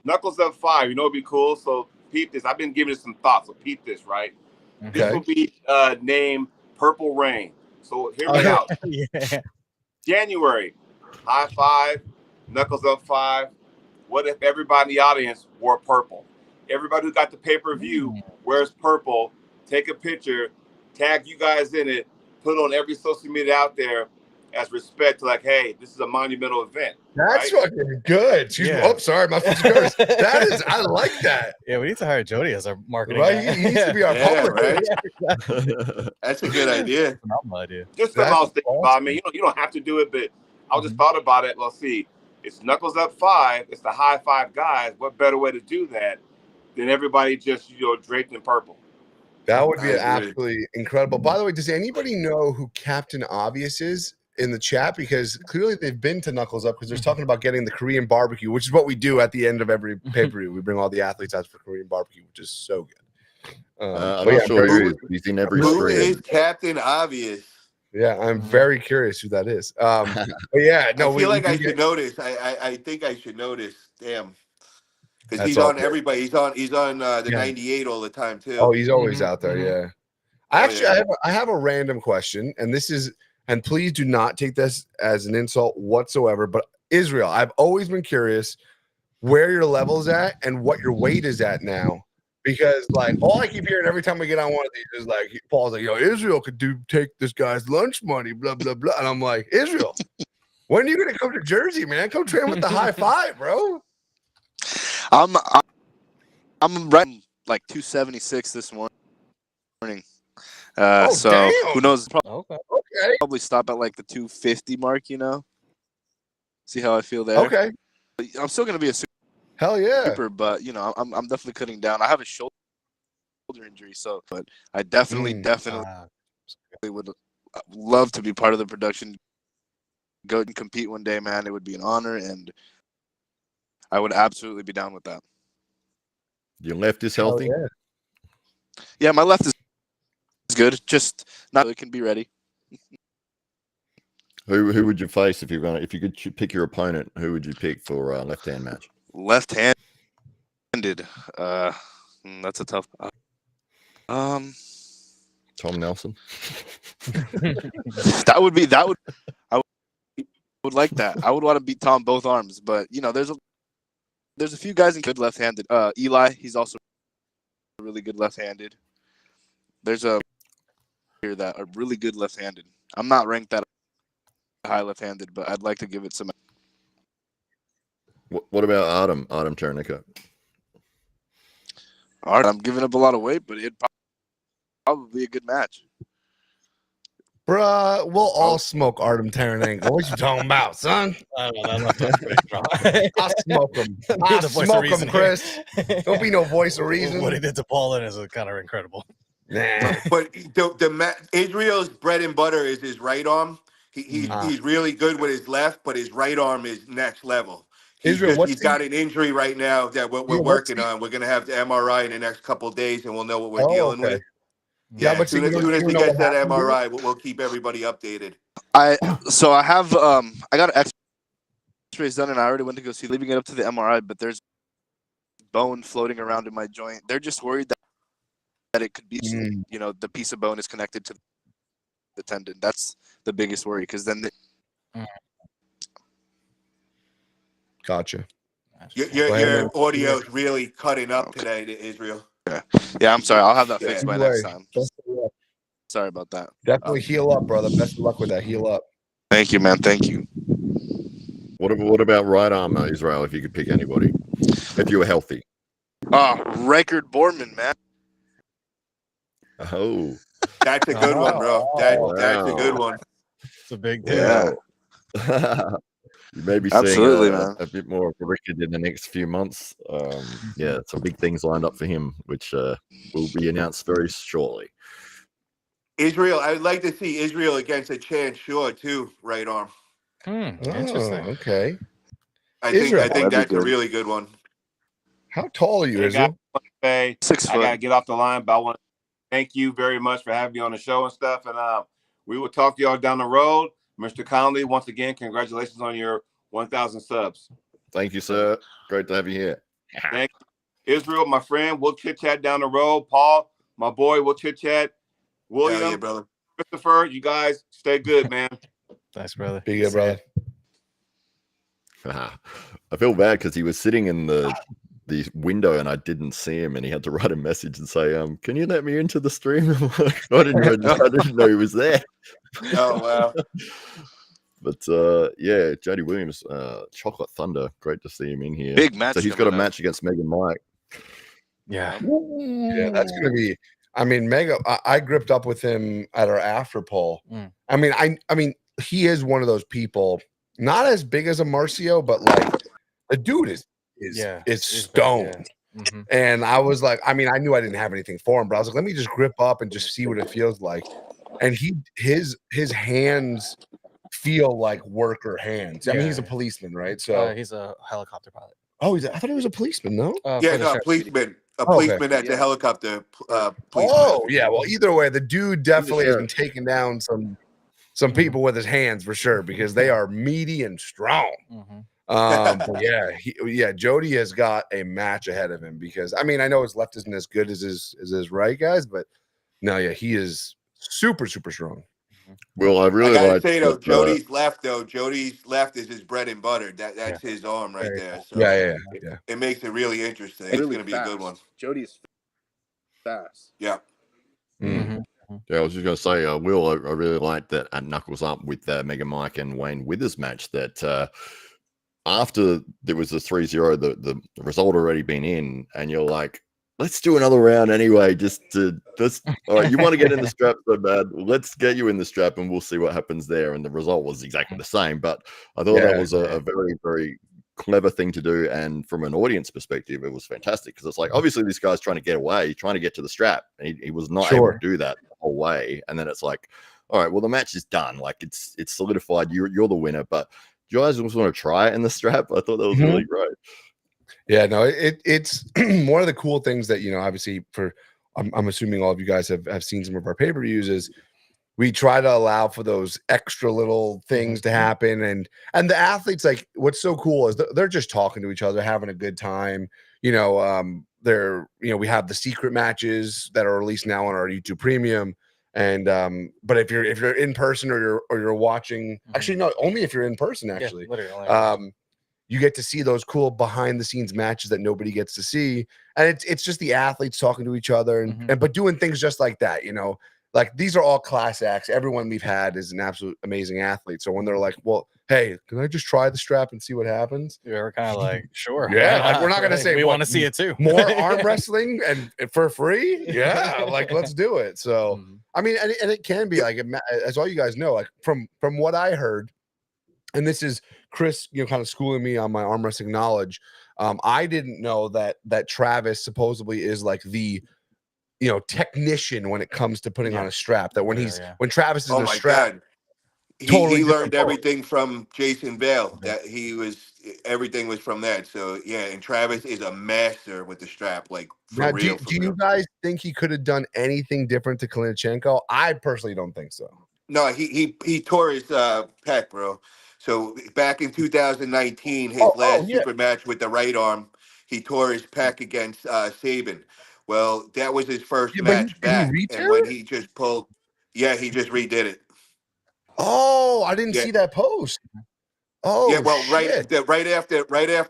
Knuckles Up 5? You know what'd be cool? So peep this. I've been giving it some thought. So peep this, right? Okay. This will be named Purple Rain. So hear me out. Yeah. January, high five, Knuckles Up 5. What if everybody in the audience wore purple? Everybody who got the pay-per-view wears purple. Take a picture, tag you guys in it, put it on every social media out there as respect to, like, hey, this is a monumental event. That's right? fucking good. Excuse me. Yeah. Oh, sorry, my first. That is, I like that. Yeah, we need to hire Jody as our marketing Right? guy. He needs to be our public. Right? Exactly. That's a good idea. Phenomenal idea. Just something I was thinking awesome. about. I mean, you don't have to do it, but I just thought about it. Let's see. It's Knuckles Up 5. It's the high five guys. What better way to do that than everybody just, draped in purple? That would be I agree. absolutely incredible. By the way, does anybody know who Captain Obvious is in the chat? Because clearly they've been to Knuckles Up because they're talking about getting the Korean barbecue, which is what we do at the end of every pay-per-view. We bring all the athletes out for Korean barbecue, which is so good. I'm not sure who he is. He's in every Who stream. is Captain Obvious? Yeah, I'm very curious who that is. But yeah, no, I feel like I should notice. I think I should notice. Damn. Because That's he's all on good. everybody. He's on the Yeah. 98 all the time, too. Oh, he's always out there. Yeah. Actually, yeah. I have a random question, and this is, and please do not take this as an insult whatsoever. But Israel, I've always been curious where your level's at and what your weight is at now, because like all I keep hearing every time we get on one of these is like Paul's like, "Yo, Israel could take this guy's lunch money," blah blah blah, and I'm like, Israel, when are you gonna come to Jersey, man? Come train with the high five, bro. I'm running like 276 this morning. So damn. who knows? Okay. Okay. Probably stop at like the 250 mark. See how I feel there. Okay. I'm still gonna be a Hell yeah. super, but I'm definitely cutting down. I have a shoulder injury, so but I definitely would love to be part of the production. Go and compete one day, man. It would be an honor, and I would absolutely be down with that. Your left is healthy. Yeah, my left is good. Just not. It can be ready. Who would you face if you could pick your opponent? Who would you pick for a left-hand match? Left-handed. That's a tough. Tom Nelson. I would like that. I would want to beat Tom both arms, but there's a few guys in good left-handed. Eli, he's also really good left-handed. There's a here that are really good left-handed. I'm not ranked that high left-handed, but I'd like to give it some. What about Artyom Chernicko? I'm giving up a lot of weight, but it'd probably be a good match. Bruh, we'll all smoke Artyom Taranenko. What you talking about, son? I don't know. That's pretty strong. I'll smoke him. You're I'll the voice of smoke him, reason Chris. here. Don't be no voice of reason. What he did to Paulin is kind of incredible. Nah. But Israel's bread and butter is his right arm. He's really good with his left, but his right arm is next level. He's got an injury right now that we're working on. We're going to have the MRI in the next couple of days, and we'll know what we're dealing with. Yeah, but as soon as he gets that MRI, we'll keep everybody updated. I got X-rays done, and I already went to go see. Leaving it up to the MRI, but there's bone floating around in my joint. They're just worried that it could be, the piece of bone is connected to the tendon. That's the biggest worry, because then. Gotcha. match. Your audio is really cutting up today, to Israel. Yeah, I'm sorry. I'll have that Yeah. fixed by Anyway, next time. best of luck. Sorry about that. Definitely heal up, brother. Best of luck with that. Heal up. Thank you, man. Thank you. What about right arm, Israel? If you could pick anybody, if you were healthy. Rickard Borman, man. Oh, That's a good one, bro. That's a good one. It's a big Yeah. You may be Absolutely, seeing man. a bit more of a Rickard in the next few months. Yeah, some big things lined up for him, which will be announced very shortly. Israel, I would like to see Israel against a Chan Shaw too, right arm. Interesting. Okay. I Israel. think that's good. a really good one. How tall are you, Hey, Israel? Say, 6 I foot. gotta get off the line, but I want to thank you very much for having me on the show and stuff. And we will talk to y'all down the road. Mr. Conley, once again, congratulations on your 1,000 subs. Thank you, sir. Great to have you here. Thank you. Israel, my friend, we'll chit chat down the road. Paul, my boy, we'll chit chat. William, Hell yeah, brother. Christopher, you guys stay good, man. Thanks, brother. Be good, brother. I feel bad because he was sitting in the window and I didn't see him, and he had to write a message and say, "Can you let me into the stream?" I'm like, I didn't know he was there. Oh wow. But yeah, Jody Williams, Chocolate Thunder, great to see him in here. Big match So he's got a coming up. match against Megan Mike. Yeah. Yeah, that's gonna be. I mean, Mega. I gripped up with him at our after poll. I mean, he is one of those people, not as big as a Marcio, but like the dude is stoned. And I was like, I mean, I knew I didn't have anything for him, but I was like, let me just grip up and just see what it feels like. And his hands feel like worker hands. I mean, he's a policeman, right? So he's a helicopter pilot. Oh, I thought he was a policeman. No. Yeah, no, policeman. A policeman at the helicopter. Policeman. Oh, yeah. Well, either way, the dude definitely has been taking down some people with his hands for sure because they are meaty and strong. But yeah, Jody has got a match ahead of him because I mean I know his left isn't as good as his right, guys, but no, yeah, he is super strong. Well, I I gotta like say though, that, Jody's left is his bread and butter. That's his arm right there. So yeah. It makes it really interesting. It's really gonna be a good one. Jody's fast. Yeah. Yeah, I was just going to say, Will, I really liked that at Knuckles Up with Mega Mike and Wayne Withers match that after there was a 3-0, the result already been in, and you're like, let's do another round anyway, all right, you want to get in the strap so bad, let's get you in the strap and we'll see what happens there. And the result was exactly the same, but I thought that was a very, very clever thing to do, and from an audience perspective it was fantastic because it's like obviously this guy's trying to get away, trying to get to the strap, and he was not able to do that the whole way, and then it's like, all right, well the match is done, like it's solidified, you're the winner, but do you guys also want to try it in the strap? I thought that was really great. Yeah, no, it's one of the cool things that, you know, obviously I'm assuming all of you guys have seen some of our pay-per-views is we try to allow for those extra little things to happen. And the athletes, like what's so cool is they're just talking to each other, having a good time. You know, we have the secret matches that are released now on our YouTube Premium. And but if you're in person or you're watching, actually no, only if you're in person, actually. Yeah, literally. You get to see those cool behind the scenes matches that nobody gets to see. And it's just the athletes talking to each other and but doing things just like that, you know. Like these are all class acts. Everyone we've had is an absolute amazing athlete. So when they're like, well, hey, can I just try the strap and see what happens? Yeah, we're kind of like, sure. Yeah, like we're not gonna say we want to see it too. More arm wrestling and for free. Yeah, like let's do it. So I mean, and it can be like, as all you guys know, like from what I heard, and this is Chris, you know, kind of schooling me on my arm wrestling knowledge. I didn't know that Travis supposedly is like the, you know, technician when it comes to putting on a strap. That when when Travis is in a strap, God. He learned everything from Jason Bale. That everything was from that. So yeah, and Travis is a master with the strap. Like for real. Do you guys think he could have done anything different to Klinichenko? I personally don't think so. No, he tore his pec, bro. So back in 2019, his last super match with the right arm, he tore his pec against Sabin. Well, that was his first match back, and when he just pulled, he just redid it. Oh, I didn't see that post. Oh, yeah, well, shit. right after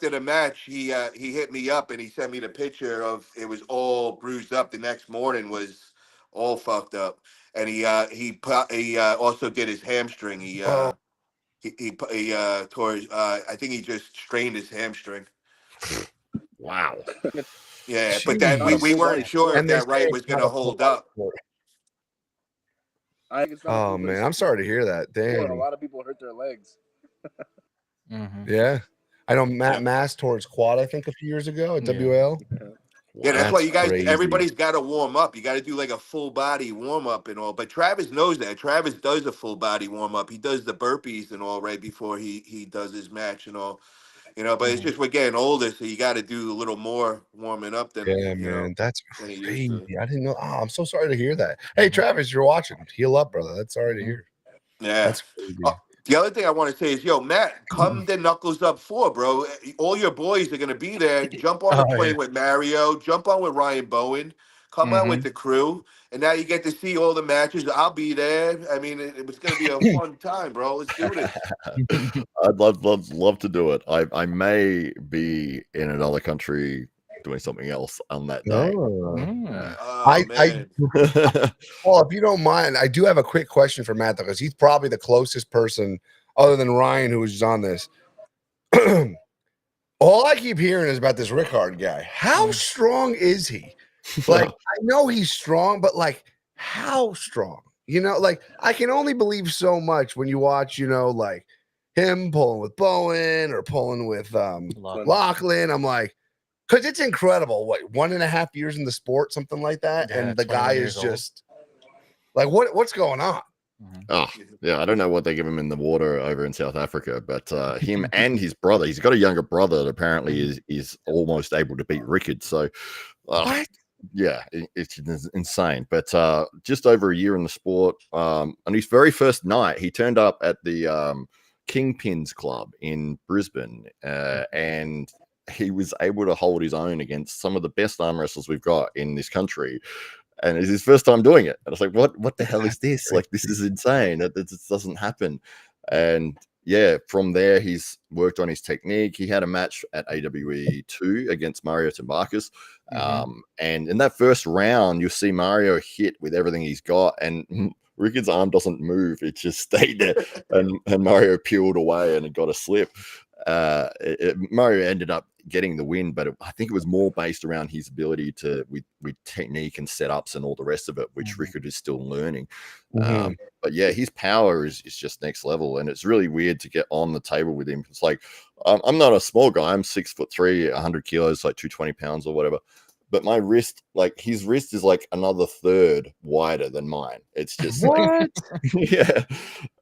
the match, he hit me up and he sent me the picture of it was all bruised up. The next morning was all fucked up, and he also did his hamstring. He tore. I think he just strained his hamstring. Wow. Yeah, but that we weren't sure if that right was going to hold up. Oh man, I'm sorry to hear that. Damn. A lot of people hurt their legs. Yeah, I know Matt Mass tore his quad, I think, a few years ago at WL. Yeah, that's why you guys. Crazy. Everybody's got to warm up. You got to do like a full body warm up and all. But Travis knows that. Travis does a full body warm up. He does the burpees and all right before he does his match and all. But it's just we're getting older, so you got to do a little more warming up than That's crazy. I didn't know. Oh, I'm so sorry to hear that. Hey, Travis, you're watching. Heal up, brother. That's sorry to hear. Yeah. That's crazy. The other thing I want to say is, Matt, come to Knuckles Up 4, bro. All your boys are going to be there. Jump on the plane with Mario. Jump on with Ryan Bowen. Come out with the crew. And now you get to see all the matches. I'll be there. I mean, it was going to be a fun time, bro. Let's do this. I'd love to do it. I may be in another country doing something else on that day. Well, if you don't mind, I do have a quick question for Matt, because he's probably the closest person other than Ryan who was just on this. All I keep hearing is about this Rickard guy. How strong is he? Like, I know he's strong, but like, how strong? Like, I can only believe so much when you watch, like him pulling with Bowen or pulling with Lachlan. I'm like, because it's incredible. What, 1.5 years in the sport, something like that, and the guy is just like, what's going on? Oh, yeah, I don't know what they give him in the water over in South Africa, but him and his brother, he's got a younger brother that apparently is almost able to beat Rickard. So, yeah, it's insane. But just over a year in the sport, on his very first night, he turned up at the Kingpins Club in Brisbane, and he was able to hold his own against some of the best arm wrestlers we've got in this country. And it's his first time doing it. And I was like, what the hell is this? Like, this is insane. It just doesn't happen. And yeah, from there, he's worked on his technique. He had a match at AWE 2 against Mario Tabakis. And in that first round, you'll see Mario hit with everything he's got. And Rickard's arm doesn't move. It just stayed there. and Mario peeled away and it got a slip. Mario ended up getting the win, but I think it was more based around his ability to with technique and setups and all the rest of it, which Rickard is still learning. But yeah, his power is just next level, and it's really weird to get on the table with him. It's like, I'm not a small guy. I'm 6'3", 100 kilos, like 220 pounds or whatever. But my wrist, like his wrist is like another third wider than mine. It's just like, yeah.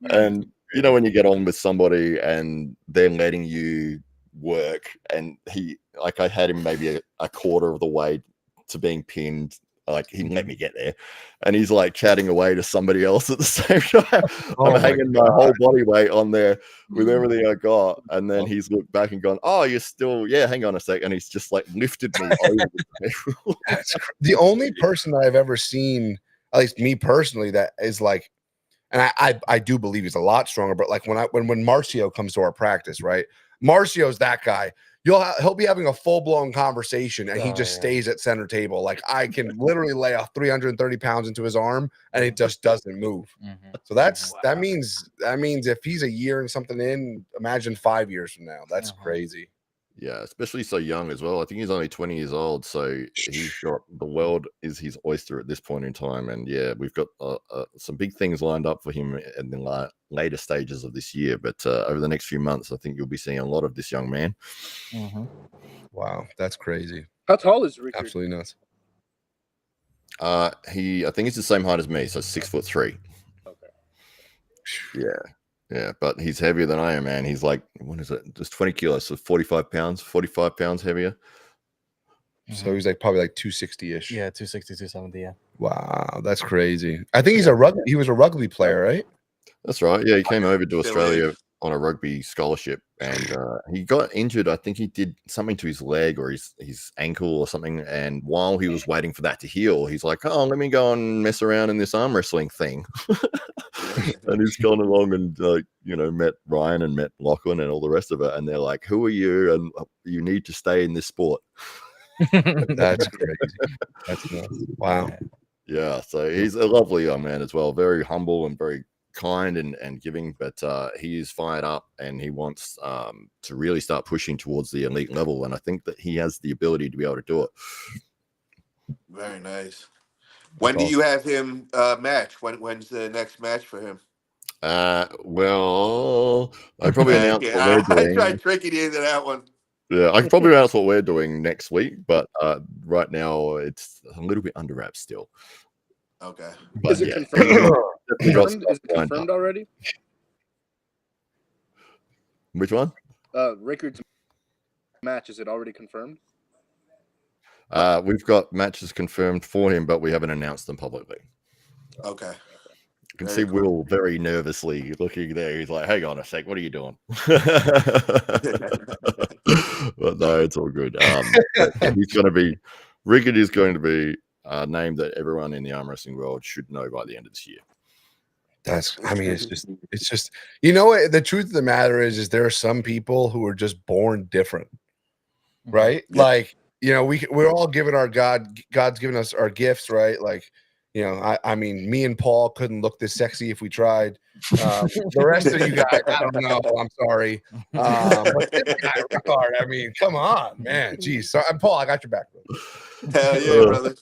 And when you get on with somebody and they're letting you work, and I had him maybe a quarter of the way to being pinned. Like, he let me get there, and he's like chatting away to somebody else at the same time. I'm hanging my whole body weight on there with everything I got, and then he's looked back and gone, "Oh, you're still, yeah, hang on a sec," and he's just like lifted me over the table. The only person that I've ever seen, at least me personally, that is like, and I do believe he's a lot stronger, but like when Marcio comes to our practice, right? Marcio's that guy. He'll be having a full-blown conversation and he just stays at center table. Like, I can literally lay 330 pounds into his arm and it just doesn't move. So that means if he's a year and something in, imagine 5 years from now. That's crazy. Yeah, especially so young as well. I think he's only 20 years old, so he's got the world is his oyster at this point in time. And yeah, we've got some big things lined up for him in the later stages of this year. But over the next few months, I think you'll be seeing a lot of this young man. Wow, that's crazy. How tall is Rickard? Absolutely nuts. I think he's the same height as me, so 6'3". Okay. Yeah, but he's heavier than I am, man. He's like, what is it? Just 20 kilos, so 45 pounds heavier. So he's like probably like 260-ish. Yeah, 260, 270, yeah. Wow, that's crazy. I think he was a rugby player, right? That's right. Yeah, he came over to Australia on a rugby scholarship, and he got injured. I think he did something to his leg or his ankle or something. And while he was waiting for that to heal, he's like, "Oh, let me go and mess around in this arm wrestling thing." And he's gone along and met Ryan and met Lachlan and all the rest of it. And they're like, "Who are you? And you need to stay in this sport." That's crazy. That's nuts. Wow. Yeah, so he's a lovely young man as well, very humble and very kind and giving, but he is fired up and he wants to really start pushing towards the elite level, and I think that he has the ability to be able to do it. Very nice. When do you have him match? When's the next match for him? Well, I probably announce what we're doing. I tried tricking you into that one. Yeah, I can probably announce what we're doing next week, but right now it's a little bit under wraps still. Okay. Is it confirmed? Is it confirmed already? Which one? Rickard's match, is it already confirmed? We've got matches confirmed for him, but we haven't announced them publicly. Okay. You can see Will very nervously looking there. He's like, "Hang on a sec, what are you doing?" But no, it's all good. Rickard is going to be a name that everyone in the arm wrestling world should know by the end of this year. It's just, you know what? The truth of the matter is there are some people who are just born different, right? Yeah. Like, we're all given God's given us our gifts, right? Like, I mean, me and Paul couldn't look this sexy if we tried. The rest of you guys, I don't know. I'm sorry. But this guy, Rickard, I mean, come on, man. Jeez. So, Paul, I got your back. Hell yeah, brother.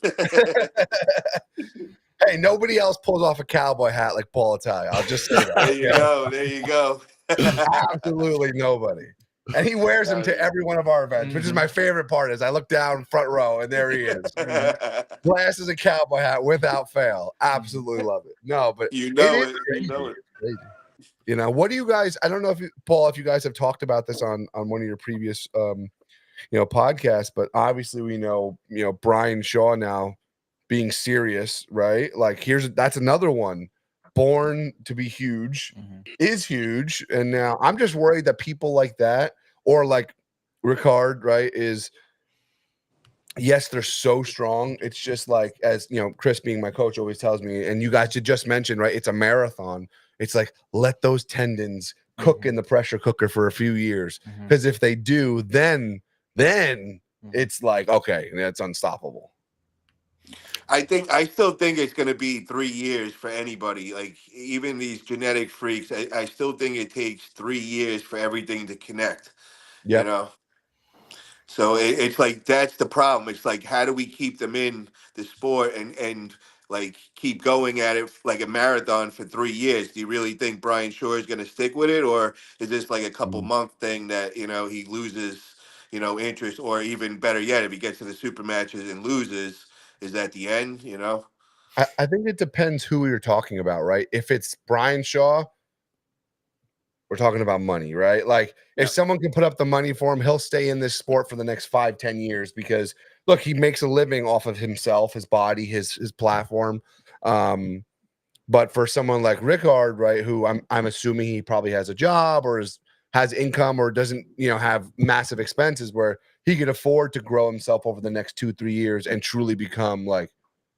Hey, nobody else pulls off a cowboy hat like Paul Italia. I'll just say that. There you go. Absolutely nobody. And he wears them to every one of our events, which is my favorite part. Is I look down front row and there he is. Glasses and cowboy hat without fail. Absolutely love it. No, but you know it. What do you guys? I don't know if Paul, if you guys have talked about this on one of your previous podcasts, but obviously we know Brian Shaw now being serious, right? Like that's another one. Born to be huge, is huge, and now I'm just worried that people like that, or like Rickard, right, is, yes, they're so strong. It's just like, as Chris being my coach always tells me, and you guys just mentioned, right, it's a marathon. It's like, let those tendons cook in the pressure cooker for a few years, because if they do, then it's like, okay, that's unstoppable. I still think it's going to be 3 years for anybody. Like, even these genetic freaks, I still think it takes 3 years for everything to connect. Yeah. So it's like, that's the problem. It's like, how do we keep them in the sport and like keep going at it like a marathon for 3 years? Do you really think Brian Shaw is going to stick with it, or is this like a couple month thing that he loses interest, or even better yet, if he gets to the super matches and loses, is that the end? I think it depends who you're talking about, right? If it's Brian Shaw, we're talking about money, right? Like, if someone can put up the money for him, he'll stay in this sport for the next 5-10 years, because look, he makes a living off of himself, his body, his platform. But for someone like Rickard, right, who I'm assuming he probably has a job or has income or doesn't, have massive expenses where he could afford to grow himself over the next 2-3 years and truly become like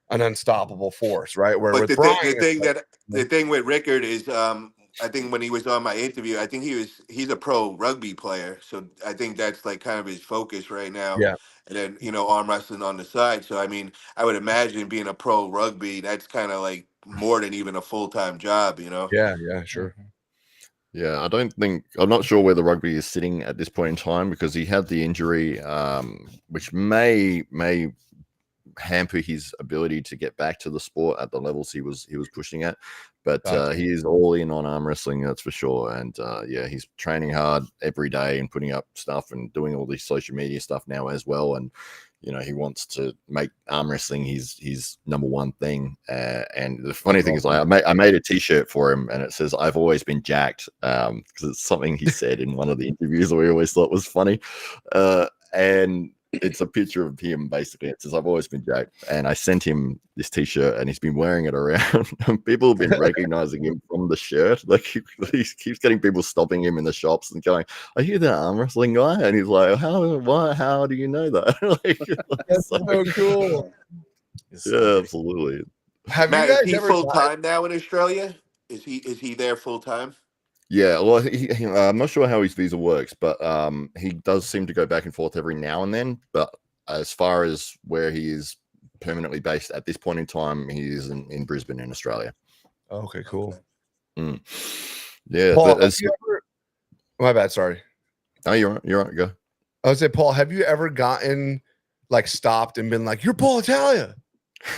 an unstoppable force, right? Where the thing with Rickard is, I think when he was on my interview, I think he's a pro rugby player, so I think that's like kind of his focus right now. Yeah. And then arm wrestling on the side. So I mean, I would imagine being a pro rugby, that's kind of like more than even a full-time job. Yeah, sure. Yeah, I'm not sure where the rugby is sitting at this point in time, because he had the injury, which may hamper his ability to get back to the sport at the levels he was pushing at. But he is all in on arm wrestling, that's for sure. And he's training hard every day and putting up stuff and doing all this social media stuff now as well. And he wants to make arm wrestling his number one thing. And the funny thing is, I made a T-shirt for him, and it says, "I've always been jacked," because it's something he said in one of the interviews that we always thought was funny. And it's a picture of him basically. It says, I've always been jacked. And I sent him this t-shirt and he's been wearing it around. And people have been recognizing him from the shirt. Like he keeps getting people stopping him in the shops and going, are you the arm wrestling guy? And he's like, how do you know that? That's so cool. Yeah, absolutely. Have Matt, you guys is he full time now in Australia? Is he there full time? Yeah, well, I'm not sure how his visa works, but he does seem to go back and forth every now and then. But as far as where he is permanently based at this point in time, he is in Brisbane in Australia. Okay, cool. Yeah. Paul, my bad. Sorry. No, you're right. Go. I would say, Paul, have you ever gotten like stopped and been like, "You're Paul Italia"?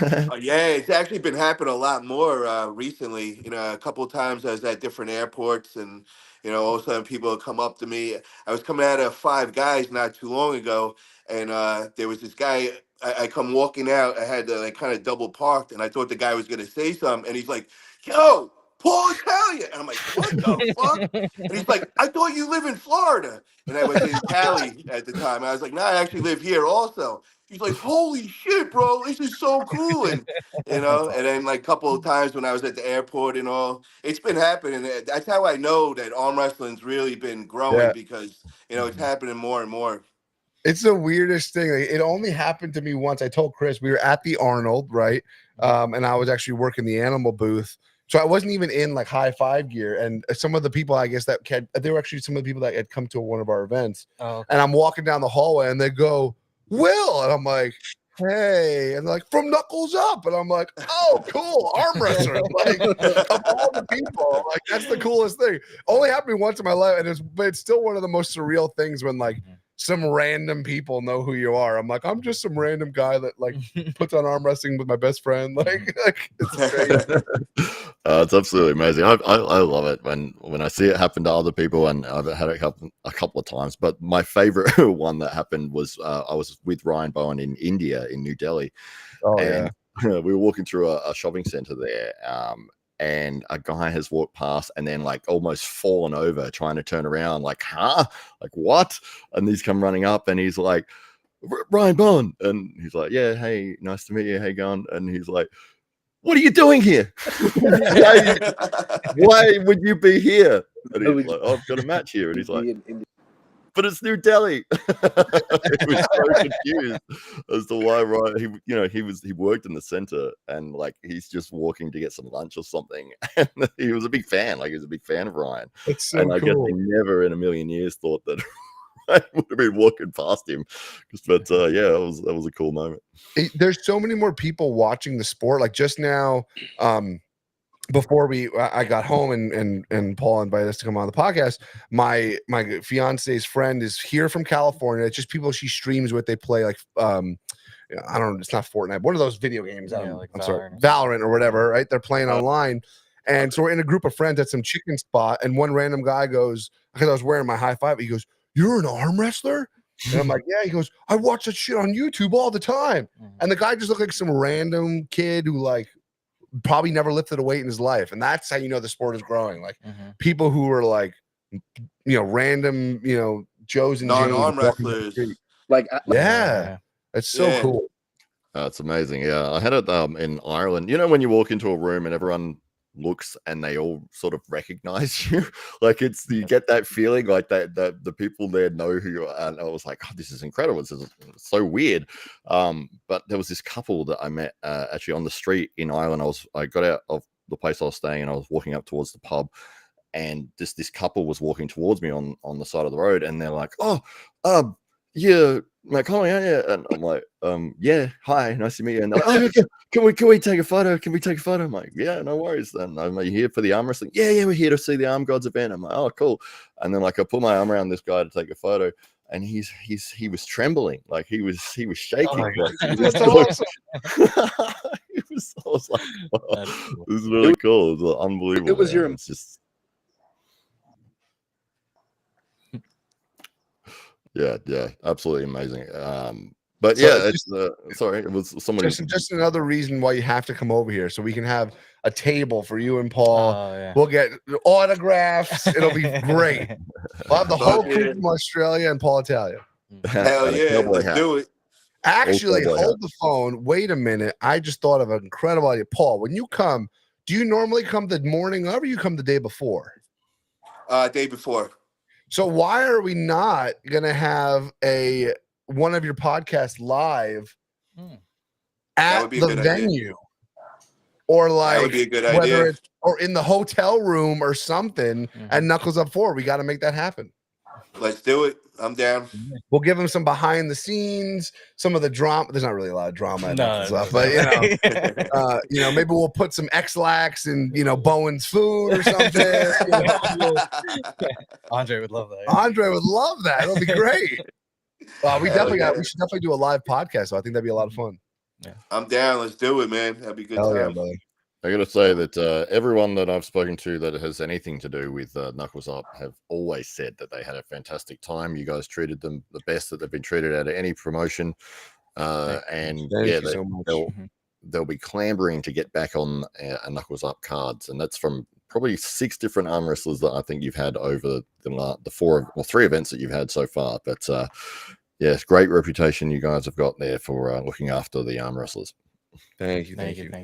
Yeah, it's actually been happening a lot more recently. A couple of times I was at different airports, and all of a sudden people would come up to me. I was coming out of Five Guys not too long ago, and there was this guy. I come walking out. I had to kind of double parked, and I thought the guy was gonna say something, and he's like, "Yo, Paul Italia," and I'm like, "What the fuck?" And he's like, "I thought you live in Florida," and I was in Cali at the time. I was like, "No, I actually live here also." He's like, "Holy shit, bro, this is so cool." And and then like a couple of times when I was at the airport and all, it's been happening. That's how I know that arm wrestling's really been growing, because it's happening more and more. It's the weirdest thing. Like, it only happened to me once. I told Chris we were at the Arnold, right? And I was actually working the animal booth. So I wasn't even in like high five gear. And some of the people, I guess, they were actually some of the people that had come to one of our events. Oh, okay. And I'm walking down the hallway and they go, "Will," and I'm like, "Hey," and like, "From Knuckles Up," and I'm like, "Oh, cool, arm wrestler." Like, of all the people, like, that's the coolest thing. Only happened once in my life, and it's still one of the most surreal things when like some random people know who you are. I'm like, I'm just some random guy that like puts on arm wrestling with my best friend. Like it's crazy. It's absolutely amazing. I love it when I see it happen to other people, and I've had it happen a couple of times. But my favorite one that happened was I was with Ryan Bowen in India, in New Delhi. Oh, and we were walking through a shopping center there. And a guy has walked past and then like almost fallen over trying to turn around, like, huh? Like, what? And he's come running up and he's like, "Ryan Bowen." And he's like, "Yeah, hey, nice to meet you. How you going?" And he's like, "What are you doing here? Why would you be here?" And he's like, "Oh, I've got a match here." And he's like, "But it's New Delhi." He was so confused as to why, right? He worked in the center and like he's just walking to get some lunch or something. And he was a big fan. Like he was a big fan of Ryan. It's so and I guess cool. he never in a million years thought that I would have been walking past him. But yeah, that was a cool moment. There's so many more people watching the sport. Like just now, before I got home and Paul invited us to come on the podcast, my fiance's friend is here from California. It's just people she streams with. They play like I don't know, it's not Fortnite, one of those video games. Like I'm sorry, Valorant or whatever, right? They're playing online. And so we're in a group of friends at some chicken spot, and one random guy goes, because I was wearing my high five, he goes, "You're an arm wrestler?" And I'm like, "Yeah." He goes, "I watch that shit on YouTube all the time." And the guy just looked like some random kid who like probably never lifted a weight in his life. And that's how you know the sport is growing. Like people who are like, random, Joes and non-arm wrestlers. Like, yeah, it's so cool. It's amazing. Yeah, I had it in Ireland. When you walk into a room and everyone looks and they all sort of recognize you, like you get that feeling like that the people there know who you are. And I was like, "Oh, this is incredible. This is so weird." But there was this couple that I met actually on the street in Ireland. I got out of the place I was staying and I was walking up towards the pub, and this couple was walking towards me on the side of the road, and they're like, "Oh, yeah, Matt Conley, aren't you?" And I'm like, "Yeah, hi, nice to meet you." And they're like, "Oh, can we take a photo? Can we take a photo?" I'm like, "Yeah, no worries." Then I'm like, "You here for the arm wrestling?" Yeah, we're here to see the Arm Gods event. I'm like, "Oh, cool." And then like I put my arm around this guy to take a photo, and he was trembling, like he was shaking. Oh, that's awesome. I was like, wow, this is really cool. It was unbelievable. It was your. It's just. Yeah, absolutely amazing. But So yeah, it's sorry, it was somebody. Just another reason why you have to come over here, so we can have a table for you and Paul. We'll get autographs. It'll be great. We'll have the whole crew from Australia and Paul Italia. Hell And a yeah, cowboy let's hat. do it. Actually, cowboy hold the phone. Wait a minute. I just thought of an incredible idea. Paul, when you come, do you normally come the morning of or you come the day before? Day before. So why are we not gonna have one of your podcasts live at be a the good venue? idea. Or That would like be a good whether idea. it's or in the hotel room or something at Knuckles Up 4. We got to make that happen. Let's do it. I'm down. We'll give them some behind the scenes, some of the drama. There's not really a lot of drama at Knuckles Up, but maybe we'll put some X-Lax and Bowen's food or something. Andre would love that. Andre would love that. It'll be great. We should definitely do a live podcast. So I think that'd be a lot of fun. Yeah, I'm down. Let's do it, man. That'd be good. Hell yeah, brother. I got to say that everyone that I've spoken to that has anything to do with Knuckles Up have always said that they had a fantastic time. You guys treated them the best that they've been treated out of any promotion. And they'll be clambering to get back on a Knuckles Up cards. And that's from probably 6 different arm wrestlers that I think you've had over the 3 events that you've had so far. But it's great reputation you guys have got there for looking after the arm wrestlers. Thank you.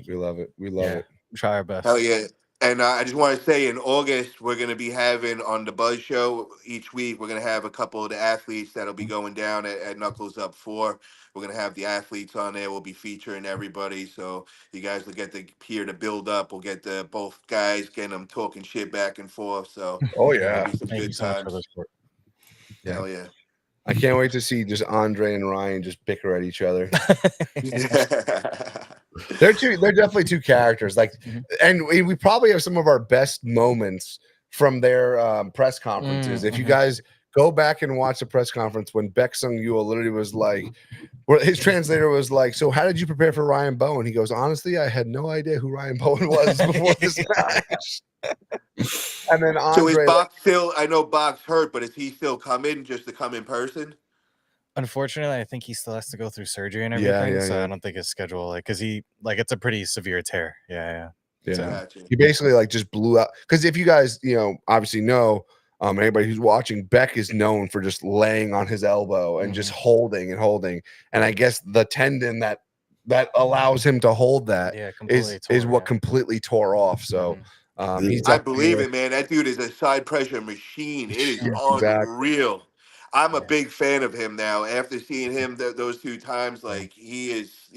We love it. We love it. Try our best. Hell yeah. And I just want to say in August, we're going to be having on the Buzz Show each week, we're going to have a couple of the athletes that'll be going down at Knuckles Up 4. We're going to have the athletes on there. We'll be featuring everybody. So you guys will get to hear the build up. We'll get both guys getting them talking shit back and forth. So yeah. Be some good times. Yeah. Hell yeah. I can't wait to see just Andre and Ryan just bicker at each other. They're definitely 2 characters. And we probably have some of our best moments from their press conferences. If you guys go back and watch the press conference when Baek Sung-yeol literally was like, his translator was like, "So how did you prepare for Ryan Bowen?" He goes, "Honestly, I had no idea who Ryan Bowen was before this match." And then Andre, so is Bach still? I know Bach's hurt, but is he still coming just to come in person? Unfortunately, I think he still has to go through surgery and everything. So I don't think his schedule, because it's a pretty severe tear. Yeah. So, he basically just blew out. Because if you guys obviously know, anybody who's watching, Baek is known for just laying on his elbow and just holding. And I guess the tendon that allows him to hold that is what completely tore off. So. I believe it, man. That dude is a side pressure machine. It is unreal. I'm a big fan of him now. After seeing him those 2 times, he is,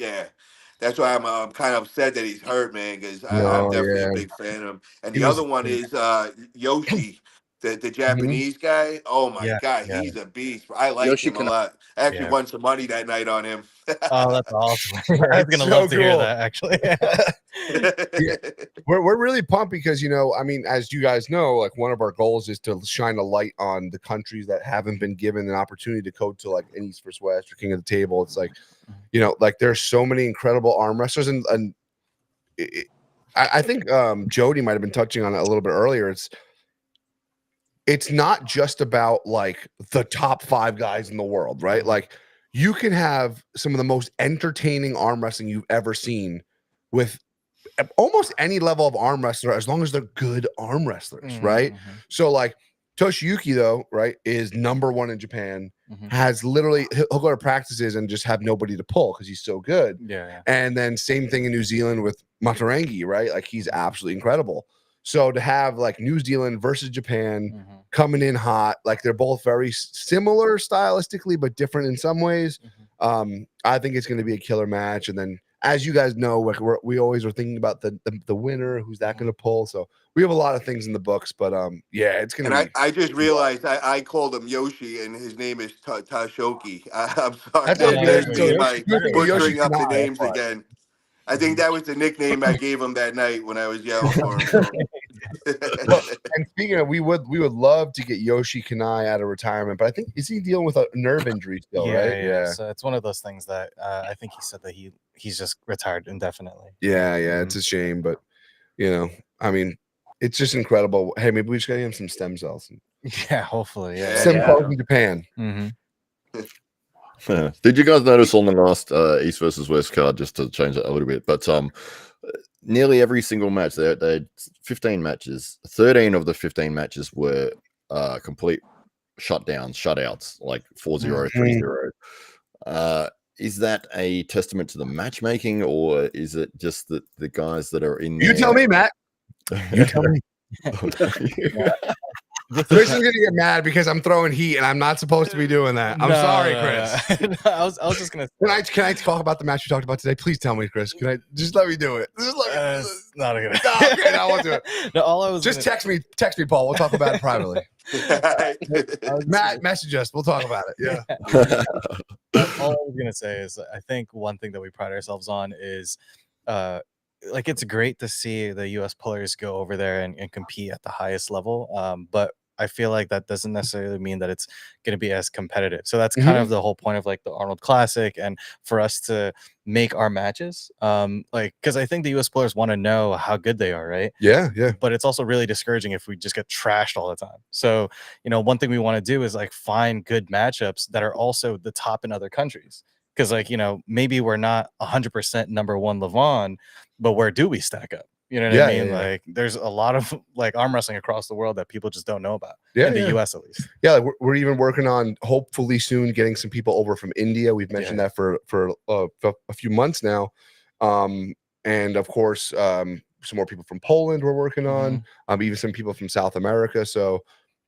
That's why I'm kind of upset that he's hurt, man, because I'm definitely a big fan of him. And the other one is Yoshi, the Japanese guy. Oh my God, he's a beast. I like him a lot. I actually won some money that night on him. Oh, that's awesome. I'm gonna love to hear that, actually. We're really pumped because as you guys know, one of our goals is to shine a light on the countries that haven't been given an opportunity to go to an East vs. West or King of the Table. It's there's so many incredible arm wrestlers, and I think Jody might have been touching on it a little bit earlier. It's not just about the top 5 guys in the world, right? You can have some of the most entertaining arm wrestling you've ever seen with almost any level of arm wrestler, as long as they're good arm wrestlers, right? So Toshiyuki, though, right, is #1 in Japan, has literally, he'll go to practices and just have nobody to pull because he's so good. Yeah. And then same thing in New Zealand with Matarangi, right? He's absolutely incredible. So to have New Zealand versus Japan coming in hot, they're both very similar stylistically, but different in some ways. I think it's going to be a killer match. And then, as you guys know, we always are thinking about the winner, who's that going to pull. So we have a lot of things in the books, but it's going to be. I just realized I called him Yoshi, and his name is Tashoki. I'm sorry. Butchering up the names again. I think that was the nickname I gave him that night when I was yelling for him. So. And speaking of, we would love to get Yoshi Kanai out of retirement, but I think, is he dealing with a nerve injury still, right? Yeah. So it's one of those things that I think he said that he's just retired indefinitely. Yeah. It's a shame, but it's just incredible. Hey, maybe we just got him some stem cells. Yeah, hopefully. Yeah. Stem cells in Japan. Did you guys notice on the last East versus West card, just to change it a little bit, but nearly every single match, they had 15 matches. 13 of the 15 matches were complete shutouts, like 4-0, 3-0. Is that a testament to the matchmaking, or is it just that the guys that are in there? You tell me, Matt. You tell me. Chris is gonna get mad because I'm throwing heat and I'm not supposed to be doing that. I'm sorry, Chris. No. I was just gonna. Can I talk about the match we talked about today? Please tell me, Chris. Can I just let me do it? Just let me. It's not a good. Okay, no, I won't do it. No, all I was just text me, Paul. We'll talk about it privately. Matt, message us. We'll talk about it. Yeah. All I was gonna say is, I think one thing that we pride ourselves on is, like, it's great to see the U.S. players go over there and compete at the highest level. But I feel like that doesn't necessarily mean that it's going to be as competitive. So that's kind of the whole point of like the Arnold Classic, and for us to make our matches, like, because I think the U.S. players want to know how good they are, right? Yeah. But it's also really discouraging if we just get trashed all the time. So, one thing we want to do is like find good matchups that are also the top in other countries. Because, like, maybe we're not 100% number one Levon, but where do we stack up? You know what I mean? Like, there's a lot of like arm wrestling across the world that people just don't know about. In the US, at least. Yeah, we're even working on, hopefully soon, getting some people over from India. We've mentioned that for a few months now, and of course, some more people from Poland we're working on. Even some people from South America. So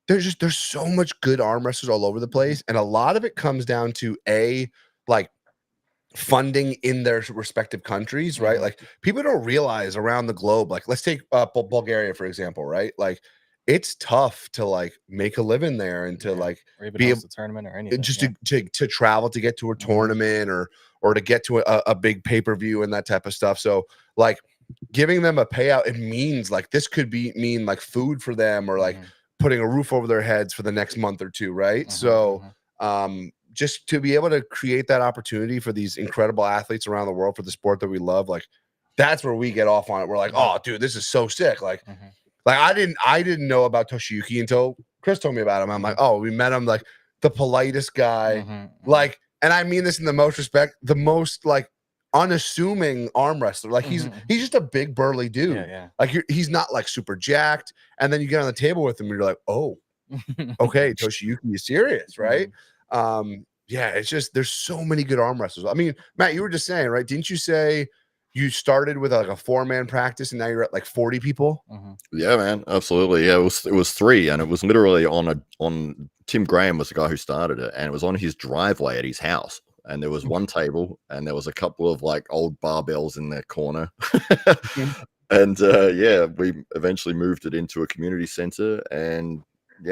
there's so much good arm wrestlers all over the place, and a lot of it comes down to like funding in their respective countries, right? Like, people don't realize around the globe, like, let's take Bulgaria, for example, right? Like, it's tough to like make a living there and to like be able to tournament or anything, just to travel to get to a tournament or to get to a big pay-per-view and that type of stuff. So like giving them a payout, it means like this could mean like food for them, or like putting a roof over their heads for the next month or two, right? So just to be able to create that opportunity for these incredible athletes around the world for the sport that we love, like, that's where we get off on it. We're like, oh, dude, this is so sick. Like, like I didn't know about Toshiyuki until Chris told me about him. I'm like, oh, we met him, like the politest guy, like, and I mean this in the most respect, the most like unassuming arm wrestler. Like, he's just a big burly dude. Like, he's not like super jacked. And then you get on the table with him and you're like, oh, okay, Toshiyuki is serious, right? Yeah, it's just, there's so many good arm wrestlers. I mean, Matt, you were just saying, right? Didn't you say you started with like a 4-man practice and now you're at like 40 people? Yeah, man, absolutely. Yeah, it was 3, and it was literally on Tim Graham was the guy who started it, and it was on his driveway at his house. And there was one table, and there was a couple of like old barbells in the corner. And we eventually moved it into a community center, and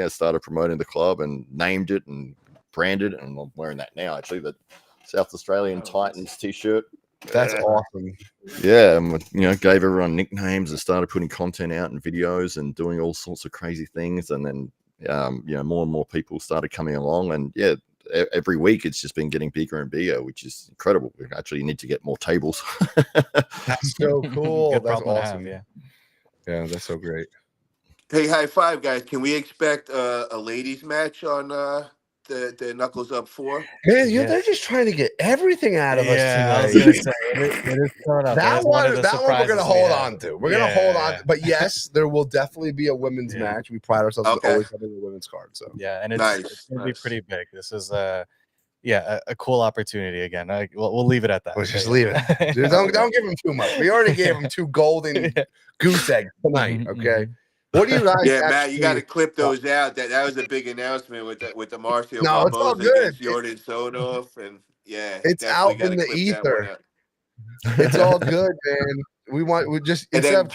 started promoting the club and named it and branded it. And I'm wearing that now, actually, the South Australian Titans t-shirt. That's awesome. Yeah, and gave everyone nicknames and started putting content out and videos and doing all sorts of crazy things. And then more and more people started coming along, and every week it's just been getting bigger and bigger, which is incredible. We actually need to get more tables. That's so cool. That's awesome. Yeah, that's so great. Hey, high five, guys. Can we expect a ladies match on the Knuckles Up 4? Man, they're just trying to get everything out of us tonight. I was gonna say, it is coming up. That one we're gonna hold on to. We're gonna hold on. But yes, there will definitely be a women's match. We pride ourselves on always having a women's card. So and it's gonna be pretty big. This is a cool opportunity again. We'll leave it at that. Let's just leave it. Dude, don't give him too much. We already gave him 2 golden goose eggs tonight. Okay. What do you guys? Yeah, Matt, you got to clip those out. That was a big announcement with the Marcio Barboza against Jordan Sonoff, and it's out in the ether. It's all good, man. We just and then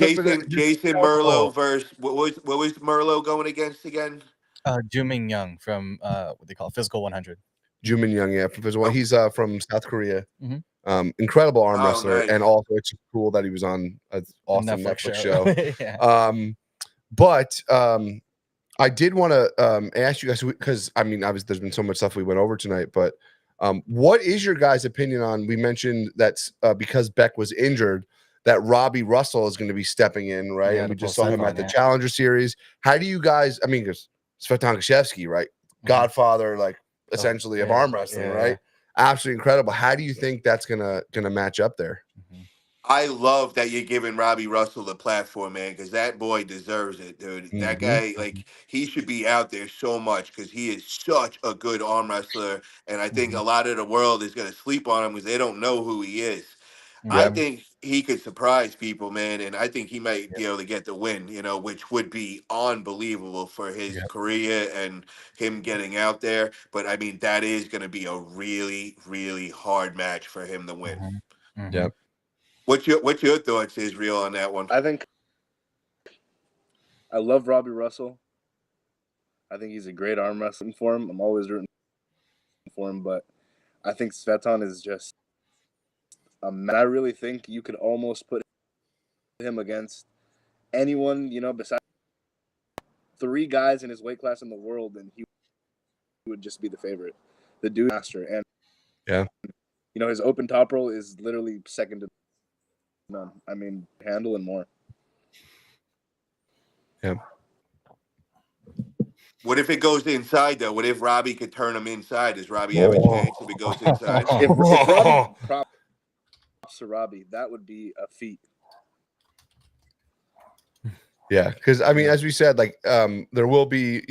Jason Merlo versus what was Merlo going against again? Juming Young from what they call Physical 100. Juming Young, from Physical. He's from South Korea. Incredible arm wrestler, and also it's cool that he was on an awesome Netflix show. But I did want to ask you guys, because I mean, obviously there's been so much stuff we went over tonight, but what is your guys' opinion on, we mentioned that because Beck was injured, that Robbie Russell is going to be stepping in, right? And we just saw him at the Challenger Series. How do you guys, I mean, because Svetlana Kashevsky, right? Godfather, like essentially of arm wrestling, right? Absolutely incredible. How do you think that's gonna match up there? I love that you're giving Robbie Russell the platform, man, because that boy deserves it, dude. That guy, like, he should be out there so much because he is such a good arm wrestler. And I think a lot of the world is going to sleep on him because they don't know who he is. I think he could surprise people, man, and I think he might be able to get the win, which would be unbelievable for his career and him getting out there. But I mean, that is going to be a really, really hard match for him to win. Yep. What's your thoughts, Israel, on that one? I think I love Robbie Russell. I think he's a great arm wrestling for him. I'm always rooting for him, but I think Sveton is just and I really think you could almost put him against anyone, besides 3 guys in his weight class in the world, and he would just be the favorite. The dude master, and his open top roll is literally second to none. I mean, handle and more. Yeah. What if it goes inside, though? What if Robbie could turn him inside? Does Robbie have a chance if it goes inside? If Robbie, props to Robbie, that would be a feat. Yeah, because I mean, as we said, like there will be,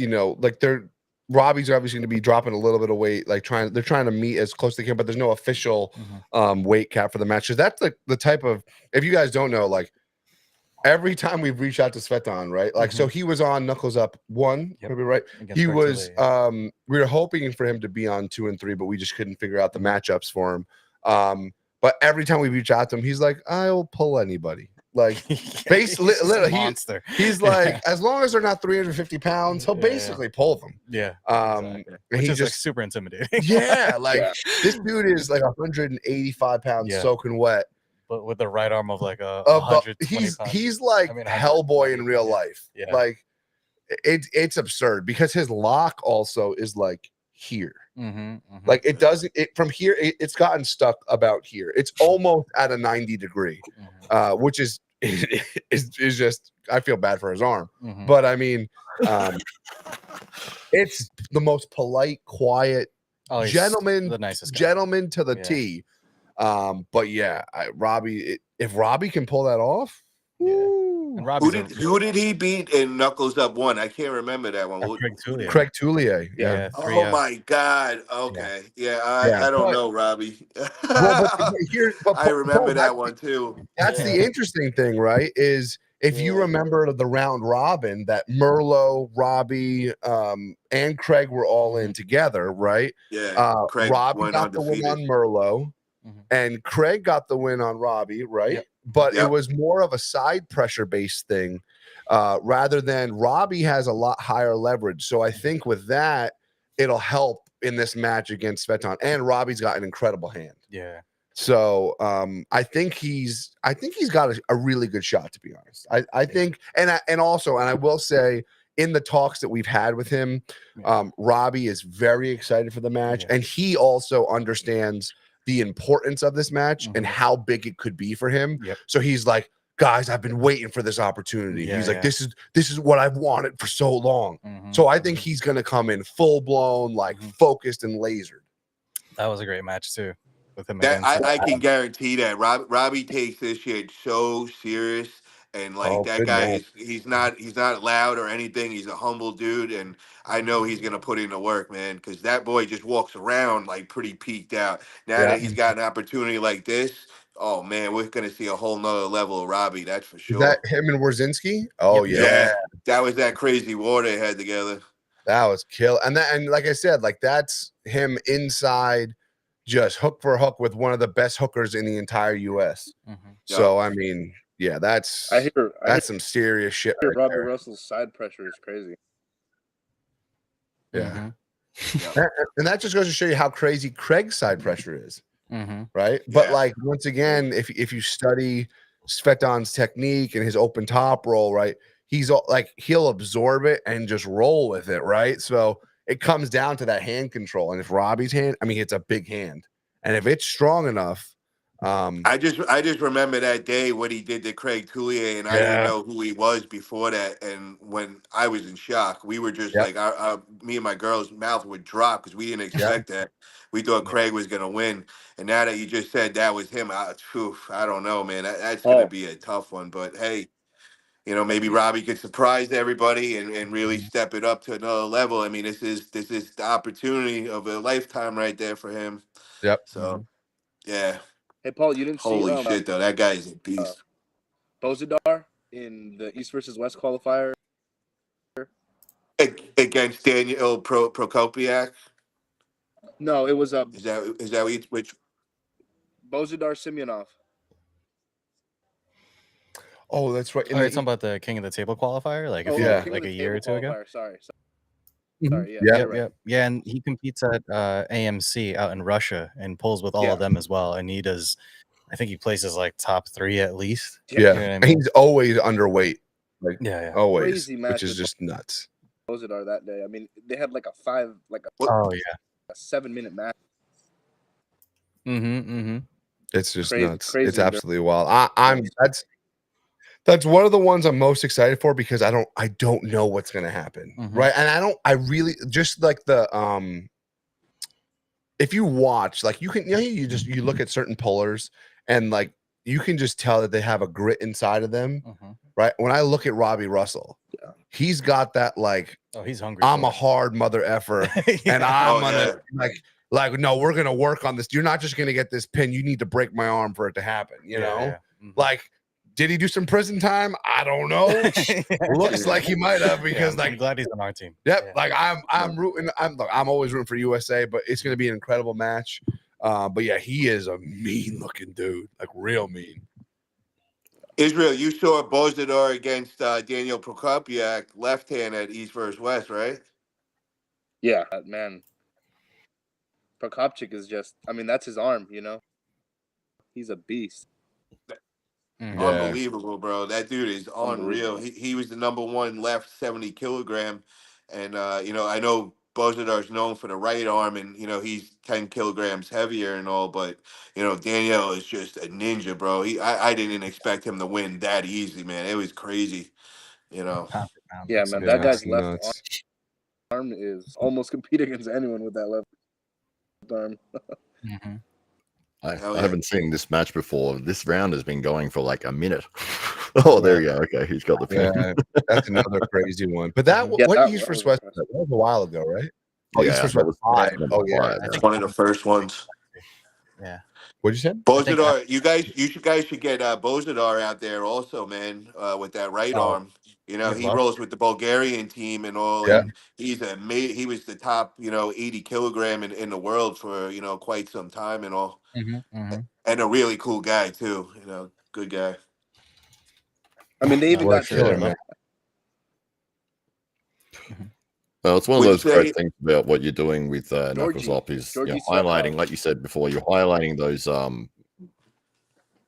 Robbie's obviously going to be dropping a little bit of weight, they're trying to meet as close as they can, but there's no official weight cap for the match. Because that's the type of, if you guys don't know, like every time we've reached out to Sveton, right? Like, so he was on Knuckles Up 1, maybe, right? He was, we were hoping for him to be on 2 and 3, but we just couldn't figure out the matchups for him. But every time we reach out to him, he's like, I'll pull anybody. Like, basically, monster. He's like, as long as they're not 350 pounds, he'll basically pull them. Yeah. And Which he is just like super intimidating. This dude is like 185 pounds soaking wet. But with the right arm of like a 120 pounds. He's like Hellboy in real life. Yeah. Like it's absurd because his lock also is like here. Like it doesn't from here, it's gotten stuck about here. It's almost at a 90 degree, which is just, I feel bad for his arm. But I mean, it's the most polite, quiet gentleman, the nicest guy. Gentleman to the T. But yeah, Robbie, if Robbie can pull that off, and who did he beat in Knuckles Up 1? I can't remember that one. Craig Toulier. Yeah. Oh my God. Okay. Yeah, I don't know, Robbie. I remember that one too. That's the interesting thing, right? Is if you remember the round robin that Merlo, Robbie, and Craig were all in together, right? Yeah. Craig Robbie got the win on Merlo, and Craig got the win on Robbie, right? Yep. But it was more of a side pressure based thing, rather than Robbie has a lot higher leverage. So I think with that, it'll help in this match against Sveton. And Robbie's got an incredible hand. Yeah. So I think he's got a really good shot, to be honest. I think, and I will say, in the talks that we've had with him, Robbie is very excited for the match, and he also understands the importance of this match and how big it could be for him. So he's like, guys, I've been waiting for this opportunity. He's like, this is what I've wanted for so long. So I think he's gonna come in full blown, like focused and lasered. That was a great match too with him. I can guarantee that Robbie takes this shit so serious. And like that guy he's not loud or anything. He's a humble dude, and I know he's gonna put in the work, man, because that boy just walks around like pretty peaked out. Now that he's got an opportunity like this, oh man, we're gonna see a whole nother level of Robbie, that's for sure. Is that him and Wierzinski? Oh yeah. That was that crazy war they had together. That was kill. And like I said, like that's him inside, just hook for hook with one of the best hookers in the entire US. So I mean, yeah, that's some serious shit. Right Robbie Russell's side pressure is crazy. Yeah. And that just goes to show you how crazy Craig's side pressure is. Right. But like, once again, if you study Sveton's technique and his open top roll, right, he's like, he'll absorb it and just roll with it. Right. So it comes down to that hand control. And if Robbie's hand, I mean, it's a big hand. And if it's strong enough, I just remember that day what he did to Craig Tullier, and I didn't know who he was before that. And when I was in shock, we were just like, me and my girl's mouth would drop because we didn't expect that. We thought Craig was gonna win, and now that you just said that was him, I don't know, man. That's gonna be a tough one. But hey, maybe Robbie could surprise everybody and really step it up to another level. I mean, this is the opportunity of a lifetime right there for him. Yep. So, yeah. Hey, Paul, you didn't see Holy shit, though. That guy is a beast. Bozidar in the East versus West qualifier? Against Daniel Prokopiak? No, it was Is that which? Bozidar Semyonov. Oh, that's right. Are you talking about the King of the Table qualifier? Like, like a year or two ago? Sorry. Yeah, and he competes at AMC out in Russia and pulls with all of them as well. And he does, I think he places like top 3 at least. Yeah, you know what I mean? He's always underweight. Like, always, Crazy match, which is just nuts. Bozidar that day. I mean, they had like a 7-minute match. It's just Crazy, nuts. crazy, It's absolutely wild. That's one of the ones I'm most excited for because I don't know what's gonna happen, right? And I really just like the if you watch, like you can you look at certain pullers and like you can just tell that they have a grit inside of them, right? When I look at Robbie Russell, he's got that like, he's hungry. I'm a hard mother effer, and I'm gonna like no, we're gonna work on this. You're not just gonna get this pin. You need to break my arm for it to happen. You know, like. Did he do some prison time? I don't know. Looks like he might have because like I'm glad he's on our team. Yep. Like I'm rooting. I'm always rooting for USA, but it's gonna be an incredible match. But yeah, he is a mean looking dude, like real mean. Israel, you saw Bozidar against Daniel Prokopiak, left hand at East versus West, right? Yeah, man. Prokopchik is just, I mean, that's his arm, He's a beast. Unbelievable, bro. That dude is unreal. He was the #1 left 70 kilogram. And, I know Bozidar's known for the right arm and, he's 10 kilograms heavier and all. But, Daniel is just a ninja, bro. I didn't expect him to win that easy, man. It was crazy, Yeah, man. That guy's left arm is almost compete against anyone with that left arm. I haven't seen this match before. This round has been going for like a minute. Oh, there you go. Okay, he's got the pin. Yeah, that's another crazy one. But what East versus West? That was a while ago, right? Oh, East versus West 5. Oh, yeah, that's one of the first ones. Yeah. What'd you say? Bozidar, you guys should get Bozidar out there also, man, with that right arm. He rolls with the Bulgarian team and all. Yeah. And he was the top, 80 kilogram in the world for, quite some time and all. And a really cool guy too, good guy. I mean, they even got killer, man. Well, it's one of those great things about what you're doing with Knuckles is highlighting, like you said before, you're highlighting those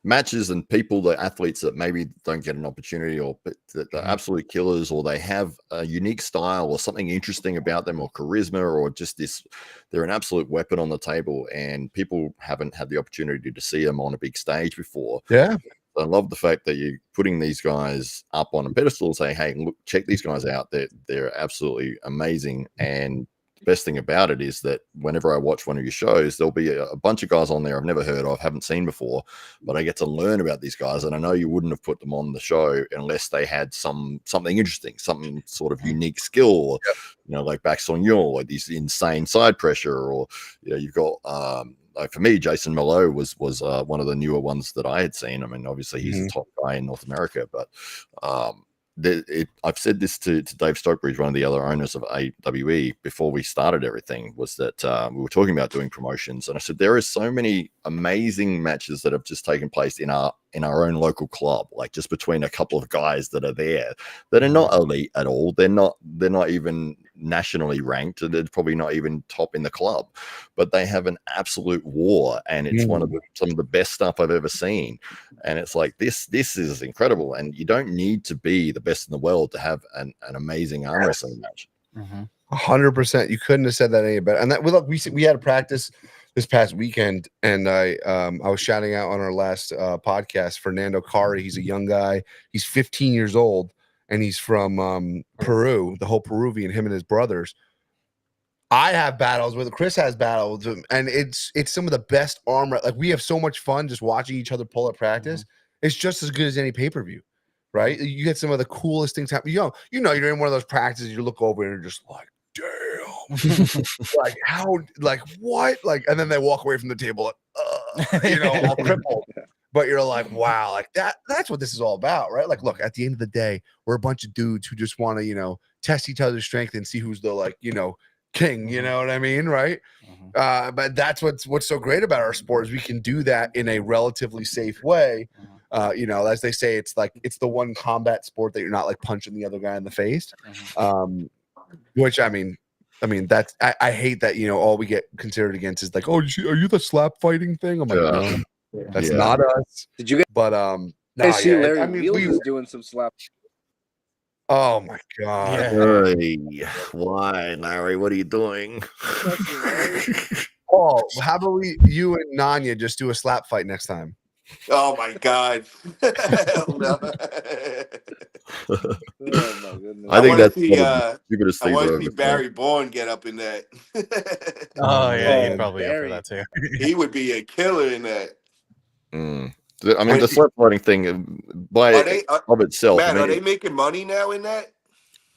matches and people, the athletes that maybe don't get an opportunity or that they're absolute killers or they have a unique style or something interesting about them or charisma or just this, they're an absolute weapon on the table and people haven't had the opportunity to see them on a big stage before. Yeah. I love the fact that you're putting these guys up on a pedestal and saying, hey, look, check these guys out. They're absolutely amazing. And the best thing about it is that whenever I watch one of your shows, there'll be a bunch of guys on there I've never heard of, haven't seen before, but I get to learn about these guys. And I know you wouldn't have put them on the show unless they had something interesting, something sort of unique skill, like back on or these insane side pressure, or you've got like for me, Jason Mallow was one of the newer ones that I had seen. I mean, obviously he's the top guy in North America, but I've said this to Dave Stokebridge, one of the other owners of AWE, before we started everything, was that we were talking about doing promotions, and I said there are so many amazing matches that have just taken place in our own local club, like just between a couple of guys that are there that are not elite at all. They're not even nationally ranked. They're probably not even top in the club, but they have an absolute war, and it's some of the best stuff I've ever seen. And it's like this is incredible, and you don't need to be the best in the world to have an amazing arm wrestling match. 100%. You couldn't have said that any better. And that look, we had a practice this past weekend, and I was shouting out on our last podcast Fernando Cari. He's a young guy. He's 15 years old, and he's from Peru. The whole Peruvian, him and his brothers. I have battles with Chris has battles with him, and it's some of the best arm. Like we have so much fun just watching each other pull at practice. It's just as good as any pay-per-view, right? You get some of the coolest things happen. You're in one of those practices. You look over and you're just like, damn, like how, like what, like, and then they walk away from the table, all crippled. But you're like, wow, like that's what this is all about, right? Like, look, at the end of the day, we're a bunch of dudes who just want to, test each other's strength and see who's the king, you know what I mean, right? But that's what's so great about our sport is we can do that in a relatively safe way. As they say, it's the one combat sport that you're not like punching the other guy in the face. Which I mean that's I hate that all we get considered against is like, oh, are you the slap fighting thing? I'm like, no, that's not us. Did you guys see Larry Wheels is doing some slap? Oh my god! Hey, why, Larry? What are you doing? Oh, how about you and Nanya just do a slap fight next time? Oh my god! Hell no. Oh my goodness. I think that's I want to see Barry Bowen get up in that. Oh yeah, he'd probably go for that too. He would be a killer in that. I mean, the slap fighting thing by of itself. Matt, are they making money now in that?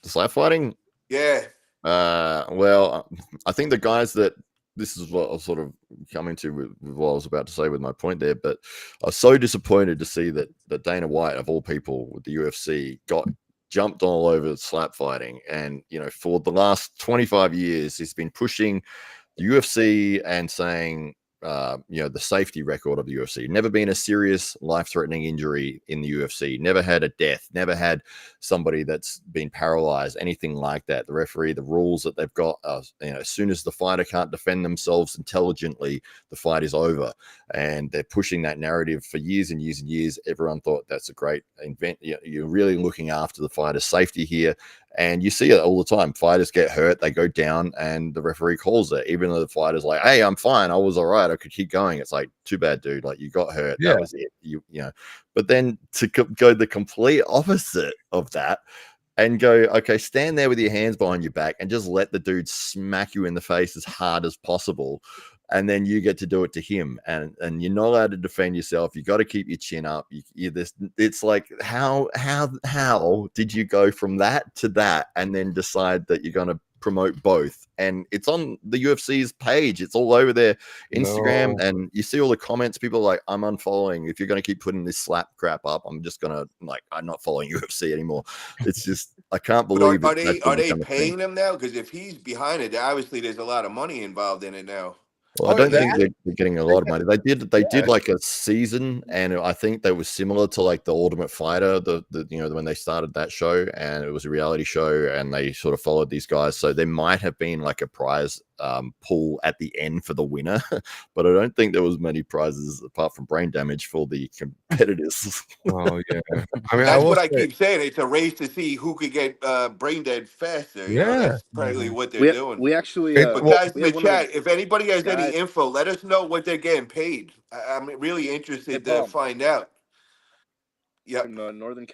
The slap fighting? Yeah. Well, I think the guys that this is what I was sort of coming to with what I was about to say with my point there, but I was so disappointed to see that Dana White, of all people with the UFC, got jumped all over slap fighting. And, for the last 25 years, he's been pushing the UFC and saying, the safety record of the UFC. Never been a serious life-threatening injury in the UFC. Never had a death. Never had somebody that's been paralyzed. Anything like that. The referee, the rules that they've got. As soon as the fighter can't defend themselves intelligently, the fight is over. And they're pushing that narrative for years and years and years. Everyone thought that's a great invent. You're really looking after the fighter's safety here. And you see it all the time. Fighters get hurt, they go down, and the referee calls it. Even though the fighter's like, "Hey, I'm fine. I was all right. I could keep going." It's like, too bad, dude. Like, you got hurt. Yeah. That was it. But then to go the complete opposite of that and go, okay, stand there with your hands behind your back and just let the dude smack you in the face as hard as possible. And then you get to do it to him, and you're not allowed to defend yourself. You got to keep your chin up. It's like how did you go from that to that, and then decide that you're going to promote both? And it's on the UFC's page. It's all over their Instagram, and you see all the comments. People are like, "I'm unfollowing. If you're going to keep putting this slap crap up, I'm just gonna I'm not following UFC anymore." It's just I can't believe. Are they paying him now? Because if he's behind it, obviously there's a lot of money involved in it now. Well, I don't think they're getting a lot of money. They did like a season, and I think that was similar to like the Ultimate Fighter, the when they started that show, and it was a reality show, and they sort of followed these guys. So there might have been like a prize pool at the end for the winner, but I don't think there was many prizes apart from brain damage for the competitors. Oh yeah, I mean that's what I keep saying. It's a race to see who could get brain dead faster. That's probably what they're doing. We actually, but guys in the chat, if anybody has any info, let us know what they're getting paid. I'm really interested to find out. Yeah, in Northern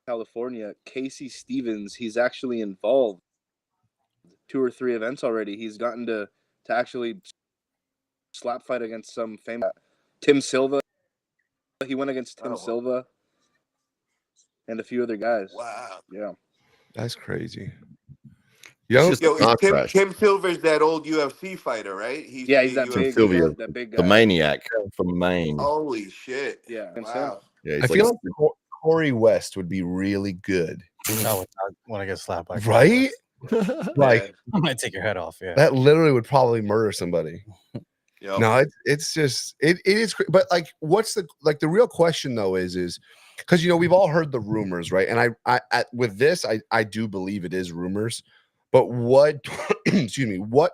California, Casey Stevens, he's actually involved 2 or 3 events already. He's gotten to actually slap fight against some famous Tim Silva. He went against Tim Silva and a few other guys. Wow. Yeah. That's crazy. Tim Silver's that old UFC fighter, right? He's that big guy. The maniac from Maine. Holy shit. Yeah. Wow. Yeah, I feel like Corey West would be really good. I want to get slapped by right? Like, I might take your head off. Yeah, that literally would probably murder somebody. Yep. No, it's just it is. But like, what's the real question though is because we've all heard the rumors, right? And I with this, I do believe it is rumors. But what excuse me, what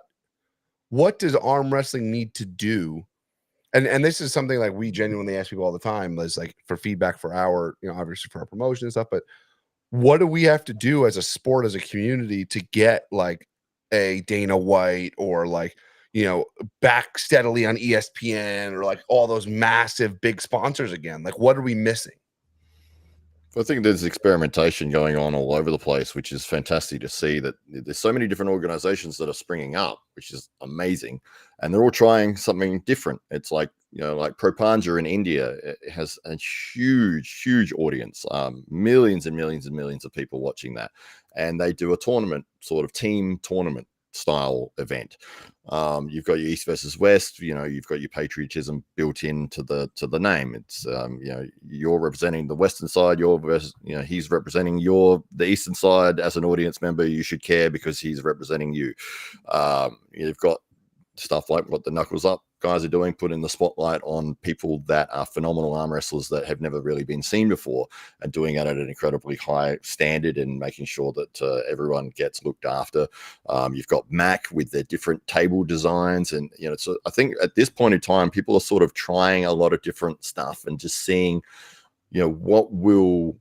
does arm wrestling need to do? And this is something like we genuinely ask people all the time, is like for feedback for our, obviously for our promotion and stuff, but what do we have to do as a sport, as a community to get like a Dana White or like, you know, back steadily on ESPN or like all those massive big sponsors again? Like, what are we missing? I think there's experimentation going on all over the place, which is fantastic to see. That there's so many different organizations that are springing up, which is amazing, and they're all trying something different. It's like, you know, like Pro Panja in India, it has a huge audience, millions and millions and millions of people watching that, and they do a tournament, sort of team tournament style event. You've got your East versus West, you know, you've got your patriotism built into the name. It's you know, you're representing the Western side, he's representing the Eastern side. As an audience member, you should care because he's representing you. You've got stuff like what the Knuckles Up guys are doing, putting the spotlight on people that are phenomenal arm wrestlers that have never really been seen before, and doing it at an incredibly high standard and making sure that everyone gets looked after. You've got Mac with their different table designs, and you know, so I think at this point in time, people are sort of trying a lot of different stuff and just seeing, you know, what will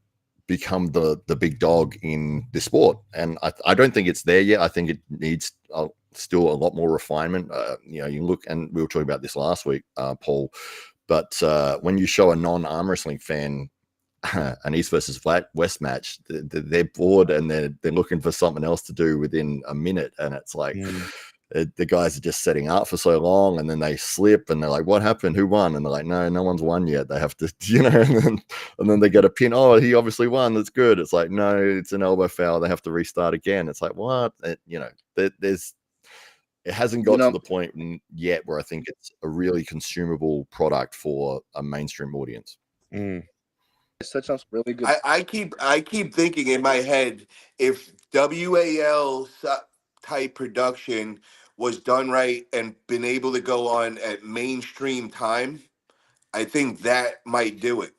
become the big dog in the sport. And I don't think it's there yet. I think it needs still a lot more refinement. You know, you look, and we were talking about this last week, Paul, but when you show a non-arm wrestling fan an East versus West match, they're bored and they're looking for something else to do within a minute. And it's like, the guys are just setting up for so long, and then they slip and they're like, what happened? Who won? And they're like, no one's won yet. They have to, you know, and then they get a pin. Oh, he obviously won. That's good. It's like, no, it's an elbow foul. They have to restart again. It's like, what? You know, it hasn't got to the point yet where I think it's a really consumable product for a mainstream audience. Such sounds really good. I keep thinking in my head, if WAL type production was done right and been able to go on at mainstream time, I think that might do it.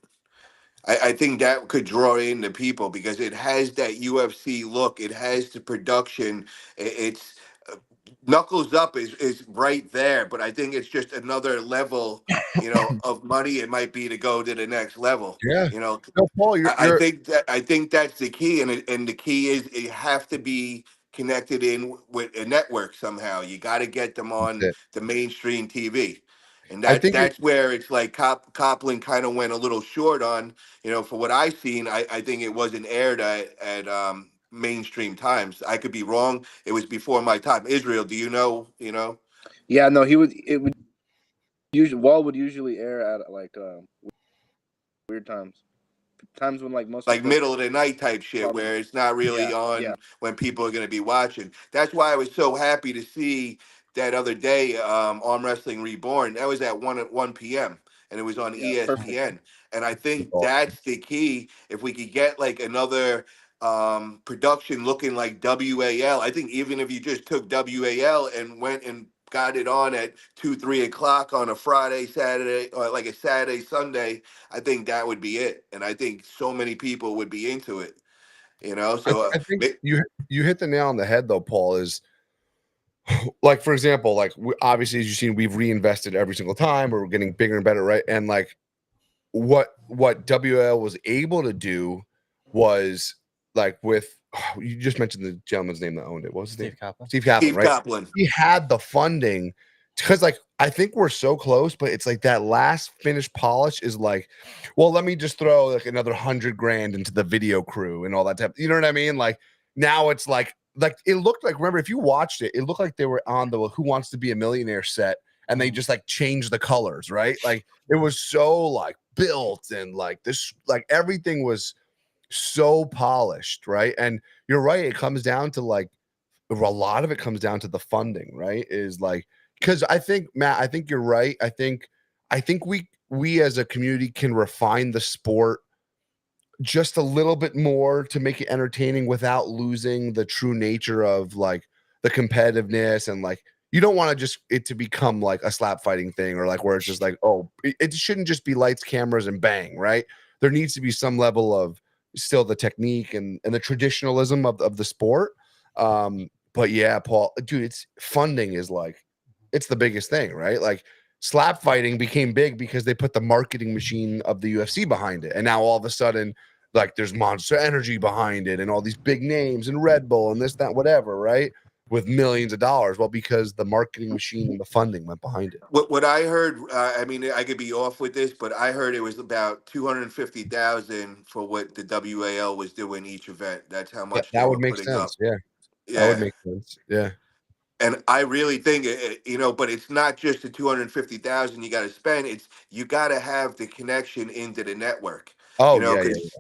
I think that could draw in the people because it has that UFC look. It has the production. It's Knuckles Up is right there, but I think it's just another level, you know, of money it might be to go to the next level. Yeah, you know, no, Paul, I think that's the key, and the key is you have to be connected in with a network somehow. You got to get them on the mainstream TV, and that's where it's like Copland kind of went a little short on. You know, for what I seen, I think it wasn't aired at mainstream times. I could be wrong. It was before my time. Israel, do you know? You know? Yeah, no, it would usually Wall would usually air at like weird times when like most like middle of the night type shit, probably, where it's not really on when people are going to be watching. That's why I was so happy to see that other day Arm Wrestling Reborn. That was at 1 p.m. and it was on ESPN. Perfect. And I think that's the key. If we could get like another production looking like WAL, I think even if you just took WAL and went and got it on at 2-3 o'clock on a Friday, Saturday, or like a Saturday, Sunday, I think that would be it. And I think so many people would be into it, you know? So I think you hit the nail on the head though, Paul, is like, for example, like obviously, as you've seen, we've reinvested every single time. We're getting bigger and better, right? And like what WL was able to do was like with, you just mentioned the gentleman's name that owned it. What was his name? Kaplan. Steve Kaplan, Steve right? Kaplan. He had the funding because, like, I think we're so close, but it's like that last finished polish is like, well, let me just throw like another $100,000 into the video crew and all that type. You know what I mean? Like now it's like it looked like, remember, if you watched it, it looked like they were on the Who Wants to Be a Millionaire set, and they just like changed the colors, right? Like it was so like built and like this, like everything was so polished, right? And you're right, it comes down to like a lot of it comes down to the funding, right? Is like, because I think, Matt, I think you're right. I think we as a community can refine the sport just a little bit more to make it entertaining without losing the true nature of like the competitiveness. And like you don't want to just it to become like a slap fighting thing, or like where it's just like, oh, it shouldn't just be lights, cameras, and bang, right? There needs to be some level of still the technique and the traditionalism of the sport. But yeah, Paul, dude, it's funding is like, it's the biggest thing, right? Like slap fighting became big because they put the marketing machine of the UFC behind it. And now all of a sudden, like there's Monster Energy behind it and all these big names and Red Bull and this, that, whatever, right? with millions of dollars. Well, because the marketing machine and the funding went behind it. What I heard, I mean, I could be off with this, but I heard it was about 250,000 for what the WAL was doing each event. That's how much they That would were make putting up. sense. Yeah, that would Yeah. make sense. Yeah. And I really think but it's not just the 250,000 you got to spend. It's you got to have the connection into the network. Oh, yeah, Because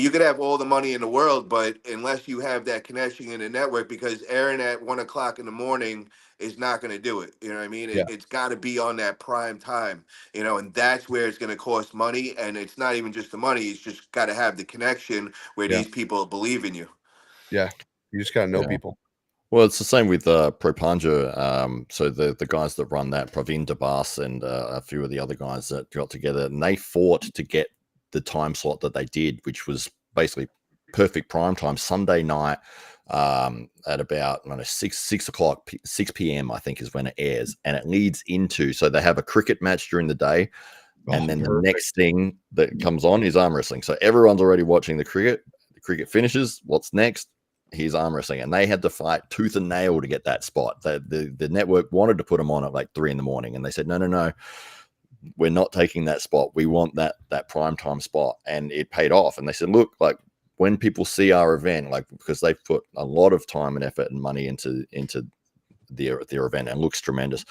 you could have all the money in the world, but unless you have that connection in the network, because airing at 1 o'clock in the morning is not going to do it. You know what I mean? Yeah. It's got to be on that prime time. And that's where it's going to cost money. And it's not even just the money; it's just got to have the connection where these people believe in you. Yeah, you just got to know people. Well, it's the same with Pro Panja. So the guys that run that, Praveen Dabas and a few of the other guys that got together, and they fought to get the time slot that they did, which was basically perfect prime time Sunday night at about 6 o'clock, 6 p.m. I think is when it airs, and it leads into. So they have a cricket match during the day, and then the next thing that comes on is arm wrestling. So everyone's already watching the cricket. The cricket finishes. What's next? He's arm wrestling, and they had to fight tooth and nail to get that spot. The network wanted to put them on at like 3 a.m, and they said, no, we're not taking that spot. We want that prime time spot, and it paid off. And they said, look, like when people see our event, like because they put a lot of time and effort and money into their event, and it looks tremendous.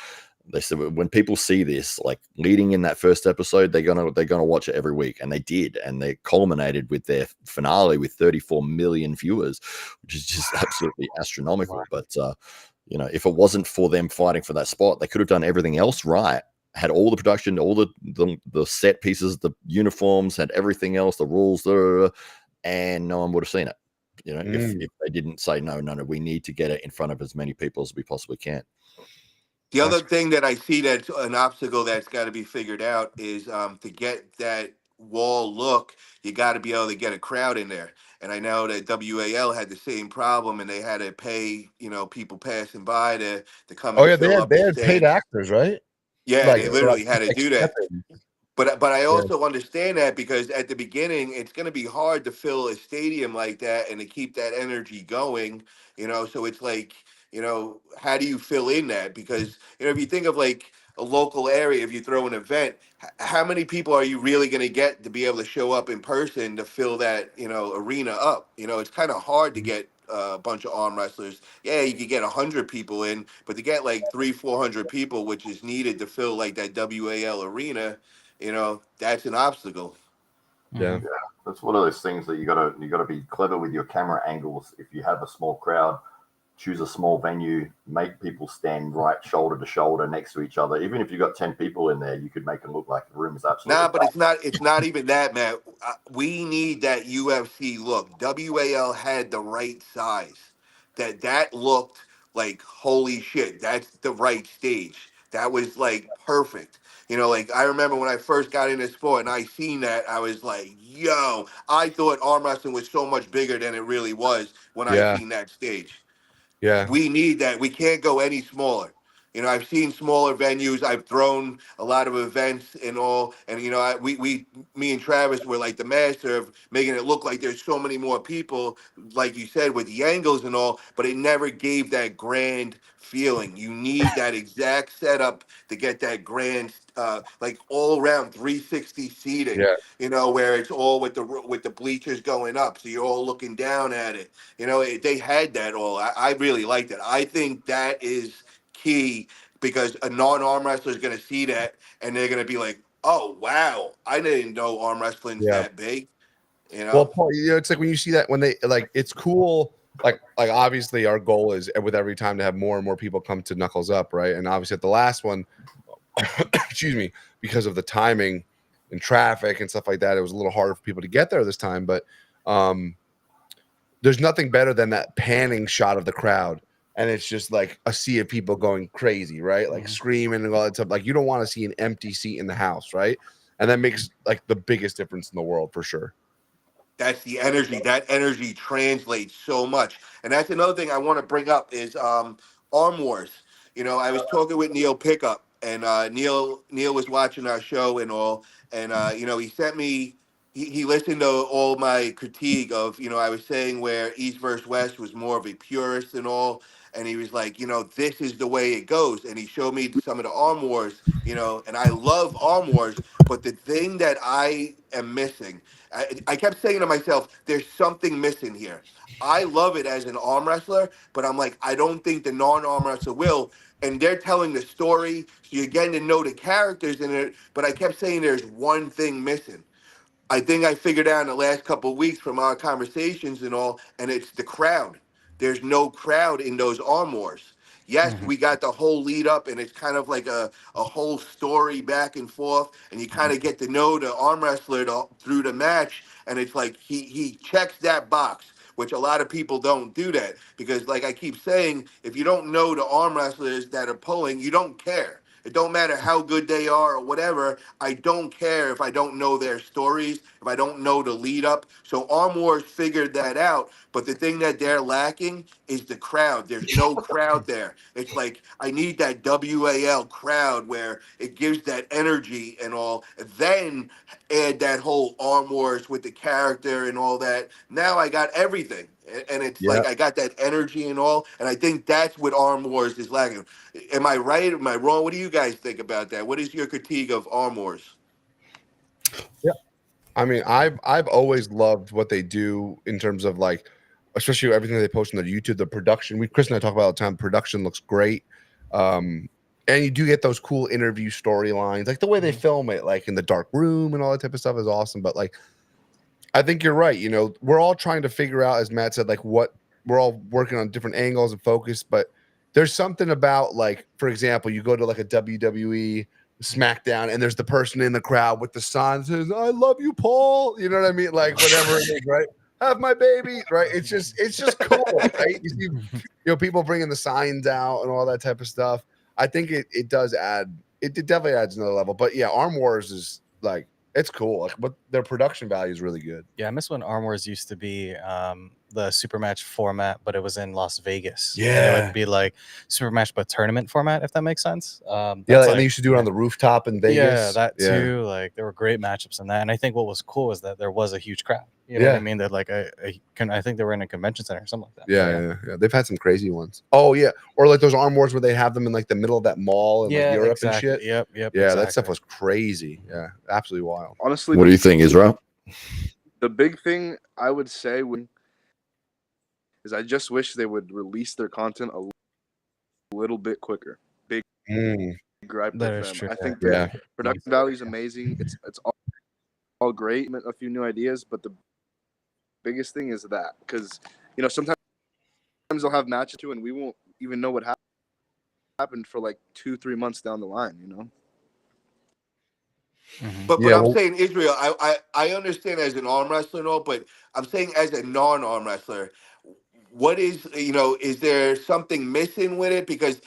They said when people see this, like leading in that first episode, they're gonna watch it every week, and they did, and they culminated with their finale with 34 million viewers, which is just absolutely astronomical. But if it wasn't for them fighting for that spot, they could have done everything else right. Had all the production, all the set pieces, the uniforms, had everything else, the rules, and no one would have seen it. If they didn't say no, we need to get it in front of as many people as we possibly can. The other thing that I see that's an obstacle that's got to be figured out is to get that wall look, you got to be able to get a crowd in there. And I know that WAL had the same problem, and they had to pay, people passing by to come and fill up they the had paid stands. actors, right? Yeah, they literally had to do that. But I also understand that, because at the beginning, it's going to be hard to fill a stadium like that and to keep that energy going, so it's like, how do you fill in that? Because, if you think of like a local area, if you throw an event, how many people are you really going to get to be able to show up in person to fill that, arena up? It's kind of hard to get a bunch of arm wrestlers. Yeah, you could get 100 people in, but to get like 300-400 people, which is needed to fill like that WAL arena, that's an obstacle. Yeah. That's one of those things that you gotta be clever with your camera angles. If you have a small crowd, choose a small venue, make people stand right shoulder to shoulder next to each other. Even if you got 10 people in there, you could make it look like the room is absolutely Nah, but it's not even that, man. We need that UFC look. WAL had the right size. That looked like, holy shit, that's the right stage. That was like perfect. Like I remember when I first got in this sport and I seen that, I was like, yo, I thought arm wrestling was so much bigger than it really was when I seen that stage. Yeah. We need that. We can't go any smaller. I've seen smaller venues. I've thrown a lot of events and all, and me and Travis were like the master of making it look like there's so many more people, like you said, with the angles and all, but it never gave that grand feeling. You need that exact setup to get that grand, like all around 360 seating. Where it's all with the bleachers going up, so you're all looking down at it. They had that all. I really liked it. I think that is key, because a non-arm wrestler is going to see that and they're going to be like, oh, wow, I didn't know arm wrestling's that big. Well, Paul, it's like when you see that, when they like, it's cool. Like obviously our goal is with every time to have more and more people come to Knuckles Up, right? And obviously at the last one, excuse me, because of the timing and traffic and stuff like that, it was a little harder for people to get there this time. But there's nothing better than that panning shot of the crowd, and it's just like a sea of people going crazy, right? Like screaming and all that stuff. Like you don't want to see an empty seat in the house, right? And that makes like the biggest difference in the world for sure. That's the energy. That energy translates so much. And that's another thing I want to bring up is Arm Wars. I was talking with Neil Pickup, and Neil was watching our show and all, and he sent me. He listened to all my critique of, I was saying where East versus West was more of a purist and all. and he was like, this is the way it goes. And he showed me some of the Arm Wars, and I love Arm Wars. But the thing that I am missing, I kept saying to myself, there's something missing here. I love it as an arm wrestler, but I'm like, I don't think the non-arm wrestler will. And they're telling the story, so you're getting to know the characters in it. But I kept saying there's one thing missing. I think I figured out in the last couple of weeks from our conversations and all, and it's the crowd. There's no crowd in those arm wars. Yes, we got the whole lead up, and it's kind of like a whole story back and forth, and you kind of get to know the arm wrestler through the match, and it's like he checks that box, which a lot of people don't do that because, like I keep saying, if you don't know the arm wrestlers that are pulling, you don't care. It don't matter how good they are or whatever. I don't care if I don't know their stories, if I don't know the lead up. So Arm Wars figured that out. But the thing that they're lacking is the crowd. There's no crowd there. It's like I need that WAL crowd where it gives that energy and all. Then add that whole Arm Wars with the character and all that. Now I got everything. And it's like I got that energy and all. And I think that's what Arm Wars is lacking. Am I right? Am I wrong? What do you guys think about that? What is your critique of Arm Wars? Yeah, I mean, I've always loved what they do in terms of like, especially everything they post on their YouTube, the production. Chris and I talk about all the time. Production looks great, and you do get those cool interview storylines, like the way they film it, like in the dark room and all that type of stuff is awesome. But like, I think you're right. We're all trying to figure out, as Matt said, like what we're all working on different angles and focus, but there's something about, like, for example, you go to like a WWE SmackDown and there's the person in the crowd with the sign that says, "I love you, Paul." You know what I mean? Like whatever it is, right? Have my baby, right? It's just cool, right? You see, people bringing the signs out and all that type of stuff. I think it does add, it definitely adds another level. But yeah, Arm Wars is like, it's cool. Like, but their production value is really good. Yeah, I miss when Arm Wars used to be the super match format, but it was in Las Vegas. Yeah, and it would be like super match but tournament format, if that makes sense. Yeah, and they used to do it on the rooftop in Vegas. Yeah, that too. Like there were great matchups in that, and I think what was cool was that there was a huge crowd. You know what I mean? That like I think they were in a convention center or something like that. Yeah. They've had some crazy ones. Oh yeah, or like those Arm Wars where they have them in like the middle of that mall in like Europe and shit. Yep. Yeah, exactly. that stuff was crazy. Yeah, absolutely wild. Honestly, What do you think, Israel? The big thing I would say is I just wish they would release their content a little bit quicker. Big gripe with them. True. I think the production value is amazing. It's all great, a few new ideas, but the biggest thing is that, because sometimes they'll have matches too and we won't even know what happened for like 2-3 months down the line. But I'm saying, Israel, I understand as an arm wrestler and all, but I'm saying as a non-arm wrestler, what is, is there something missing with it? Because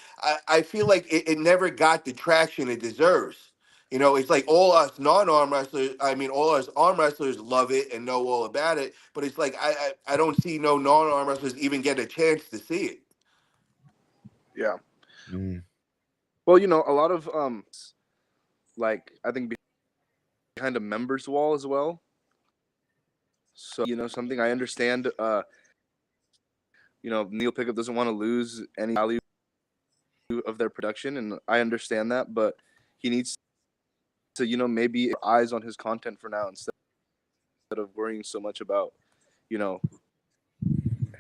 I feel like it never got the traction it deserves. It's like all us non-arm wrestlers, all us arm wrestlers love it and know all about it, but it's like I don't see no non-arm wrestlers even get a chance to see it. Yeah. Well, a lot of like I think behind a members wall as well. So something I understand. Neil Pickup doesn't want to lose any value of their production, and I understand that, but he needs to maybe eyes on his content for now instead of worrying so much about ball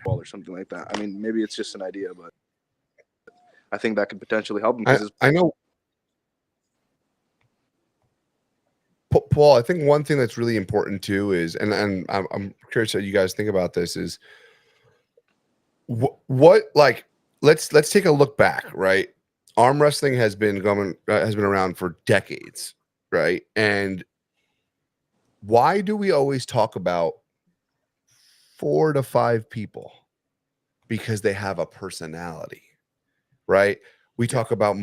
or something like that. I mean, maybe it's just an idea, but I think that could potentially help him. I know, Paul. I think one thing that's really important too is, and I'm curious how you guys think about this, is what like let's take a look back, right? Arm wrestling has been around for decades, right? And why do we always talk about 4 to 5 people? Because they have a personality, right? We talk about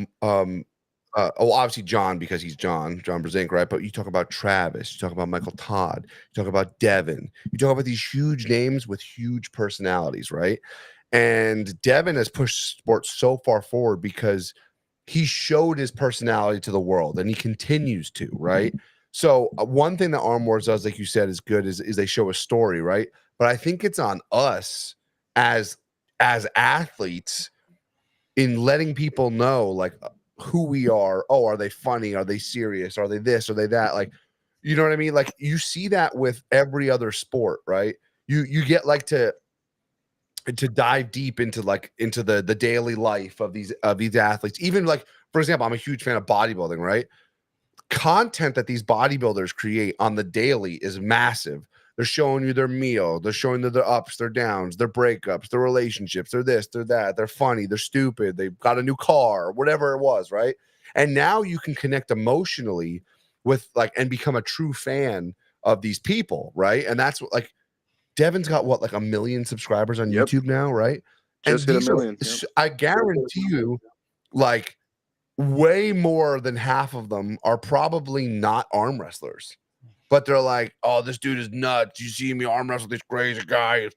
obviously John, because he's John Brzenk, right? But you talk about Travis, you talk about Michael Todd, you talk about Devin, you talk about these huge names with huge personalities, right? And Devin has pushed sports so far forward because he showed his personality to the world, and he continues to, right? So one thing that Arm Wars does, like you said, is good is they show a story, right? But I think it's on us as athletes in letting people know like who we are. Oh, are they funny? Are they serious? Are they this? Are they that? Like, you know what I mean? Like you see that with every other sport, right? You get like to dive deep into the daily life of these athletes. Even like, for example, I'm a huge fan of bodybuilding, right? Content that these bodybuilders create on the daily is massive. They're showing you their meal, they're showing you their ups, their downs, their breakups, their relationships, they're this, they're that, they're funny, they're stupid, they've got a new car, whatever it was, right? And now you can connect emotionally with like and become a true fan of these people, right? And that's what like Devin's got what, like 1 million subscribers on YouTube now, right? Just hit 1 million. Yep. I guarantee you, like way more than half of them are probably not arm wrestlers, but they're like, oh, this dude is nuts. You see me arm wrestle this crazy guy, it's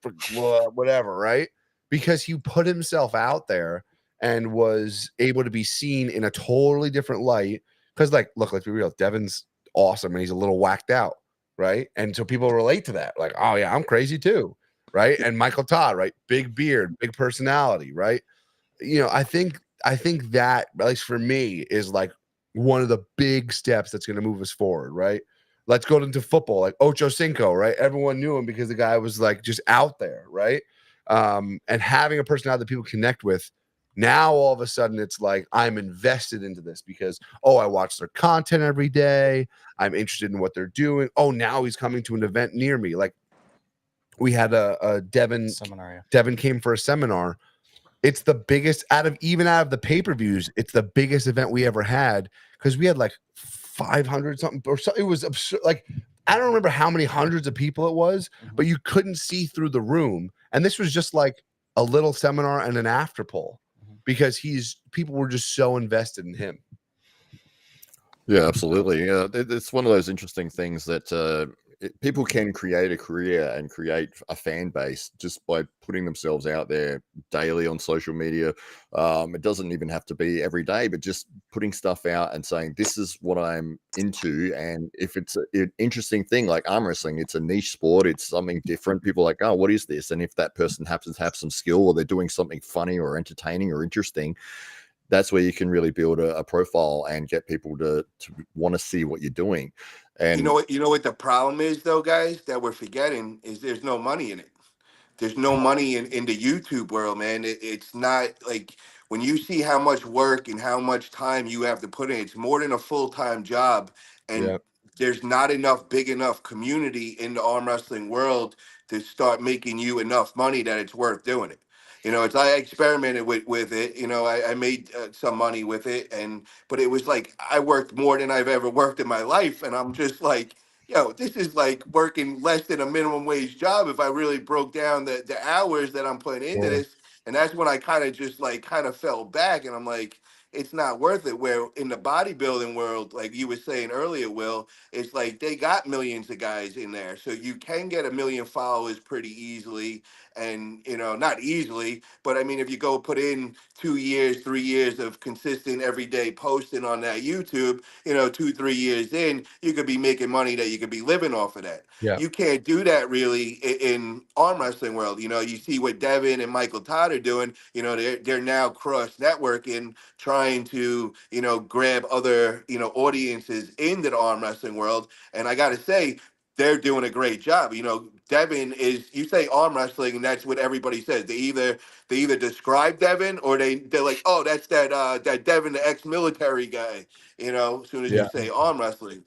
whatever, right? Because he put himself out there and was able to be seen in a totally different light. Because, like, look, let's be real, Devin's awesome and he's a little whacked out, right? And so people relate to that, like, oh yeah, I'm crazy too, right? And Michael Todd, right? Big beard, big personality, right? You know, I think that, at least for me, is like one of the big steps that's going to move us forward, right? Let's go into football, like Ocho Cinco, right? Everyone knew him because the guy was like just out there, right? And having a personality that people connect with. Now all of a sudden it's like I'm invested into this because, oh, I watch their content every day. I'm interested in what they're doing. Oh, now he's coming to an event near me. Like we had a Devin seminar. Yeah. Devin came for a seminar. It's the biggest out of the pay-per-views. It's the biggest event we ever had because we had like 500 something or so. It was absurd. Like I don't remember how many hundreds of people it was, but you couldn't see through the room. And this was just like a little seminar and an after poll because people were just so invested in him. Yeah, absolutely. Yeah, it's one of those interesting things that people can create a career and create a fan base just by putting themselves out there daily on social media. It doesn't even have to be every day, but just putting stuff out and saying, this is what I'm into. And if it's an interesting thing like arm wrestling, it's a niche sport, it's something different. People are like, oh, what is this? And if that person happens to have some skill or they're doing something funny or entertaining or interesting, that's where you can really build a profile and get people to want to see what you're doing. And you know what the problem is though, guys, that we're forgetting is there's no money in it. There's no money in the YouTube world, man. It's not like when you see how much work and how much time you have to put in, it's more than a full-time job. And there's not enough big enough community in the arm wrestling world to start making you enough money that it's worth doing it. You know, I experimented with it. You know, I made some money with it, but it was like I worked more than I've ever worked in my life, and I'm just like, yo, this is like working less than a minimum wage job if I really broke down the hours that I'm putting into this. And that's when I kind of fell back, and I'm like, it's not worth it. Where in the bodybuilding world, like you were saying earlier, Will, it's like they got millions of guys in there, so you can get 1 million followers pretty easily. And, you know, not easily, but I mean, if you go put in 2 years, 3 years of consistent everyday posting on that YouTube, you know, 2-3 years in, you could be making money that you could be living off of that. Yeah. You can't do that really in arm wrestling world. You know, you see what Devin and Michael Todd are doing. You know, they're now cross networking, trying to, you know, grab other, you know, audiences into the arm wrestling world. And I got to say, they're doing a great job. You know, Devin is, you say arm wrestling, and that's what everybody says. They either describe Devin or they're like, oh, that's that Devin, the ex-military guy, you know, as soon as you say arm wrestling.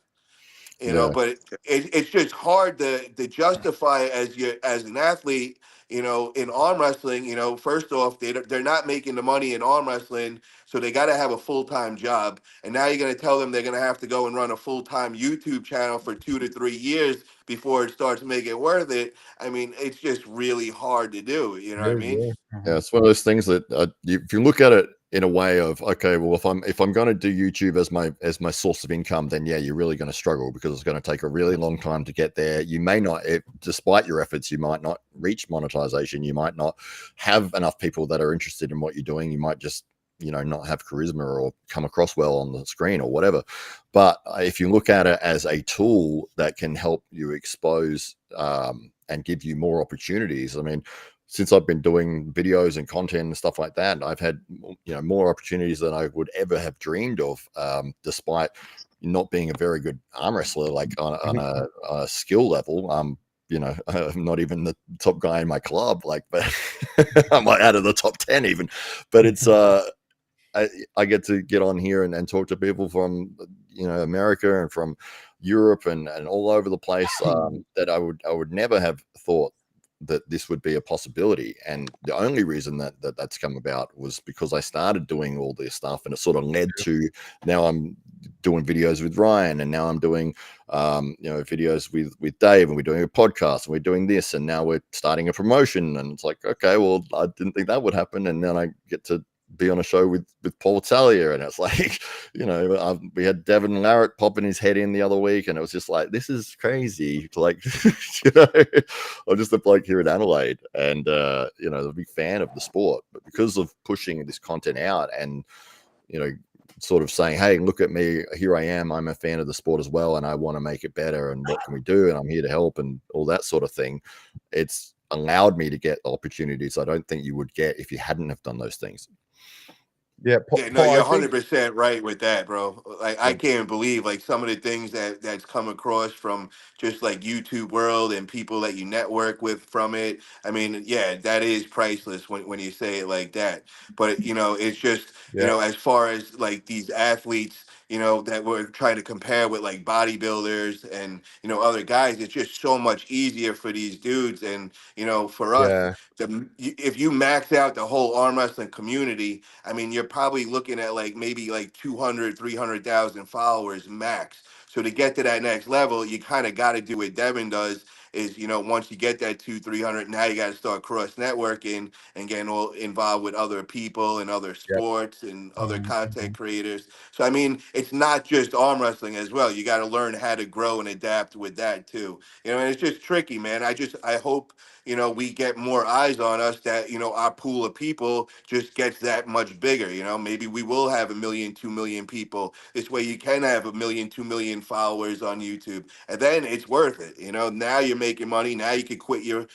You know, but it's just hard to justify as an athlete, you know, in arm wrestling. You know, first off, they're not making the money in arm wrestling, so they got to have a full-time job. And now you're going to tell them they're going to have to go and run a full-time YouTube channel for 2 to 3 years before it starts making it worth it. I mean, it's just really hard to do. You know what I mean? Yeah, it's one of those things that if you look at it in a way of, okay, well, if I'm going to do YouTube as my source of income, then yeah, you're really going to struggle because it's going to take a really long time to get there. You may not, despite your efforts, you might not reach monetization. You might not have enough people that are interested in what you're doing. You might just, you know, not have charisma or come across well on the screen or whatever. But if you look at it as a tool that can help you expose and give you more opportunities, I mean, since I've been doing videos and content and stuff like that, I've had, you know, more opportunities than I would ever have dreamed of, despite not being a very good arm wrestler, like on a skill level. You know, I'm not even the top guy in my club, like, but I'm like out of the top 10 even. But it's I get to get on here and talk to people from, you know, America and from Europe and all over the place, that I would never have thought that this would be a possibility. And the only reason that's come about was because I started doing all this stuff, and it sort of led to now I'm doing videos with Ryan, and now I'm doing you know, videos with Dave, and we're doing a podcast, and we're doing this, and now we're starting a promotion. And it's like, okay, well, I didn't think that would happen, and then I get to be on a show with Paul Talia, and it's like, you know, we had Devin Larratt popping his head in the other week, and it was just like, this is crazy. Like, you know, I'm just a bloke here in Adelaide, and you know, a big fan of the sport, but because of pushing this content out and, you know, sort of saying, hey, look at me, here I am, I'm a fan of the sport as well, and I want to make it better, and what can we do, and I'm here to help, and all that sort of thing, it's allowed me to get opportunities I don't think you would get if you hadn't have done those things. Yeah, Yeah, no, you're 100% right with that, bro. Like, I can't believe like some of the things that's come across from just like YouTube world and people that you network with from it. I mean, yeah, that is priceless when you say it like that. But you know, it's just, you know, as far as like these athletes, you know, that we're trying to compare with like bodybuilders and, you know, other guys, it's just so much easier for these dudes. And, you know, for us, if you max out the whole arm wrestling community, I mean, you're probably looking at like maybe like 200, 300,000 followers max. So to get to that next level, you kind of got to do what Devin does is, you know, once you get that 300, now you got to start cross networking and getting all involved with other people and other sports and other content creators. So, I mean, it's not just arm wrestling as well. You got to learn how to grow and adapt with that too. You know, and it's just tricky, man. I hope, you know, we get more eyes on us, that, you know, our pool of people just gets that much bigger. You know, maybe we will have 1 million, 2 million people. This way you can have 1 million, 2 million followers on YouTube. And then it's worth it. You know, now you're making money. Now you can quit your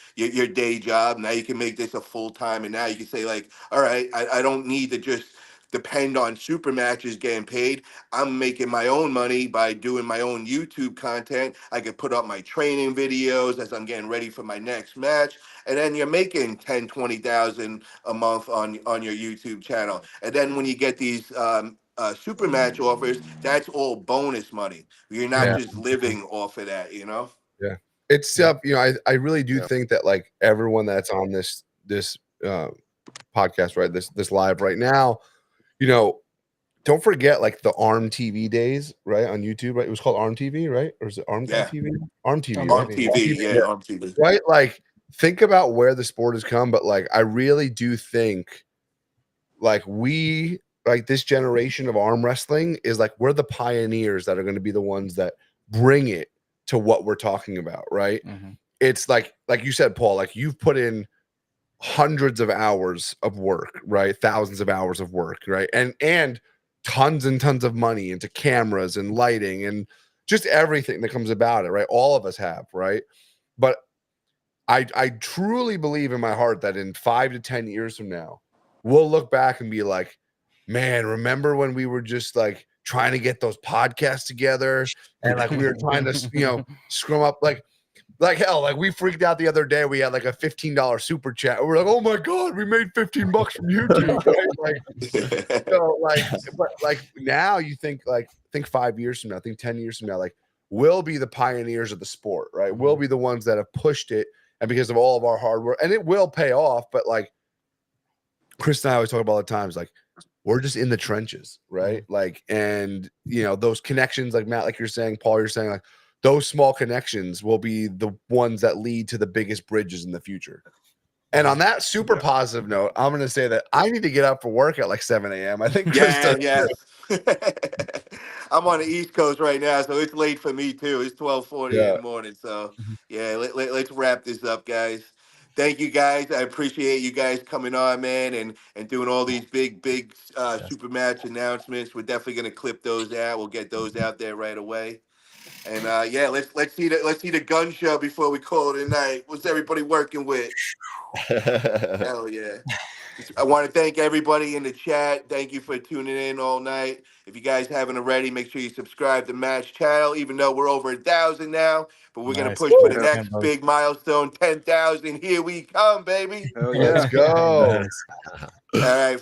day job. Now you can make this a full time. And now you can say like, all right, I don't need to just depend on super matches getting paid. I'm making my own money by doing my own YouTube content. I could put up my training videos as I'm getting ready for my next match. And then you're making 10, 20,000 a month on your YouTube channel. And then when you get these super match offers, that's all bonus money. You're not just living off of that, you know? Yeah. It's you know, I really do think that like everyone that's on this podcast, right? This live right now, you know, don't forget like the Arm TV days, right? On YouTube, right? It was called Arm TV, right? Or is it Arm TV? Arm TV. Arm TV, yeah, Arm TV. Right? Like, think about where the sport has come, but like I really do think like this generation of arm wrestling is like we're the pioneers that are going to be the ones that bring it to what we're talking about, right? It's like you said, Paul, like you've put in hundreds of hours of work, right? Thousands of hours of work, right? And tons and tons of money into cameras and lighting and just everything that comes about it, right? All of us have, right? But I truly believe in my heart that in 5 to 10 years from now, we'll look back and be like, man, remember when we were just like trying to get those podcasts together and like we were trying to, you know, scrum up like hell, like we freaked out the other day. We had like a $15 super chat. We're like, oh my God, we made $15 from YouTube. Right? Like, so like, but like now you think 5 years from now, think 10 years from now, like we'll be the pioneers of the sport, right? We'll be the ones that have pushed it. And because of all of our hard work, and it will pay off, but like Chris and I always talk about all the times, like we're just in the trenches, right? Like, and you know, those connections, like Matt, like you're saying, Paul, you're saying, like those small connections will be the ones that lead to the biggest bridges in the future. And on that super positive note, I'm going to say that I need to get up for work at like 7 a.m. I think Chris does. Yes. I'm on the East Coast right now, so it's late for me too. It's 12:40 in the morning. So yeah, let's wrap this up, guys. Thank you guys. I appreciate you guys coming on, man, and doing all these big super match announcements. We're definitely gonna clip those out. We'll get those out there right away. And yeah, let's see the gun show before we call it a night. What's everybody working with? Hell yeah. I want to thank everybody in the chat. Thank you for tuning in all night. If you guys haven't already, make sure you subscribe to Match Channel, even though we're over 1,000 now. But we're going to push for the next big milestone, 10,000. Here we come, baby. Hell yeah. Let's go. Nice. All right.